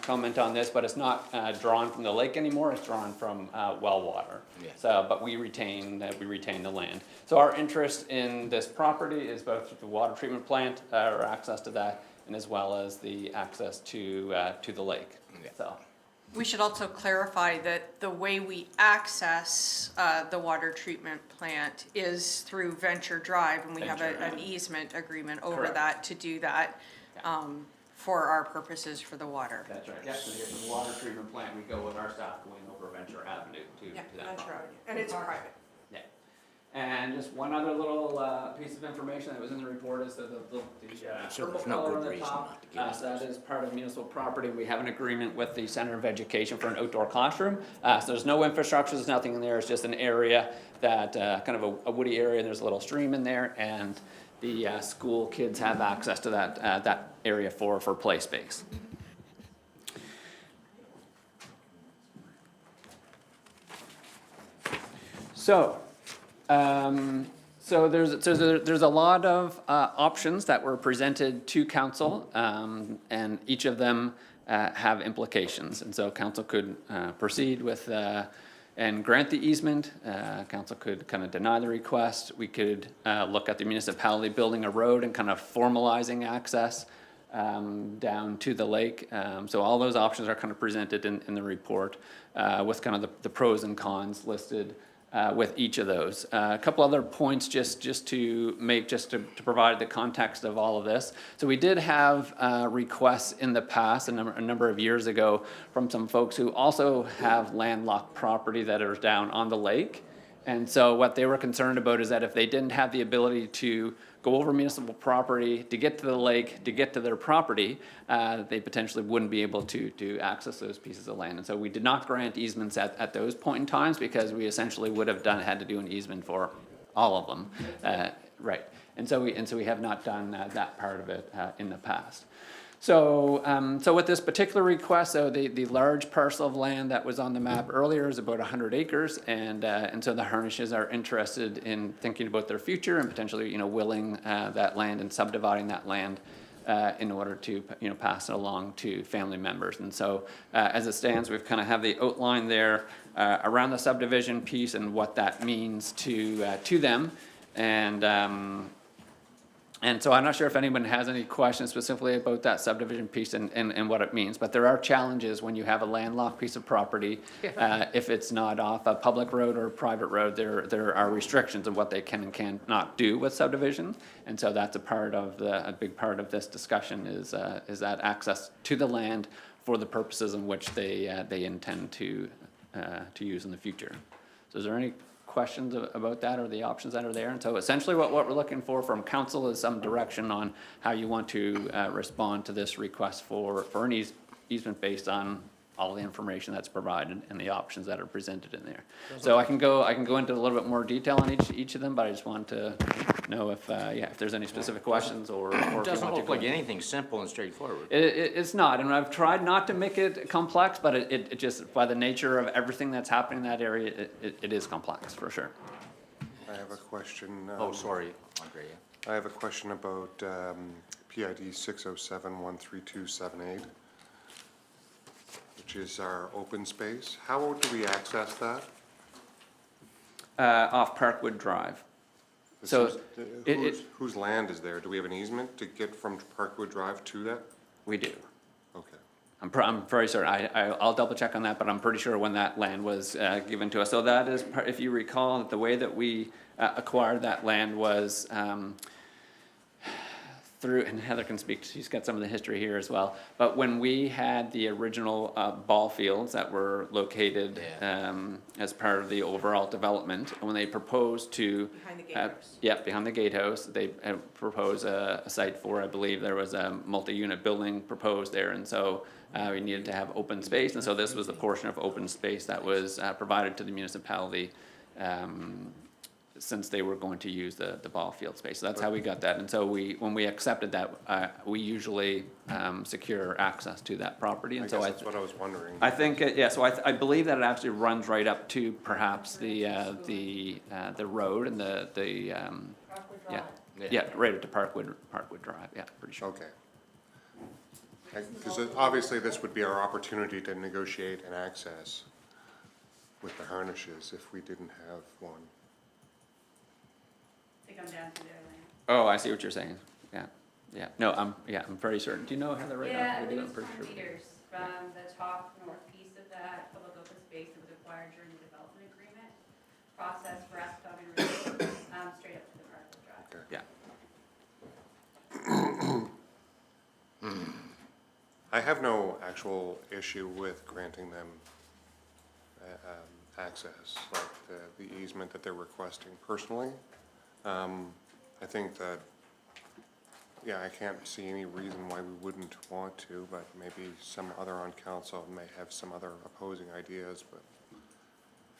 comment on this, but it's not drawn from the lake anymore, it's drawn from well water. Yeah. So, but we retain the land. So our interest in this property is both the water treatment plant, or access to that, and as well as the access to the lake. Yeah. So. We should also clarify that the way we access the water treatment plant is through Venture Drive, and we have an easement agreement over Correct. that to do that for our purposes for the water. That's right, yeah, so to get from the water treatment plant, we go with our staff going over Venture Avenue to that Venture property. Avenue, and it's private. Yeah. And just one other little piece of information that was in the report is that the So purple there's no color good on the reason top, not to give us so that is part of municipal property. We have an agreement with the Center of Education for an outdoor classroom. So there's no infrastructure, there's nothing in there, it's just an area that, kind of a woody area, and there's a little stream in there, and the school kids have access to that area for play space. So there's a lot of options that were presented to council, and each of them have implications. And so council could proceed with and grant the easement. Council could kind of deny the request. We could look at the municipality building a road and kind of formalizing access down to the lake. So all those options are kind of presented in the report with kind of the pros and cons listed with each of those. A couple other points just to make, to provide the context of all of this. So we did have requests in the past, a number of years ago, from some folks who also have landlocked property that is down on the lake. And so what they were concerned about is that if they didn't have the ability to go over municipal property to get to the lake, to get to their property, they potentially wouldn't be able to access those pieces of land. And so we did not grant easements at those point in times, because we essentially would have had to do an easement for all of them. Right. And so we have not done that part of it in the past. So, so with this particular request, so the large parcel of land that was on the map earlier is about 100 acres, and so the Harnishes are interested in thinking about their future and potentially, willing that land and subdividing that land in order to, pass it along to family members. And so, as it stands, we've kind of have the outline there around the subdivision piece and what that means to them, and so I'm not sure if anyone has any questions specifically about that subdivision piece and what it means, but there are challenges when you have a landlocked piece of property. If it's not off a public road or a private road, there are restrictions of what they can and cannot do with subdivision. And so that's a big part of this discussion is that access to the land for the purposes in which they intend to use in the future. So is there any questions about that or the options that are there? And so essentially what we're looking for from council is some direction on how you want to respond to this request for an easement based on all the information that's provided and the options that are presented in there. So I can go into a little bit more detail on each of them, but I just want to know if there's any specific questions or if you want to go. It doesn't look like anything simple and straightforward. It's not, and I've tried not to make it complex, but it just, by the nature of everything that's happening in that area, it is complex, for sure. I have a question. Oh, sorry, Andrea. I have a question about PID 607-13278, which is our open space. How do we access that? Off Parkwood Drive. So whose land is there? Do we have an easement to get from Parkwood Drive to that? We do. Okay. I'm very sorry, I'll double check on that, but I'm pretty sure when that land was given to us. So that is, if you recall, the way that we acquired that land was through, and Heather can speak, she's got some of the history here as well, but when we had the original ball fields that were located as part of the overall development, when they proposed to Behind the gatehouse. behind the gatehouse, they proposed a site for, I believe there was a multi-unit building proposed there, and so we needed to have open space, and so this was the portion of open space that was provided to the municipality since they were going to use the ball field space. So that's how we got that. And so when we accepted that, we usually secure access to that property. And I guess that's what I was wondering. I think, so I believe that it actually runs right up to perhaps the road and right up to Parkwood Drive, pretty sure. Okay. Because obviously this would be our opportunity to negotiate an access with the Harnishes if we didn't have one. They come down to their land. Oh, I see what you're saying. Yeah. No, I'm very certain. Do you know Heather right now? Yeah, I We think do, it's I'm pretty 10 sure. meters from the top north piece of that public open space that was acquired during the development agreement process for Escom and Route, straight up to the Parkwood Drive. Okay. Yeah. I have no actual issue with granting them access, like the easement that they're requesting personally. I think that, I can't see any reason why we wouldn't want to, but maybe some other on council may have some other opposing ideas, but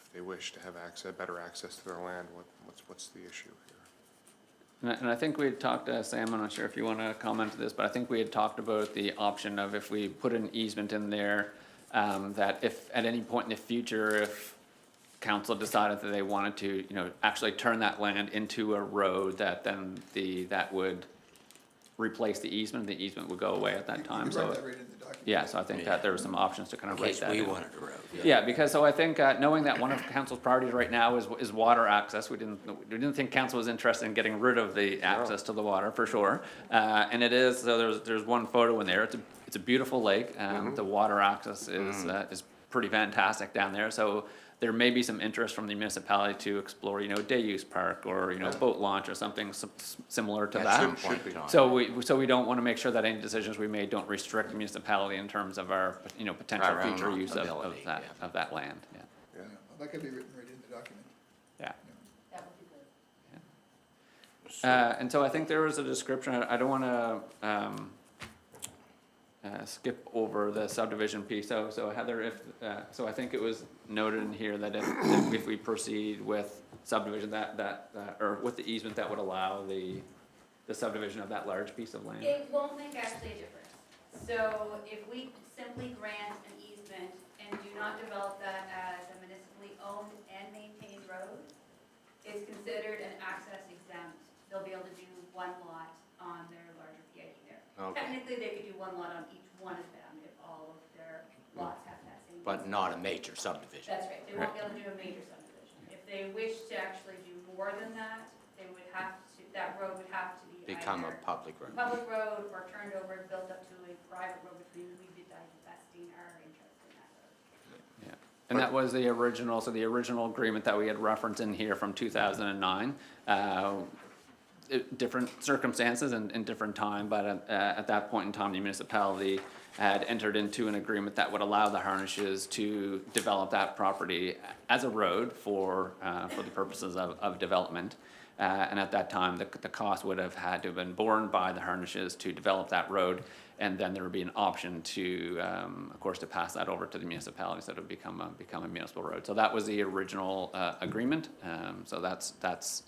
if they wish to have better access to their land, what's the issue here? And I think we had talked, Sam, I'm not sure if you want to comment to this, but I think we had talked about the option of if we put an easement in there, that if at any point in the future, if council decided that they wanted to, actually turn that land into a road, that then that would replace the easement would go away at that time, You so. write that right in the document. Yeah, so I think that there were some options to kind of In write case that we in. wanted a road. Yeah, because so I think, knowing that one of council's priorities right now is water access, we didn't think council was interested in getting rid of the access to the water, for sure. And it is, so there's one photo in there, it's a beautiful lake, the water access is pretty fantastic down there, so there may be some interest from the municipality to explore, day use park, or, boat launch or something similar to that. Should be. So we don't wanna make sure that any decisions we made don't restrict the municipality in terms of our, potential Our own future use of ability, that, yeah. of that land, yeah. Yeah, that could be written right in the document. Yeah. That would be good. And so I think there was a description, I don't wanna, skip over the subdivision piece, so Heather, so I think it was noted in here that if we proceed with subdivision, or with the easement, that would allow the subdivision of that large piece of land. It won't make actually a difference. So if we simply grant an easement and do not develop that as a municipally owned and maintained road, it's considered an access exempt. They'll be able to do one lot on their larger PID there. Okay. Technically, they could do one lot on each one of them if all of their lots have that same. But not a major subdivision. That's right, they won't be able to do a major subdivision. If they wish to actually do more than that, they would have to, that road would have to be Become a either public road. public road or turned over and built up to a private road, which we would be divesting our interest in that road. Yeah, and that was the original, so the original agreement that we had referenced in here from 2009. Different circumstances and different time, but at that point in time, the municipality had entered into an agreement that would allow the Harnishes to develop that property as a road for the purposes of development. And at that time, the cost would have had to have been borne by the Harnishes to develop that road, and then there would be an option to, of course, to pass that over to the municipality, so it would become a municipal road. So that was the original agreement. So that's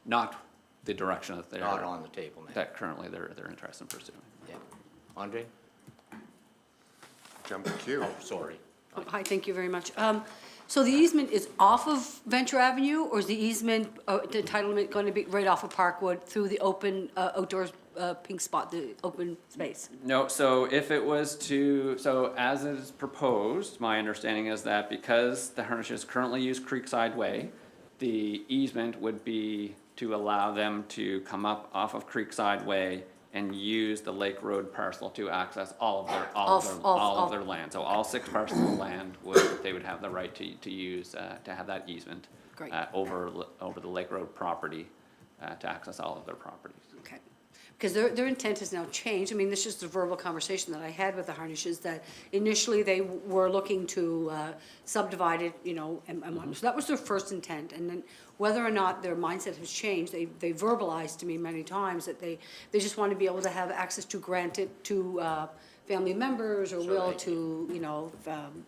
not the direction that they're Not on the table now. that currently they're interested in pursuing. Yeah. Andre? Jump the queue. Oh, sorry. Hi, thank you very much. So the easement is off of Venture Avenue, or is the easement, the entitlement going to be right off of Parkwood through the open outdoors pink spot, the open space? No, so if it was to, so as is proposed, my understanding is that because the Harnishes currently use Creekside Way, the easement would be to allow them to come up off of Creekside Way and use the Lake Road parcel to access all of their land. So all 6 parcels of land they would have the right to use, to have that easement. Great. Over the Lake Road property, to access all of their properties. Okay. Because their intent has now changed. I mean, this is just a verbal conversation that I had with the Harnishes, that initially they were looking to subdivide it, and so that was their first intent. And then whether or not their mindset has changed, they verbalized to me many times that they just want to be able to have access to grant it to family members, or will to,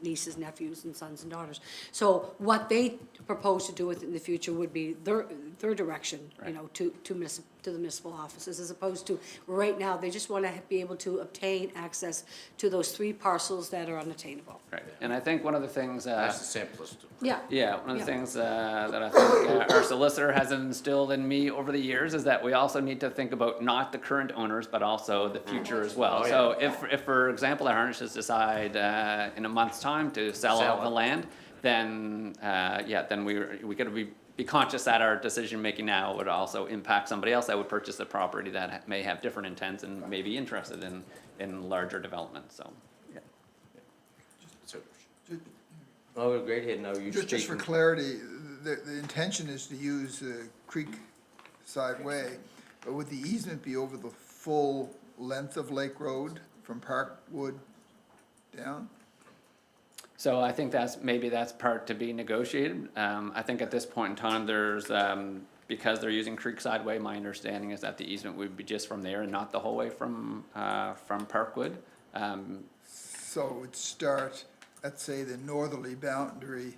nieces, nephews, and sons and daughters. So what they propose to do with it in the future would be their direction, to the municipal offices, as opposed to, right now, they just want to be able to obtain access to those 3 parcels that are unattainable. Right, and I think one of the things. That's the simplest. Yeah. Yeah, one of the things that I think our solicitor has instilled in me over the years is that we also need to think about not the current owners, but also the future as well. Oh, yeah. So if, for example, the Harnishes decide in a month's time to sell all the land, then, then we gotta be conscious that our decision-making now would also impact somebody else that would purchase the property that may have different intents and may be interested in larger development, so. Yeah. So, oh, great head, now you Just for clarity, the intention is to use Creekside Way, but would the easement be over the full length of Lake Road from Parkwood down? So I think maybe that's part to be negotiated. I think at this point in time, there's, because they're using Creekside Way, my understanding is that the easement would be just from there and not the whole way from Parkwood. So it would start at, say, the northerly boundary.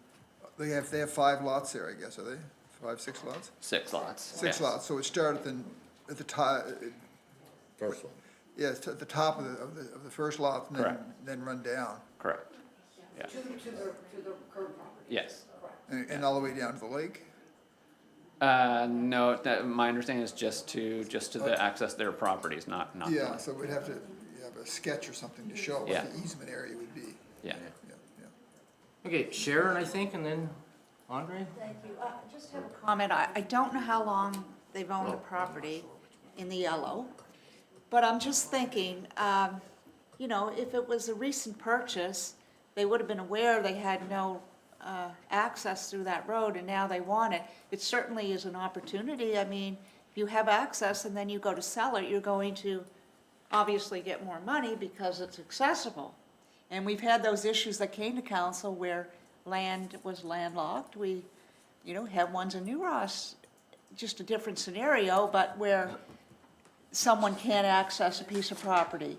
They have 5 lots there, I guess, are they? 5, 6 lots? 6 lots. 6 yes. lots, so it started at the top. First one. Yes, at the top of the first lot, and Correct. then run down. Correct. Yeah. To the current property. Yes. Correct. And all the way down to the lake? No, my understanding is just to the access their properties, not. Yeah, so we'd have to have a sketch or something to show Yeah. what the easement area would be. Yeah. Okay, Sharon, I think, and then Andre? Thank you. Just have a comment. I don't know how long they've owned the property in the yellow, but I'm just thinking, you know, if it was a recent purchase, they would have been aware they had no access through that road, and now they want it. It certainly is an opportunity. I mean, if you have access and then you go to sell it, you're going to obviously get more money because it's accessible. And we've had those issues that came to council where land was landlocked. We, you know, have ones in New Ross, just a different scenario, but where someone can't access a piece of property.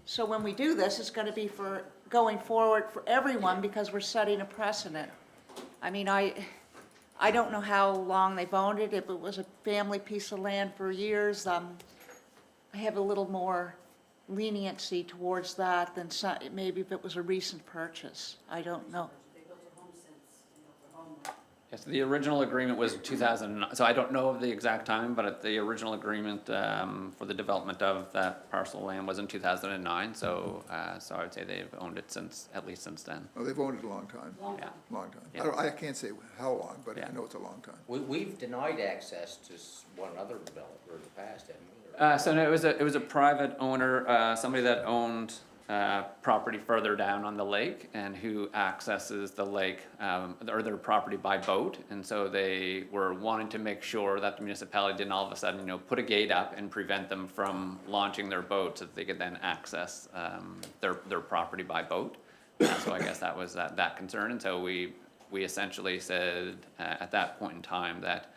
So when we do this, it's gonna be for going forward for everyone because we're setting a precedent. I mean, I don't know how long they've owned it. If it was a family piece of land for years, I have a little more leniency towards that than maybe if it was a recent purchase. I don't know. Yes, the original agreement was 2009, so I don't know of the exact time, but the original agreement for the development of that parcel of land was in 2009, so I would say they've owned it at least since then. Oh, they've owned it a long time. Yeah. Long time. Yeah. I can't say how long, but I know it's a long time. We've denied access to one other developer in the past, haven't we? So no, it was a private owner, somebody that owned property further down on the lake and who accesses the lake or their property by boat. And so they were wanting to make sure that the municipality didn't all of a sudden, you know, put a gate up and prevent them from launching their boat so that they could then access their property by boat. So I guess that was that concern. And so we essentially said at that point in time that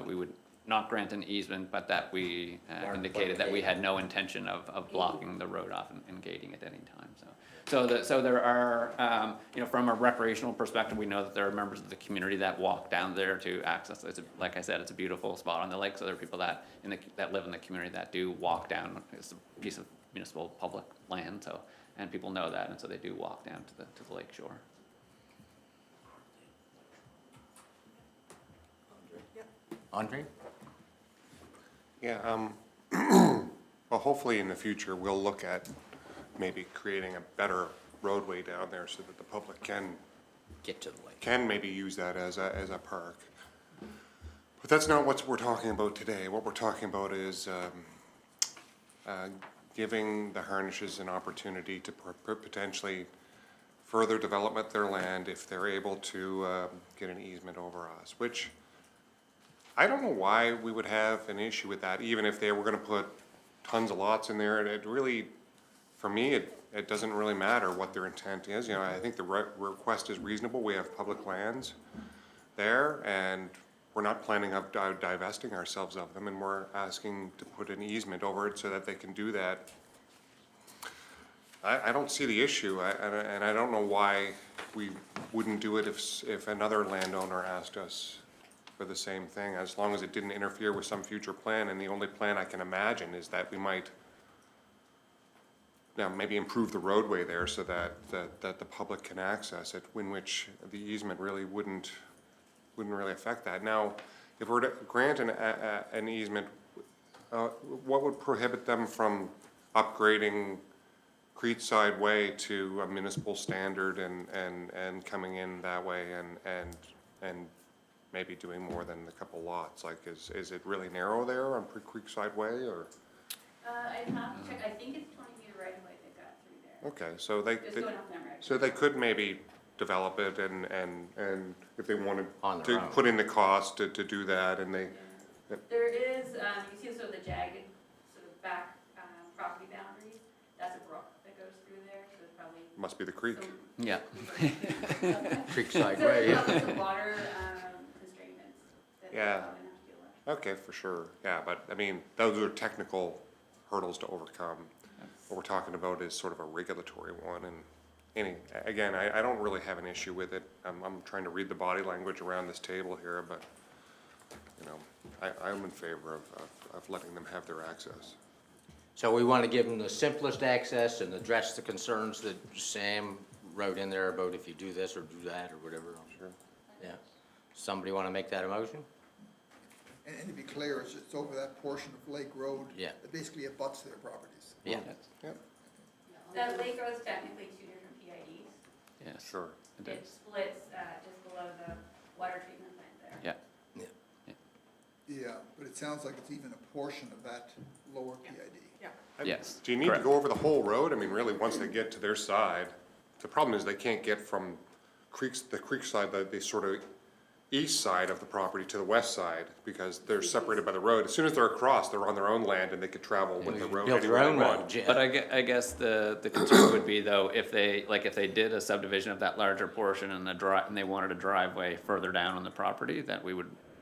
we would not grant an easement, but that we indicated that we had no intention of blocking the road off and gating at any time, so there are, you know, from a recreational perspective, we know that there are members of the community that walk down there to access. Like I said, it's a beautiful spot on the lake, so there are people that live in the community that do walk down. It's a piece of municipal public land, so, and people know that, and so they do walk down to the lake shore. Andre? Yeah, well, hopefully in the future, we'll look at maybe creating a better roadway down there so that the public can get to the lake. Can maybe use that as a park. But that's not what we're talking about today. What we're talking about is giving the Harnishes an opportunity to potentially further develop their land if they're able to get an easement over us, which I don't know why we would have an issue with that, even if they were gonna put tons of lots in there. It really, for me, it doesn't really matter what their intent is. You know, I think the request is reasonable. We have public lands there, and we're not planning on divesting ourselves of them, and we're asking to put an easement over it so that they can do that. I don't see the issue, and I don't know why we wouldn't do it if another landowner asked us for the same thing, as long as it didn't interfere with some future plan. And the only plan I can imagine is that we might maybe improve the roadway there so that the public can access it, in which the easement really wouldn't really affect that. Now, if we're to grant an easement, what would prohibit them from upgrading Creekside Way to a municipal standard and coming in that way and maybe doing more than a couple lots? Like, is it really narrow there on Creekside Way, or? I'd have to check. I think it's 20 meter right away they got through there. Okay, so they could maybe develop it and if they wanted to put in the cost to do that, and they. There is, you see sort of the jagged, sort of back property boundaries. That's a brook that goes through there, so it's probably. Must be the creek. Yeah. Creekside So Way, there's yeah. probably some water constraints that they're Yeah. probably gonna have to deal with. Okay, for sure, yeah, but I mean, those are technical hurdles to overcome. What we're talking about is sort of a regulatory one, and again, I don't really have an issue with it. I'm trying to read the body language around this table here, but, you know, I'm in favor of letting them have their access. So we want to give them the simplest access and address the concerns that Sam wrote in there about if you do this or do that or whatever. Sure. Yeah. Somebody want to make that a motion? And to be clear, it's over that portion of Lake Road. Yeah. That basically abuts their properties. Yeah. That Lake Road is technically two different PIDs. Yes. Sure. It splits just below the water treatment plant there. Yeah. Yeah, but it sounds like it's even a portion of that lower PID. Yeah. Yes. Do you need to go over the whole road? I mean, really, once they get to their side, the problem is they can't get from the creek side, the sort of east side of the property to the west side, because they're separated by the road. As soon as they're across, they're on their own land and they could travel with the road Build their anywhere own they want. road, yeah. But I guess the concern would be though, if they did a subdivision of that larger portion and and they wanted a driveway further down on the property, that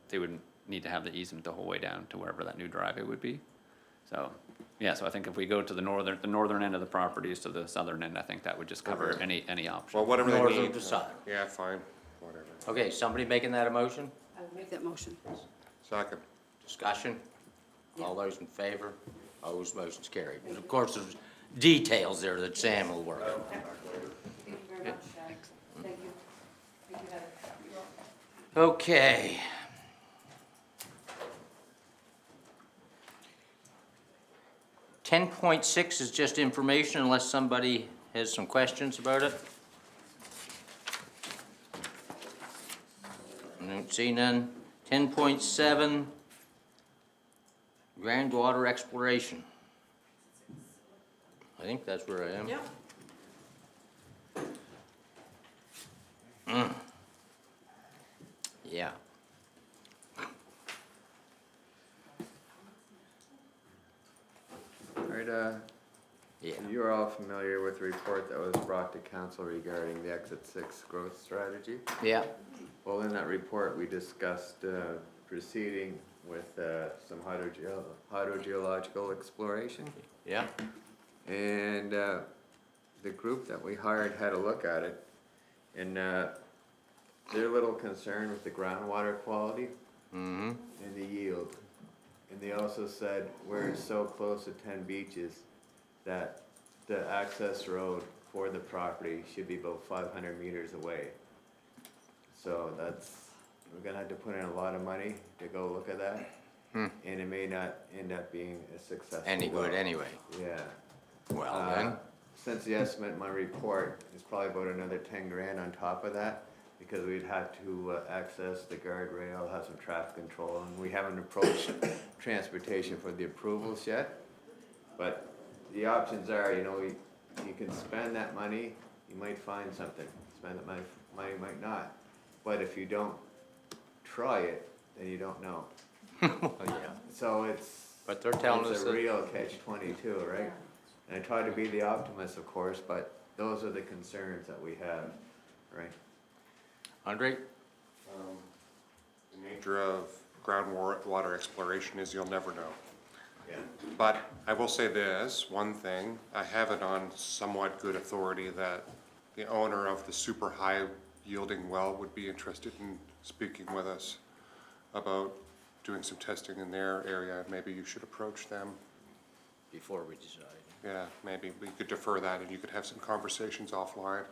they would need to have the easement the whole way down to wherever that new driveway would be. So, yeah, so I think if we go to the northern end of the properties to the southern end, I think that would just cover Okay. any option. Well, whatever they Northern need. to southern. Yeah, fine, whatever. Okay, somebody making that a motion? I will make that motion. Second. Discussion? All those in favor? Opposed, motion's carried. And of course, there's details there that Sam will work on. Thank you very much. Thank you. Thank you, Heather. Okay. Ten point six is just information unless somebody has some questions about it. I don't see none. 10.7, groundwater exploration. I think that's where I am. Yep. Yeah. Right, Yeah. you're all familiar with the report that was brought to council regarding the Exit 6 growth strategy? Yeah. Well, in that report, we discussed proceeding with some hydrogeological exploration. Yeah. And the group that we hired had a look at it, and they're a little concerned with the groundwater quality Mm-hmm. and the yield. And they also said we're so close to 10 beaches that the access road for the property should be about 500 meters away. So we're gonna have to put in a lot of money to go look at that. And it may not end up being a successful. Any good well. anyway. Yeah. Well, then. Since the estimate in my report is probably about another 10 grand on top of that, because we'd have to access the guardrail, have some traffic control, and we haven't approached transportation for the approvals yet. But the options are, you can spend that money, you might find something. Spend that money might not. But if you don't try it, then you don't know. Well, yeah. So But they're telling us it's a that- real catch-22, right? And I try to be the optimist, of course, but those are the concerns that we have, right? Andre? The nature of groundwater exploration is you'll never know. Yeah. But I will say this, one thing, I have it on somewhat good authority that the owner of the super high yielding well would be interested in speaking with us about doing some testing in their area. Maybe you should approach them. Before we decide. Yeah, maybe we could defer that and you could have some conversations offline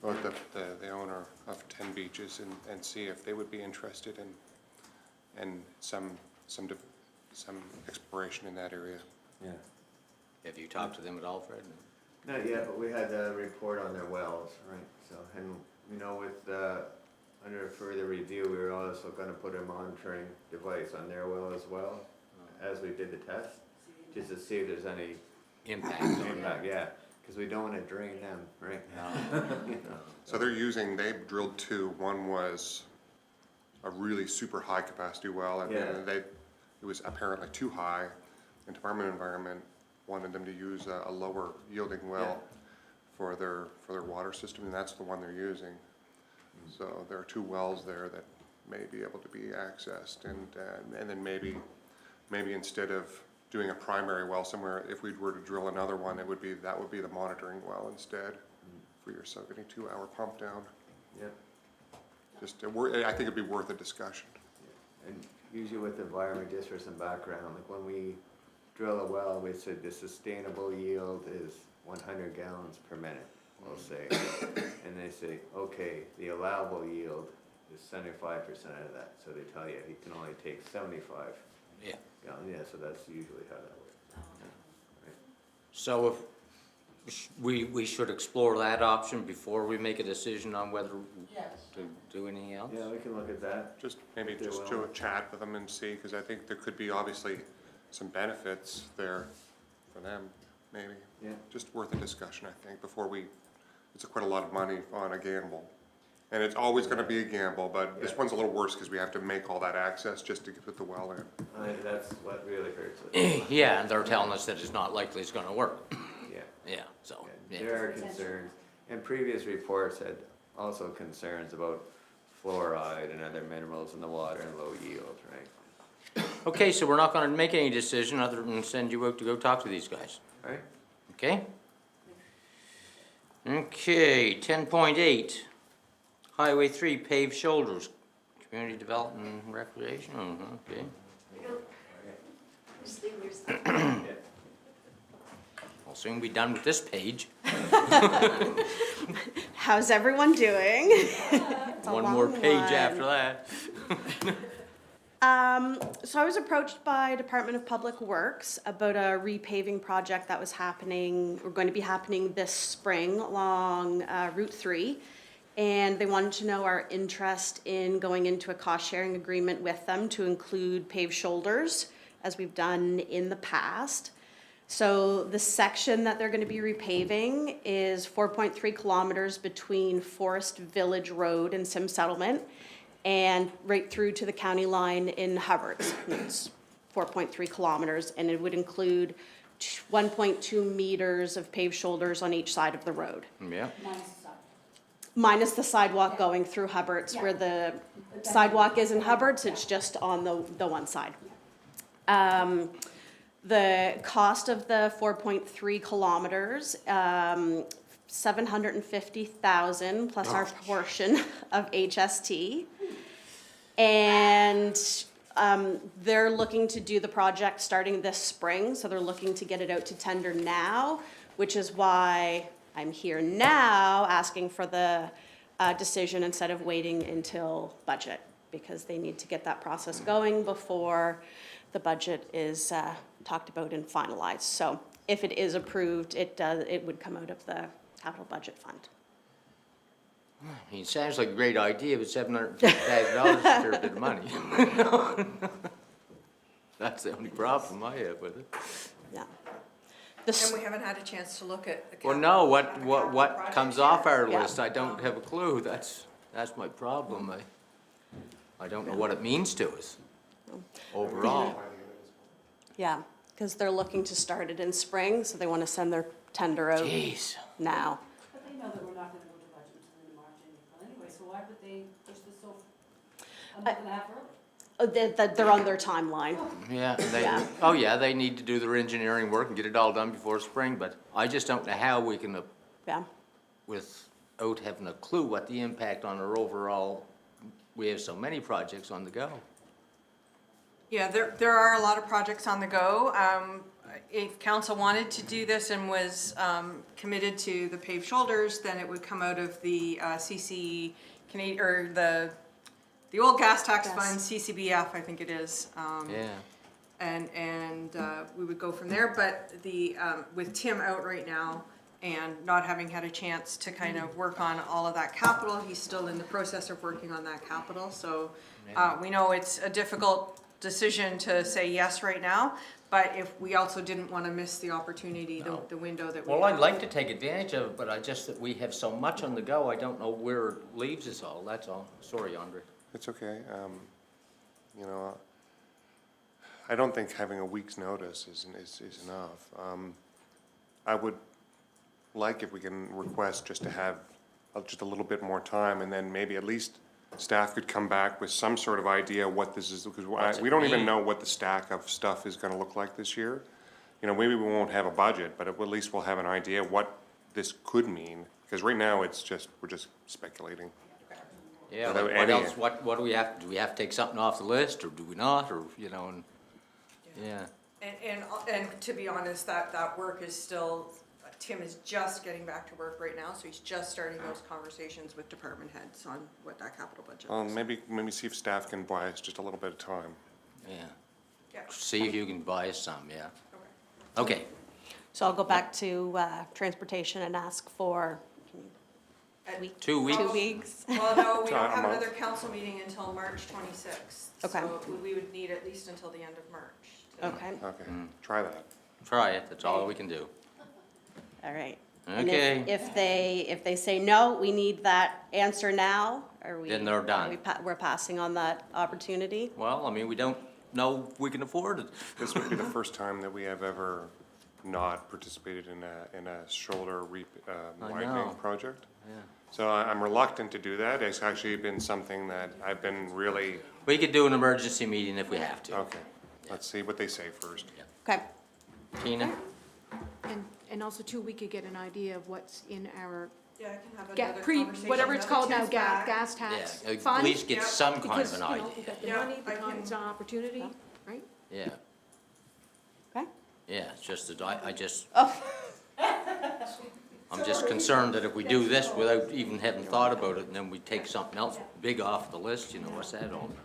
with the owner of 10 beaches and see if they would be interested in some exploration in that area. Yeah. Have you talked to them at all, Fred? Not yet, but we had a report on their wells, right? So, and with, under further review, we were also gonna put a monitoring device on their well as well, as we did the test, just to see if there's any Impact. impact, yeah, because we don't wanna drain them, right? So they drilled two. One was a really super high capacity well, and Yeah. it was apparently too high. And Department of Environment wanted them to use a lower yielding well for their water system, and that's the one they're using. So there are two wells there that may be able to be accessed, and then maybe instead of doing a primary well somewhere, if we were to drill another one, that would be the monitoring well instead for your 72-hour pump down. Yeah. I think it'd be worth a discussion. And usually with environment, just for some background, like when we drill a well, we said the sustainable yield is 100 gallons per minute. we'll say, and they say, okay, the allowable yield is 75% of that, so they tell you he can only take 75. Yeah. Yeah, so that's usually how that works. Right. So if, we should explore that option before we make a decision on whether to do anything else? Yeah, we can look at that. Just maybe They're just willing. to chat with them and see, because I think there could be obviously some benefits there for them, maybe. Yeah. Just worth a discussion, I think, before we, it's quite a lot of money on a gamble. And it's always gonna be a gamble, but this one's a little worse because we have to make all that access just to put the well in. That's what really hurts it. Yeah, and they're telling us that it's not likely it's gonna work. Yeah. Yeah, so, yeah. There are concerns, and previous reports had also concerns about fluoride and other minerals in the water and low yield, right? Okay, so we're not gonna make any decision other than send you out to go talk to these guys, Right? okay? Okay, 10.8, Highway 3 paved shoulders, community development and recreation, okay. We'll soon be done with this page. How's everyone doing? One more page after that. So I was approached by Department of Public Works about a repaving project that was happening, or going to be happening this spring along Route 3. And they wanted to know our interest in going into a cost-sharing agreement with them to include paved shoulders, as we've done in the past. So the section that they're going to be repaving is 4.3 kilometers between Forest Village Road and Sim Settlement, and right through to the county line in Hubbards. It's 4.3 kilometers, and it would include 1.2 meters of paved shoulders on each side of the road. Yeah. Minus the sidewalk going through Hubbards, where the sidewalk is in Hubbards, it's just on the one side. The cost of the 4.3 kilometers, 750,000 plus our portion of HST. And they're looking to do the project starting this spring, so they're looking to get it out to tender now, which is why I'm here now asking for the decision instead of waiting until budget, because they need to get that process going before the budget is talked about and finalized. So if it is approved, it would come out of the capital budget fund. I mean, it sounds like a great idea, but $750,000 is a fair bit of money. That's the only problem I have with it. Yeah. And we haven't had a chance to look at the Well, capital. no, what comes off our Yeah. list, I don't have a clue. That's my problem. I don't know what it means to us overall. Yeah, because they're looking to start it in spring, so they want to send their tender out Jeez. now. But they know that we're not gonna go to budget until in March and April anyway, so why would they push this so a month and a half early? They're on their timeline. Yeah, Yeah. they need to do their engineering work and get it all done before spring, but I just don't know how we can, Yeah. without having a clue what the impact on our overall, we have so many projects on the go. Yeah, there are a lot of projects on the go. If council wanted to do this and was committed to the paved shoulders, then it would come out of the CC, or the old gas tax Yes. fund, CCBF, I think it is. Yeah. And we would go from there, but with Tim out right now and not having had a chance to kind of work on all of that capital, he's still in the process of working on that capital, so we know it's a difficult decision to say yes right now, but if we also didn't want to miss the opportunity, the window that we Well, I'd have. like to take advantage of it, but that we have so much on the go, I don't know where it leaves us all, that's all. Sorry, Andre. It's okay. You know, I don't think having a week's notice is enough. I would like if we can request just to have just a little bit more time, and then maybe at least staff could come back with some sort of idea what this is, because we don't even know what the stack of stuff is gonna look like this year. You know, maybe we won't have a budget, but at least we'll have an idea what this could mean, because right now it's just, we're just speculating. Yeah, Without what any- else, what do we have, do we have to take something off the list, or do we not, or, yeah. And to be honest, that work is still Tim is just getting back to work right now, so he's just starting those conversations with department heads on what that capital budget is. Maybe see if staff can buy us just a little bit of time. Yeah. Yeah. See if you can buy us some, yeah. Okay. So I'll go back to transportation and ask for At 2 weeks? 2 weeks. Well, no, we don't A have month. another council meeting until March 26th. Okay. So we would need at least until the end of March. Okay, Okay, try that. Try it, that's all we can do. all right. And Okay. if they say no, we need that answer now, are we? Then they're done. We're passing on that opportunity? Well, I mean, we don't know if we can afford it. This would be the first time that we have ever not participated in a shoulder widening know. project. Yeah. So I'm reluctant to do that. It's actually been something that I've been really, We could do an emergency meeting if we have to. okay, let's see what they say first. Okay, Tina? And also too, we could get an idea of what's in our Yeah, I can have ga- whatever it's called now, gas tax Yeah, at fund. least get some kind Because, of you an know, idea. we've got the Yeah, money, I the can- it's an opportunity, right? Yeah, okay. yeah, it's just that I just, Oh, I'm just concerned that if we do this without even having thought about it, and then we take something else big off the list, you know, what's that on?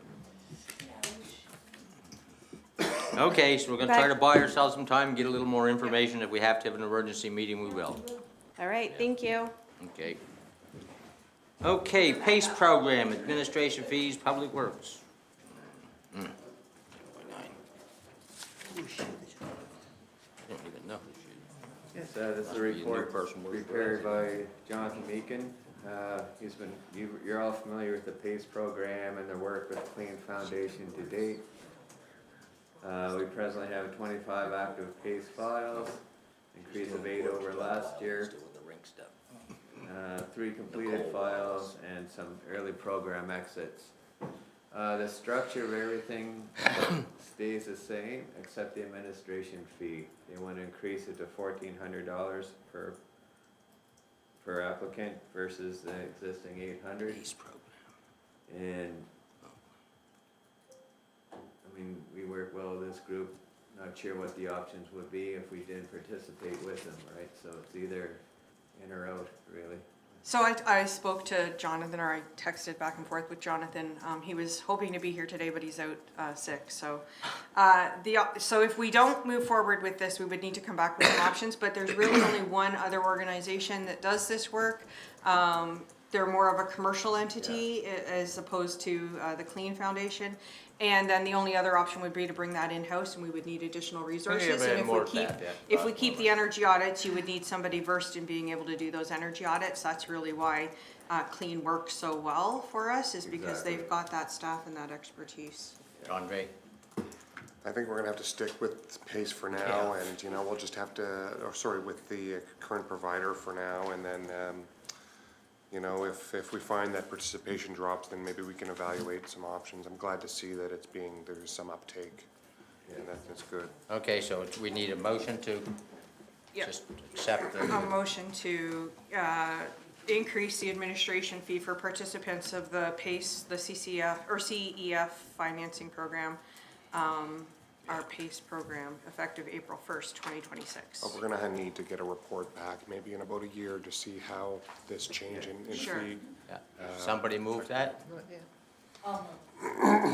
Okay, so we're gonna try to buy ourselves some time, get a little more information. If we have to have an emergency meeting, we will. all right, thank you. Okay. Okay, PACE program, administration fees, public works. I don't even know. Yes, this is Must a be a new report person working for prepared by Jonathan Meakin. You're all familiar with the PACE program and the work with Clean Foundation to date. We presently have 25 active PACE files, increase of 8 over last year. Still with the rink stuff. 3 completed files and some early program exits. The structure of everything stays the same except the administration fee. They want to increase it to $1,400 per applicant versus the existing 800. PACE program. And I mean, we work well with this group. Not sure what the options would be if we did participate with them, right? So it's either in or out, really. So I spoke to Jonathan, or I texted back and forth with Jonathan. He was hoping to be here today, but he's out sick, so. So if we don't move forward with this, we would need to come back with some options, but there's really only one other organization that does this work. They're more of a commercial entity as opposed to the Clean Foundation. And then the only other option would be to bring that in-house, and we would need additional resources. And if we keep the energy audits, you would need somebody versed in being able to do those energy audits. That's really why Clean works so well for us, is because they've got that staff and that expertise. Andre? I think we're gonna have to stick with PACE for now, and, you know, we'll just have to, with the current provider for now, and then, you know, if we find that participation drops, then maybe we can evaluate some options. I'm glad to see that there's some uptake, and that's good. Okay, so we need a motion to Yep. just accept A the, motion to increase the administration fee for participants of the PACE, the CCF, or CEF financing program, our PACE program, effective April 1st, 2026. But we're gonna need to get a report back, maybe in about a year, to see how this change in Sure. fee. yeah. Somebody move that?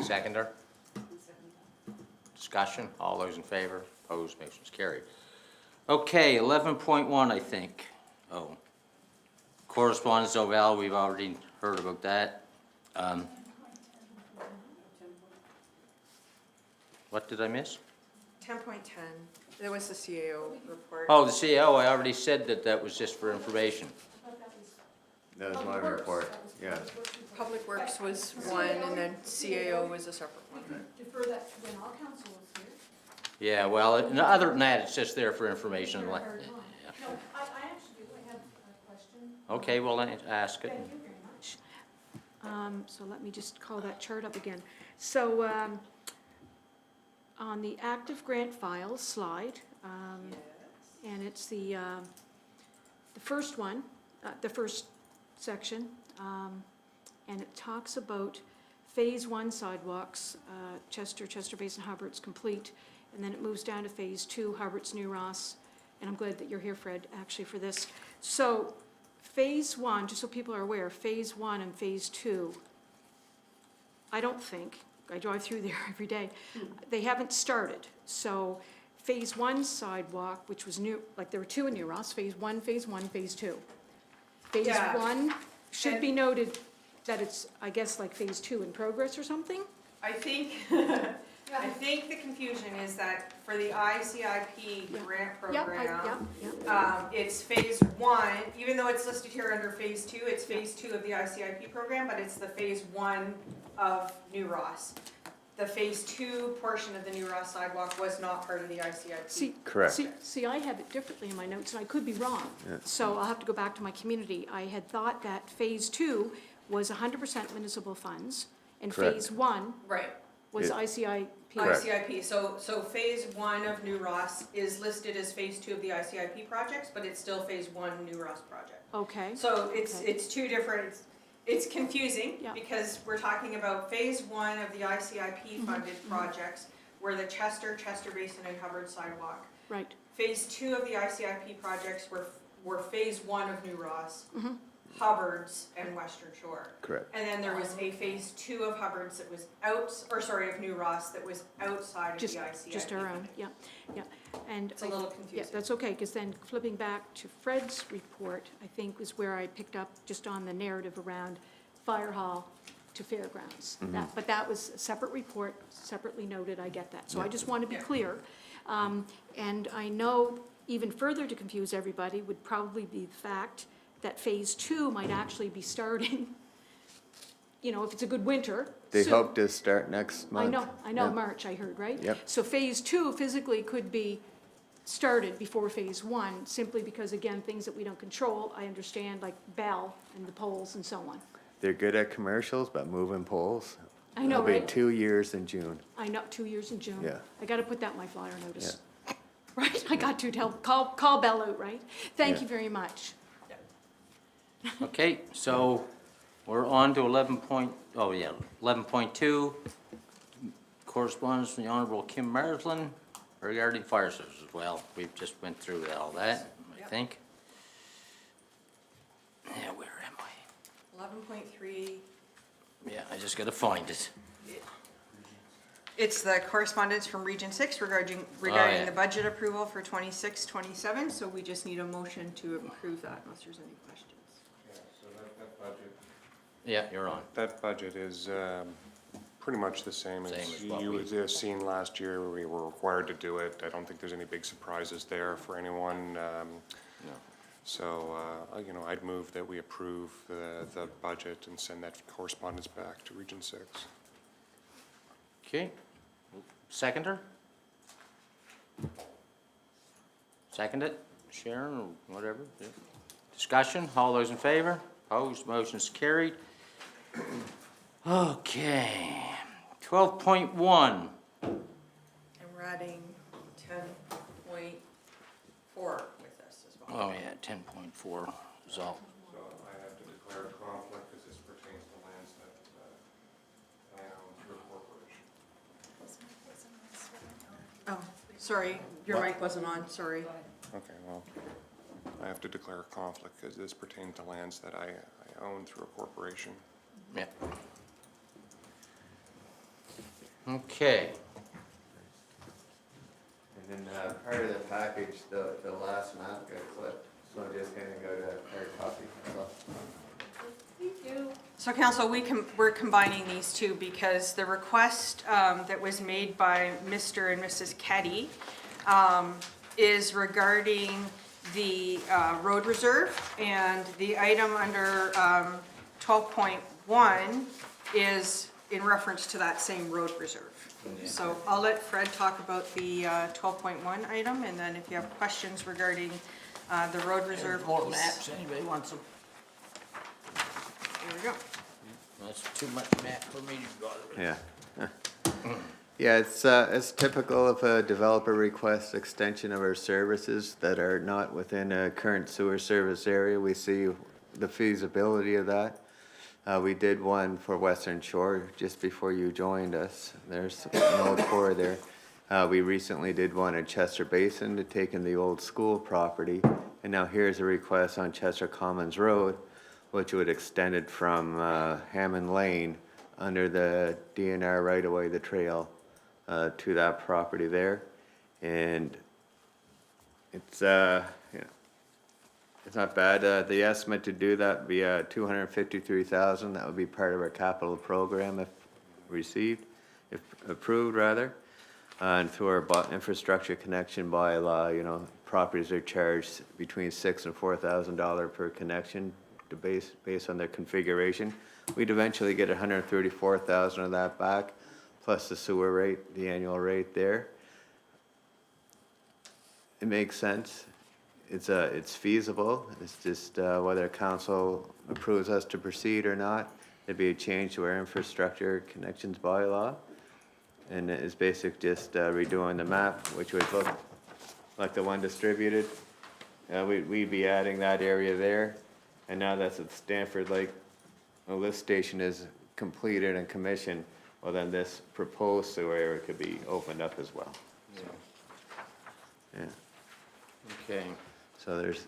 Seconder? Discussion, all those in favor, opposed, motion's carried. Okay, 11.1, I think. Oh. Correspondence, Oval, we've already heard about that. What did I miss? 10.10, there was the CAO report. Oh, the CAO, I already said that was just for information. That was my report, yeah. Public Works was one, and then CAO was a separate one. Defer that to when all council is here. Yeah, well, other than that, it's just there for information. No, I Yeah. actually do, I have a question. Okay, well, then ask it. Thank you very much. So let me just call that chart up again. So, on the active grant files slide, and it's the first one, the first section, and it talks about Phase 1 sidewalks, Chester Basin, Hubbard's complete, and then it moves down to Phase 2, Hubbard's, New Ross, and I'm glad that you're here, Fred, actually, for this. So, Phase 1, just so people are aware, Phase 1 and Phase 2, I don't think, I drive through there every day, they haven't started. So, Phase 1 sidewalk, which was new, like there were two in New Ross, Phase 1, Phase 2. Phase Yeah. 1 should be noted that it's, I guess, like Phase 2 in progress or something? I think, I think the confusion is that for the ICIP grant Yeah, program, yeah. it's Phase 1, even though it's listed here under Phase 2, it's Phase 2 of the ICIP program, but it's the Phase 1 of New Ross. The Phase 2 portion of the New Ross sidewalk was not part of the ICIP. See, Correct. See, I have it differently in my notes, and I could be wrong. Yeah. So I'll have to go back to my community. I had thought that Phase 2 was 100% municipal funds, and Correct. Phase 1 Right. was Yeah. ICIP. Correct. ICIP, so Phase 1 of New Ross is listed as Phase 2 of the ICIP projects, but it's still Phase 1 New Ross project. Okay. So it's, Okay. it's two different, it's confusing, Yeah. because we're talking about Phase 1 of the ICIP funded projects, were the Chester Basin and Hubbard sidewalk. Right. Phase 2 of the ICIP projects were Phase 1 of New Ross, Mhm. Hubbard's, and Western Shore. Correct. And then there was a Phase 2 of Hubbard's that was of New Ross that was outside of the ICIP. Just our own, yeah, yeah. And It's a little Yeah, confusing. that's okay, because then flipping back to Fred's report, I think was where I picked up just on the narrative around fire hall to fairgrounds. But that was a separate report, separately noted, I get that. So I just want to be clear. And I know even further to confuse everybody would probably be the fact that Phase 2 might actually be starting, you know, if it's a good winter. They soon. hope to start next month. I know, Yeah. March, I heard, right? Yep. So Phase 2 physically could be started before Phase 1, simply because, again, things that we don't control, I understand, like Bell and the poles and so on. They're good at commercials, but moving poles. I know, It'll be right? 2 years in June. I know, 2 years in June. Yeah. I gotta put that in my flyer notice. Right, I got to call Bell out, right? Thank Yeah. you very much. Okay, so we're on to 11.2, correspondence from the Honorable Kim Marsland regarding fire services. Well, we've just went through all that, I think. Yeah, where am I? 11.3, Yeah, I just gotta find it. it's the correspondence from Region 6 regarding yeah. the budget approval for 26-27, so we just need a motion to approve that unless there's any questions. Yeah, so that budget. Yeah, you're on. That budget is pretty much the same Same as as what you we- would have seen last year. We were required to do it. I don't think there's any big surprises there for anyone. So, you know, I'd move that we approve the budget and send that correspondence back to Region 6. Okay, seconder? Second it, Sharon, or whatever. Yeah. Discussion, all those in favor? Opposed, motion's carried. Okay, 12.1. And we're adding 10.4 with this as well. Oh, yeah, 10.4 is all. So I have to declare a conflict because this pertains to lands that I own through a corporation. Oh, sorry, your mic wasn't on, sorry. Okay, well, I have to declare a conflict because this pertains to lands that I own through a corporation. Yeah. Okay, And then part of the package, the last map got clipped, so I'm just gonna go to hard copy. So council, we're combining these two because the request that was made by Mr. and Mrs. Keddy is regarding the road reserve, and the item under 12.1 is in reference to that same road reserve. So I'll let Fred talk about the 12.1 item, and then if you have questions regarding the road reserve more piece- maps, anybody wants them? Here we go. That's too much map for me to bother with. Yeah. Yeah, it's typical of a developer request extension of our services that are not within a current sewer service area. We see the feasibility of that. We did one for Western Shore just before you joined us. There's no core there. We recently did one at Chester Basin to take in the old school property. And now here's a request on Chester Commons Road, which would extend it from Hammond Lane under the DNR right-of-way, the trail, to that property there. And it's, it's not bad. The estimate to do that would be $253,000. That would be part of our capital program if received, if approved rather. And through our infrastructure connection bylaw, you know, properties are charged between $6,000 and $4,000 per connection to based on their configuration. We'd eventually get $134,000 of that back, plus the sewer rate, the annual rate there. It makes sense. It's feasible. It's just whether council approves us to proceed or not. It'd be a change to our infrastructure connections bylaw. And it's basic just redoing the map, which would look like the one distributed. We'd be adding that area there. And now that's at Stanford Lake, the lift station is completed and commissioned, well then this proposed sewer area could be opened up as well. So, yeah. Okay. So there's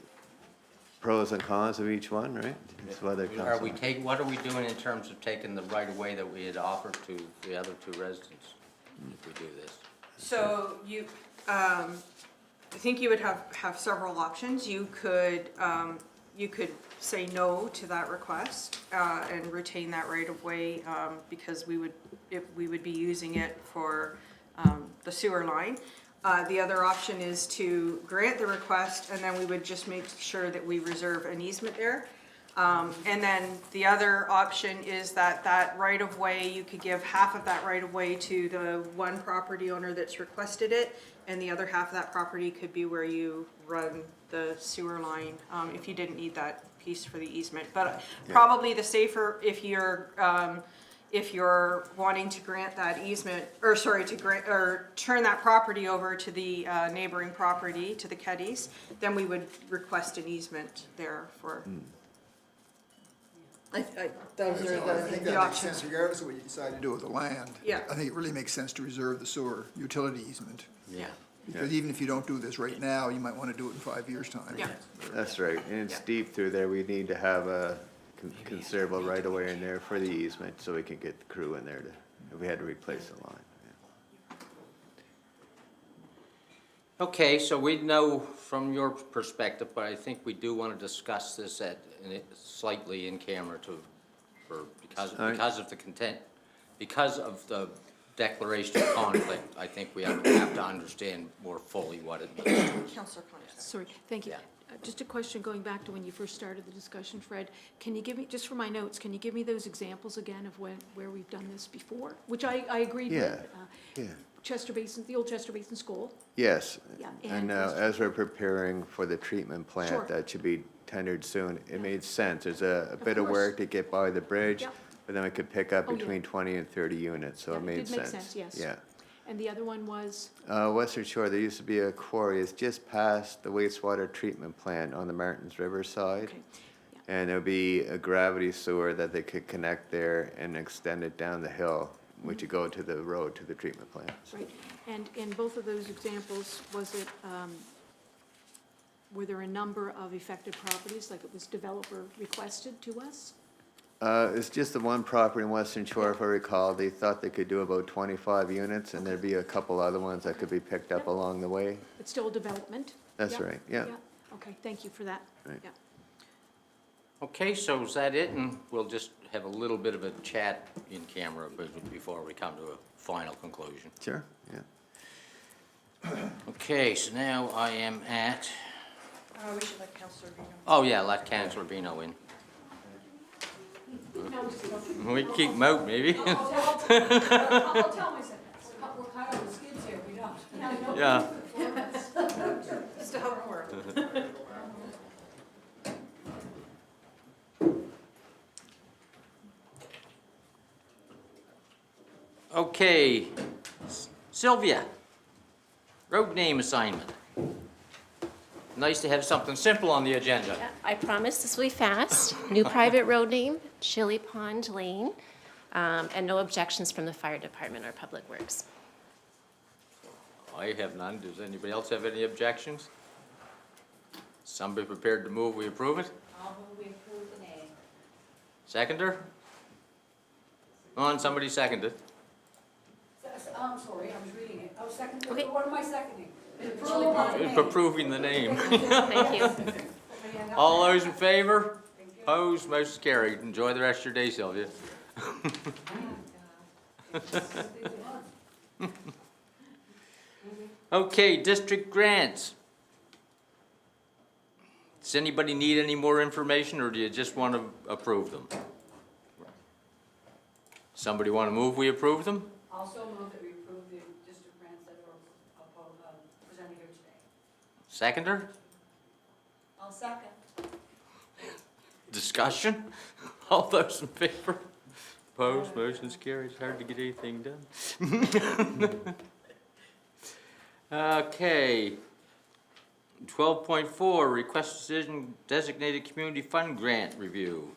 pros and cons of each one, right? It's whether Are we what are we doing in terms of taking the right-of-way that we had offered to the other two residents if we do this? So you, I think you would have several options. You could say no to that request and retain that right of way because we would be using it for the sewer line. The other option is to grant the request and then we would just make sure that we reserve an easement there. And then the other option is that right of way, you could give half of that right of way to the one property owner that's requested it, and the other half of that property could be where you run the sewer line, if you didn't need that piece for the easement. But probably the safer, if you're wanting to grant that easement, or sorry, to grant, or turn that property over to the neighboring property, to the Keddys, then we would request an easement there for. Those are I think the that makes sense options. regardless of what you decide to do with the land. Yeah. I think it really makes sense to reserve the sewer utility easement. Yeah. Because even if you don't do this right now, you might want to do it in 5 years' time. Yeah. That's right, and it's deep through there, we need to have a considerable right-of-way in there for the easement, so we can get the crew in there to, if we had to replace the line. Okay, so we know from your perspective, but I think we do want to discuss this slightly in camera because of the content, because of the declaration of conflict. I think we have to understand more fully what it means. Councillor Constance. Sorry, thank you. Just a question going back to when you first started the discussion, Fred. Can you give me, just for my notes, can you give me those examples again of where we've done this before? Which I agreed with. Yeah. Chester Basin, the old Chester Basin School. Yes, Yeah, and and as we're preparing for the treatment Sure. plant that should be tendered soon, it made sense. There's a bit of course. work to get by the bridge, Yep. but then we could pick up Oh, yeah. between 20 and 30 units, so Yeah, it made sense. did make sense, yes. Yeah. And the other one was, Western Shore, there used to be a quarry, it's just past the wastewater treatment plant on the Martins River side. okay, And there'll be a gravity sewer that they could connect there and extend it down the hill, which would go to the road to the treatment plant. right. And in both of those examples, was it, were there a number of affected properties, like it was developer requested to us? It's just the one property in Western Shore, if I recall, they thought they could do about 25 units, and there'd be a couple other ones that could be picked up along the way. It's still development? That's Yep, right, yeah. Okay, thank you for that. Right. Yeah. Okay, so is that it? And we'll just have a little bit of a chat in camera before we come to a final conclusion. Sure, yeah. Okay, so now I am at, We should let Councillor Vino. oh yeah, let Councillor Bino in. We can keep him out, maybe. I'll tell myself, we're caught on the skids here, we don't. Yeah. Just to help work. Okay, Sylvia, road name assignment. Nice to have something simple on the agenda. I promise this will be fast. New private road name, Chili Pond Lane, and no objections from the fire department or public works. I have none. Does anybody else have any objections? Somebody prepared to move, we approve it? I'll move we approve the name. Seconder? Somebody seconded. I'm sorry, I was reading it. I was seconding, Okay. what am I seconding? Approving the name. Thank you. All those in favor? Opposed, motion carried. Enjoy the rest of your day, Sylvia. Okay, district grants. Does anybody need any more information, or do you just want to approve them? Somebody want to move, we approve them? Also move that we approve the district grants that are presented here today. Seconder? I'll second. Discussion? All those in favor? Opposed, motion's carried. It's hard to get anything done. Okay. 12.4, request decision designated community fund grant review.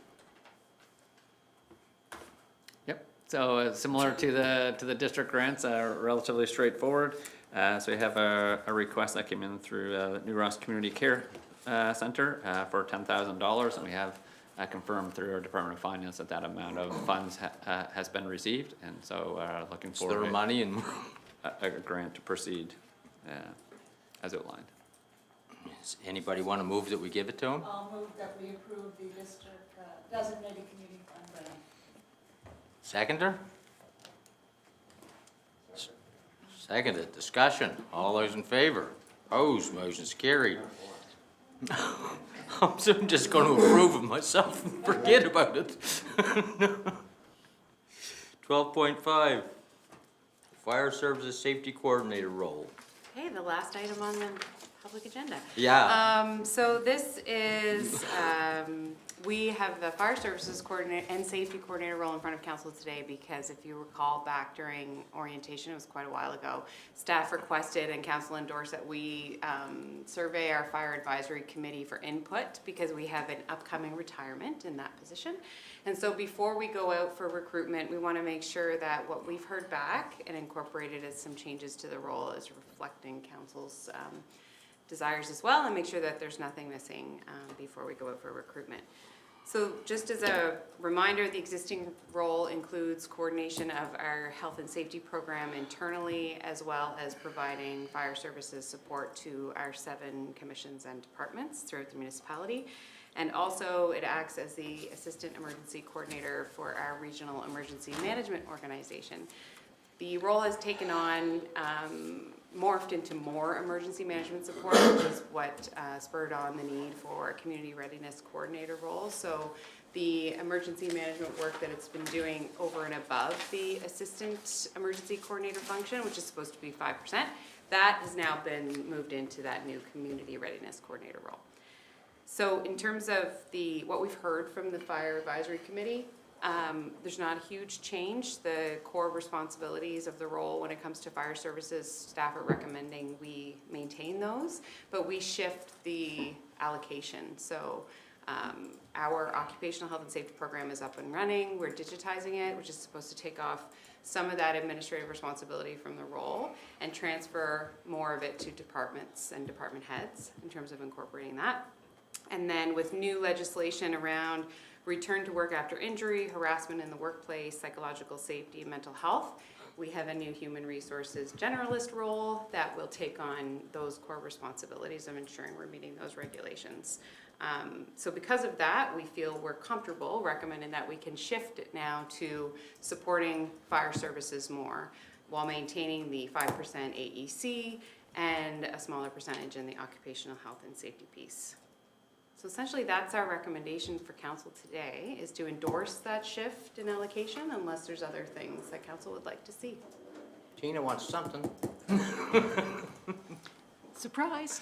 Yep, so similar to the district grants, relatively straightforward. So we have a request that came in through the New Ross Community Care Center for $10,000, and we have confirmed through our Department of Finance that that amount of funds has been received, and so looking It's for their money and a grant to proceed as outlined. does anybody want to move that we give it to them? I'll move that we approve the district designated community fund grant. Seconder? Seconded. Discussion. All those in favor? Opposed, motion's carried. I'm just going to approve it myself and forget about it. 12.5, Fire Services Safety Coordinator role. Okay, the last item on the public agenda. Yeah. So this is, we have the fire services coordinator and safety coordinator role in front of council today because if you recall back during orientation, it was quite a while ago, staff requested and council endorsed that we survey our fire advisory committee for input because we have an upcoming retirement in that position. And so before we go out for recruitment, we want to make sure that what we've heard back and incorporated as some changes to the role is reflecting council's desires as well, and make sure that there's nothing missing before we go out for recruitment. So just as a reminder, the existing role includes coordination of our health and safety program internally, as well as providing fire services support to our 7 commissions and departments throughout the municipality. And also it acts as the assistant emergency coordinator for our regional emergency management organization. The role has taken on, morphed into more emergency management support, which is what spurred on the need for a community readiness coordinator role. So the emergency management work that it's been doing over and above the assistant emergency coordinator function, which is supposed to be 5%, that has now been moved into that new community readiness coordinator role. So in terms of what we've heard from the Fire Advisory Committee, there's not a huge change. The core responsibilities of the role when it comes to fire services, staff are recommending we maintain those, but we shift the allocation. So our occupational health and safety program is up and running. We're digitizing it, which is supposed to take off some of that administrative responsibility from the role and transfer more of it to departments and department heads in terms of incorporating that. And then with new legislation around return to work after injury, harassment in the workplace, psychological safety, and mental health, we have a new human resources generalist role that will take on those core responsibilities of ensuring we're meeting those regulations. So because of that, we feel we're comfortable recommending that we can shift it now to supporting fire services more while maintaining the 5% AEC and a smaller percentage in the occupational health and safety piece. So essentially, that's our recommendation for council today, is to endorse that shift in allocation unless there's other things that council would like to see. Tina wants something. Surprise.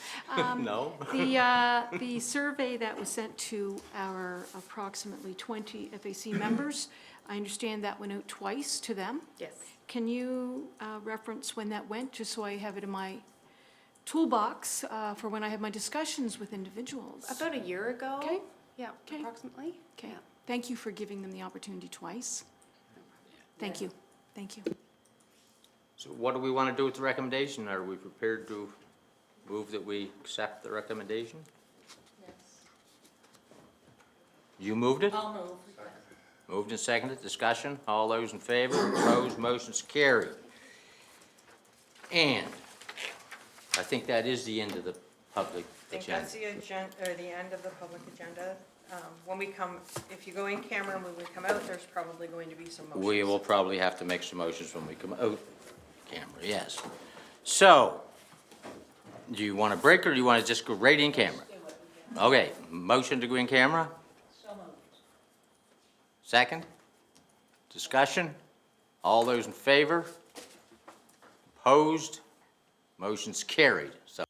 No. The survey that was sent to our approximately 20 FAC members, I understand that went out twice to them. Yes. Can you reference when that went, just so I have it in my toolbox for when I have my discussions with individuals? About a year ago. Okay. Yeah, approximately. Okay. Yeah. Thank you for giving them the opportunity twice. Thank you. Thank you. So what do we want to do with the recommendation? Are we prepared to move that we accept the recommendation? You moved it? I'll move. Moved and seconded, discussion, all those in favor, opposed, motion's carried. And I think that is the end of the public I think agenda. that's the agenda, or the end of the public agenda. When we come, if you go in camera and when we come out, there's probably going to be some motions. We will probably have to make some motions when we come out camera, yes. So, do you want to break or do you want to just go right in camera? Okay, motion to go in camera? Second? Discussion? All those in favor? Opposed? Motion's carried. So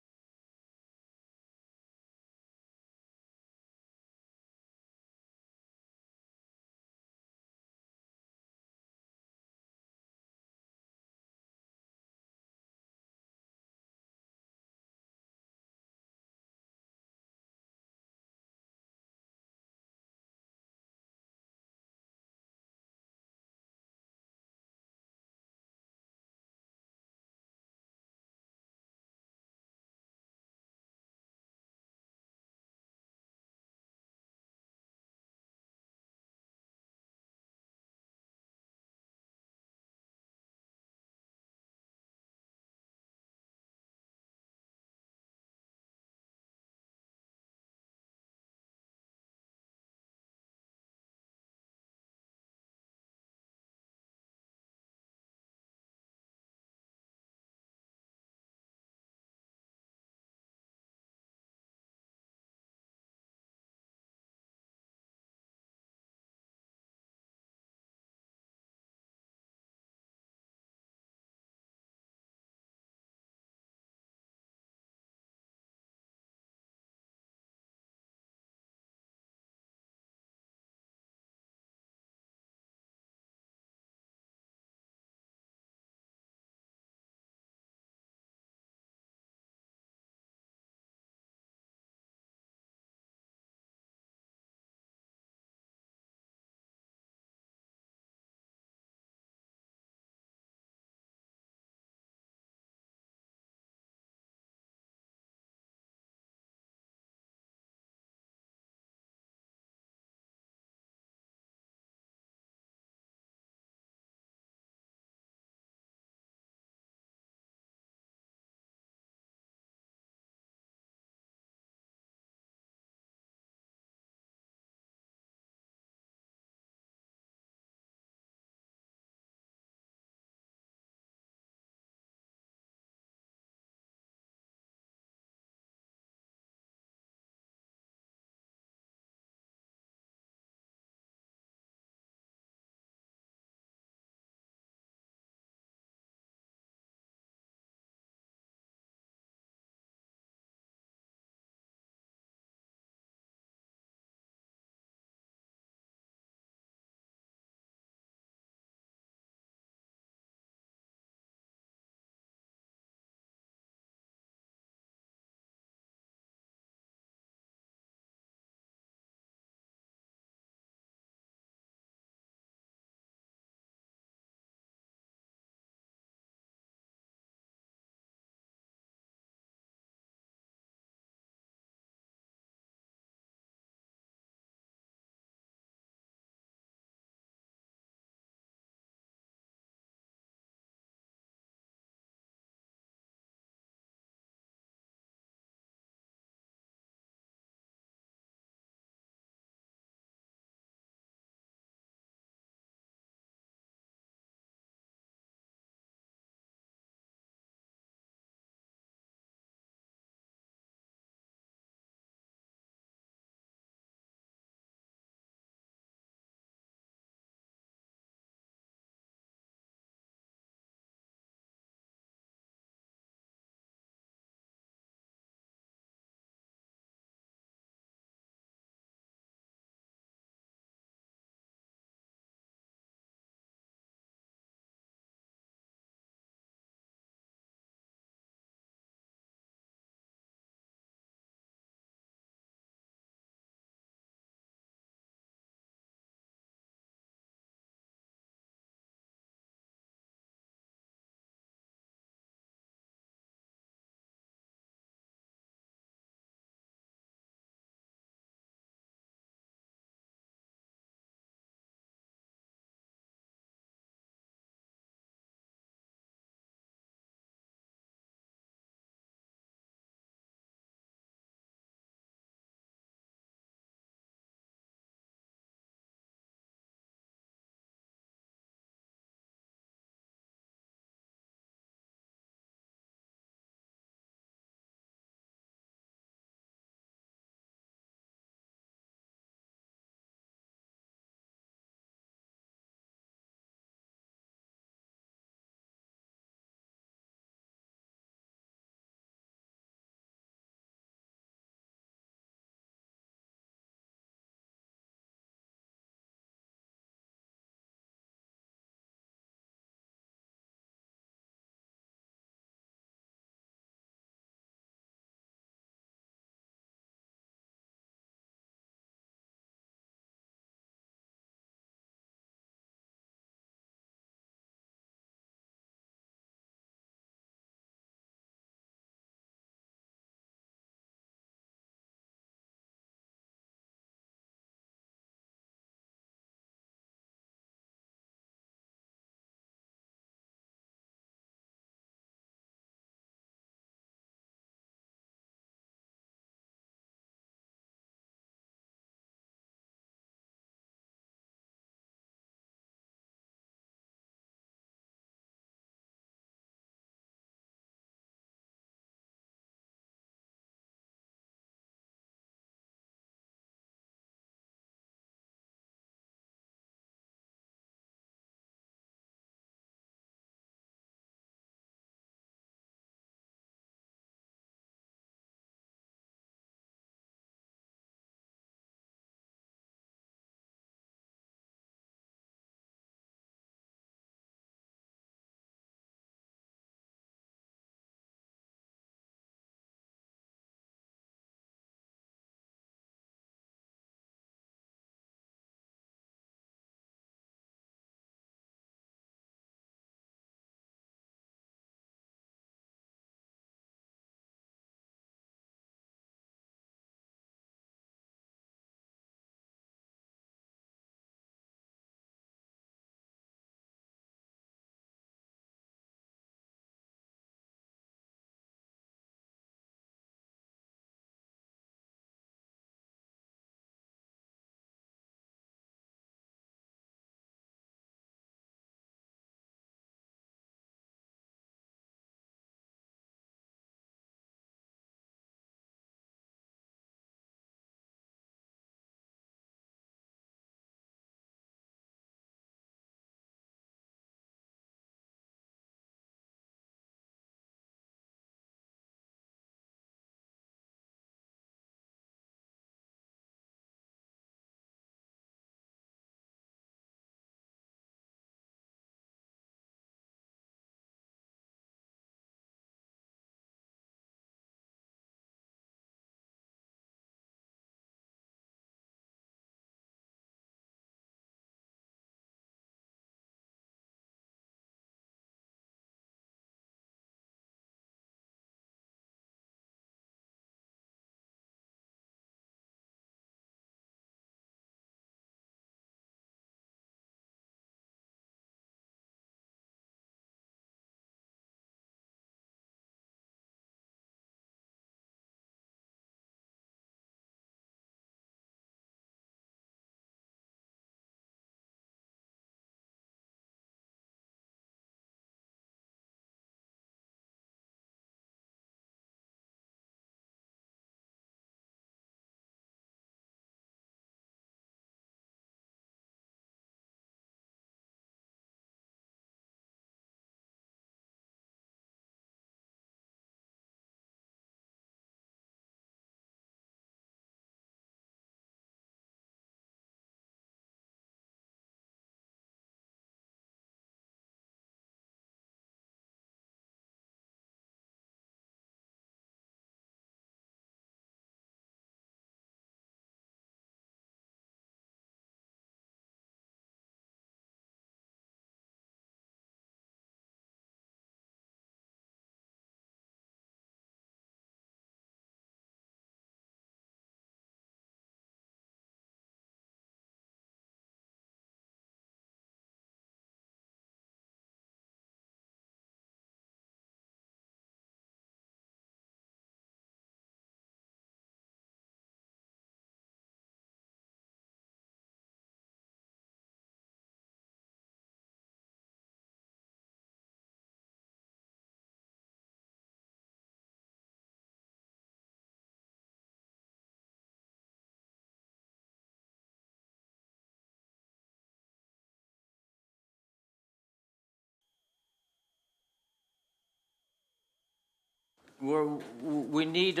we need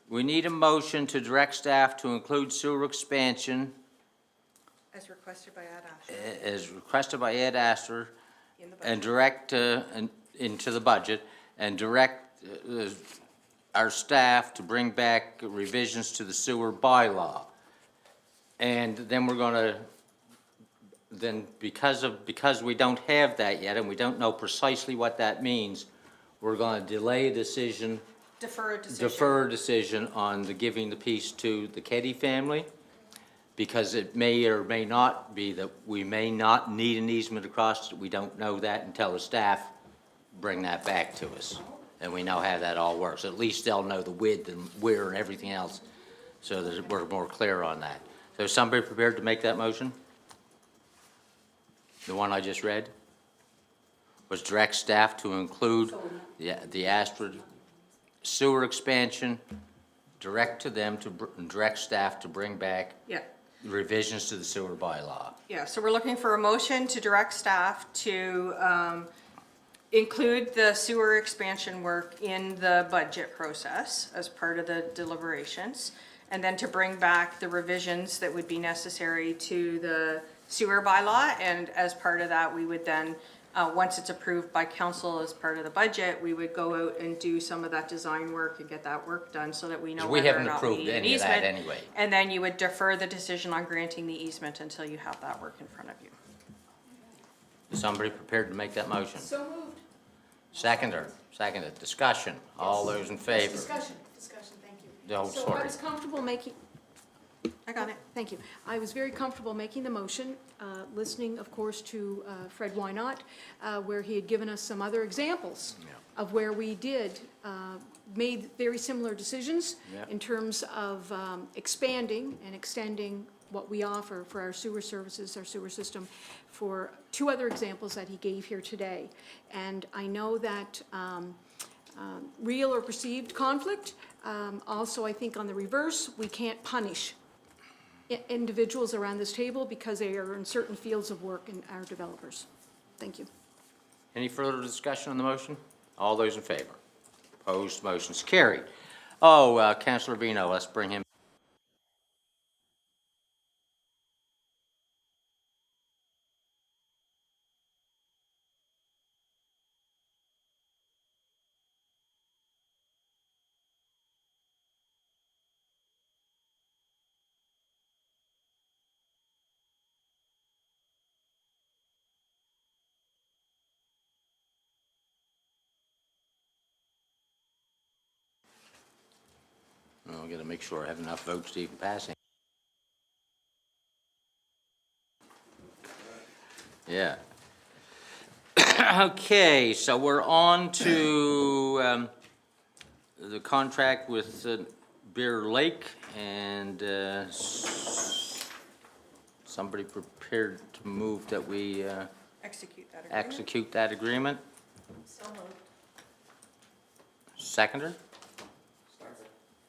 we need a motion to direct staff to include sewer expansion As requested by Ad Asher. as requested by Ed Astor In the budget. and direct into the budget and direct our staff to bring back revisions to the sewer bylaw. And then we're gonna, because we don't have that yet and we don't know precisely what that means, we're gonna delay a decision, Defer a decision. defer a decision on the giving the piece to the Keddy family, because it may or may not be that we may not need an easement across it. We don't know that until the staff bring that back to us, and we know how that all works. At least they'll know the width and where and everything else, so that we're more clear on that. So is somebody prepared to make that motion? The one I just read? Was direct staff to include the Astor sewer expansion, direct to them to, direct staff to bring back Yeah. revisions to the sewer bylaw. Yeah, so we're looking for a motion to direct staff to include the sewer expansion work in the budget process as part of the deliberations, and then to bring back the revisions that would be necessary to the sewer bylaw, and as part of that, we would then, once it's approved by council as part of the budget, we would go out and do some of that design work and get that work done so that we know 'Cause we whether or haven't not we approved need an any of that easement. anyway. And then you would defer the decision on granting the easement until you have that work in front of you. Is somebody prepared to make that motion? So moved. Seconder, seconded, discussion, all those in favor? Discussion, thank you. Oh, So I sorry. was comfortable making. I got it. Thank you. I was very comfortable making the motion, listening, of course, to Fred Wynot, where he had given us some other examples of where we did, made very similar decisions Yeah. in terms of expanding and extending what we offer for our sewer services, our sewer system, for two other examples that he gave here today. And I know that real or perceived conflict, also I think on the reverse, we can't punish individuals around this table because they are in certain fields of work and are developers. Thank you. Any further discussion on the motion? All those in favor? Opposed, motion's carried. Oh, Councilor Vino, let's bring him. I've got to make sure I have enough votes to even pass him. Yeah. Okay, so we're on to the contract with Bear Lake, and somebody prepared to move that we Execute that agreement. execute that agreement. So moved. Seconder?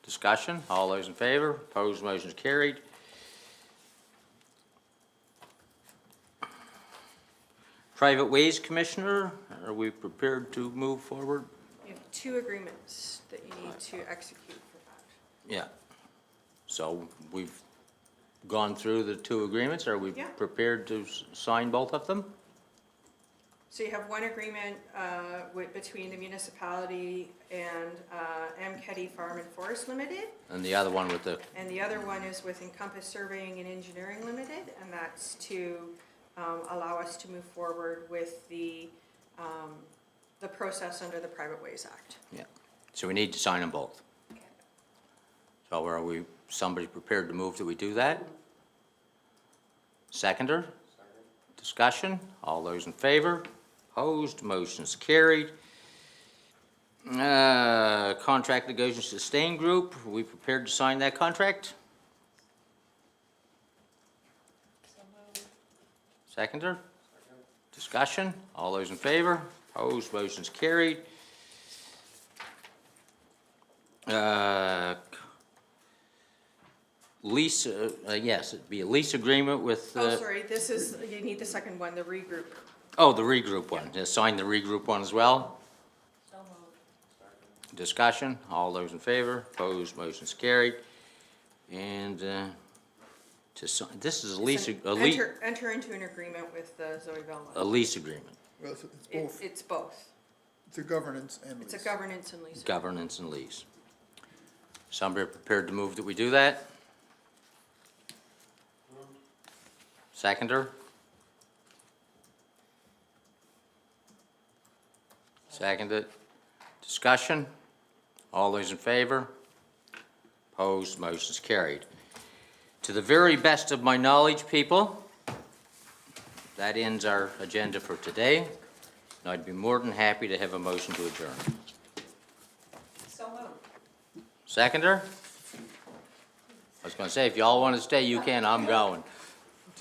Discussion, all those in favor, opposed, motion is carried. Private Ways Commissioner, are we prepared to move forward? You have two agreements that you need to execute for that. Yeah. So we've gone through the two agreements, are we Yeah. prepared to sign both of them? So you have one agreement between the municipality and M. Keddy Farm and Forest Limited, And the other one with the, and the other one is with Encompass Surveying and Engineering Limited, and that's to allow us to move forward with the process under the Private Ways Act. yeah, so we need to sign them both. So are we, somebody prepared to move that we do that? Seconder? Discussion, all those in favor? Opposed, motion's carried. Contract negotiation sustain group, are we prepared to sign that contract? Seconder? Discussion, all those in favor? Opposed, motion's carried. Lease, yes, it'd be a lease agreement with. Oh, sorry, this is, you need the second one, the regroup. Oh, the regroup one, just sign the regroup one as well? Discussion, all those in favor, opposed, motion's carried. And this is a lease, Enter into an agreement with Zoe a Belmont. lease agreement, Well, it's both. It's both. It's a governance and lease. It's a governance and lease. governance and lease. Somebody prepared to move that we do that? Seconder? Seconded. Discussion? All those in favor? Opposed, motion's carried. To the very best of my knowledge, people, that ends our agenda for today. And I'd be more than happy to have a motion to adjourn. So moved. Seconder? I was gonna say, if y'all want to stay, you can, I'm going.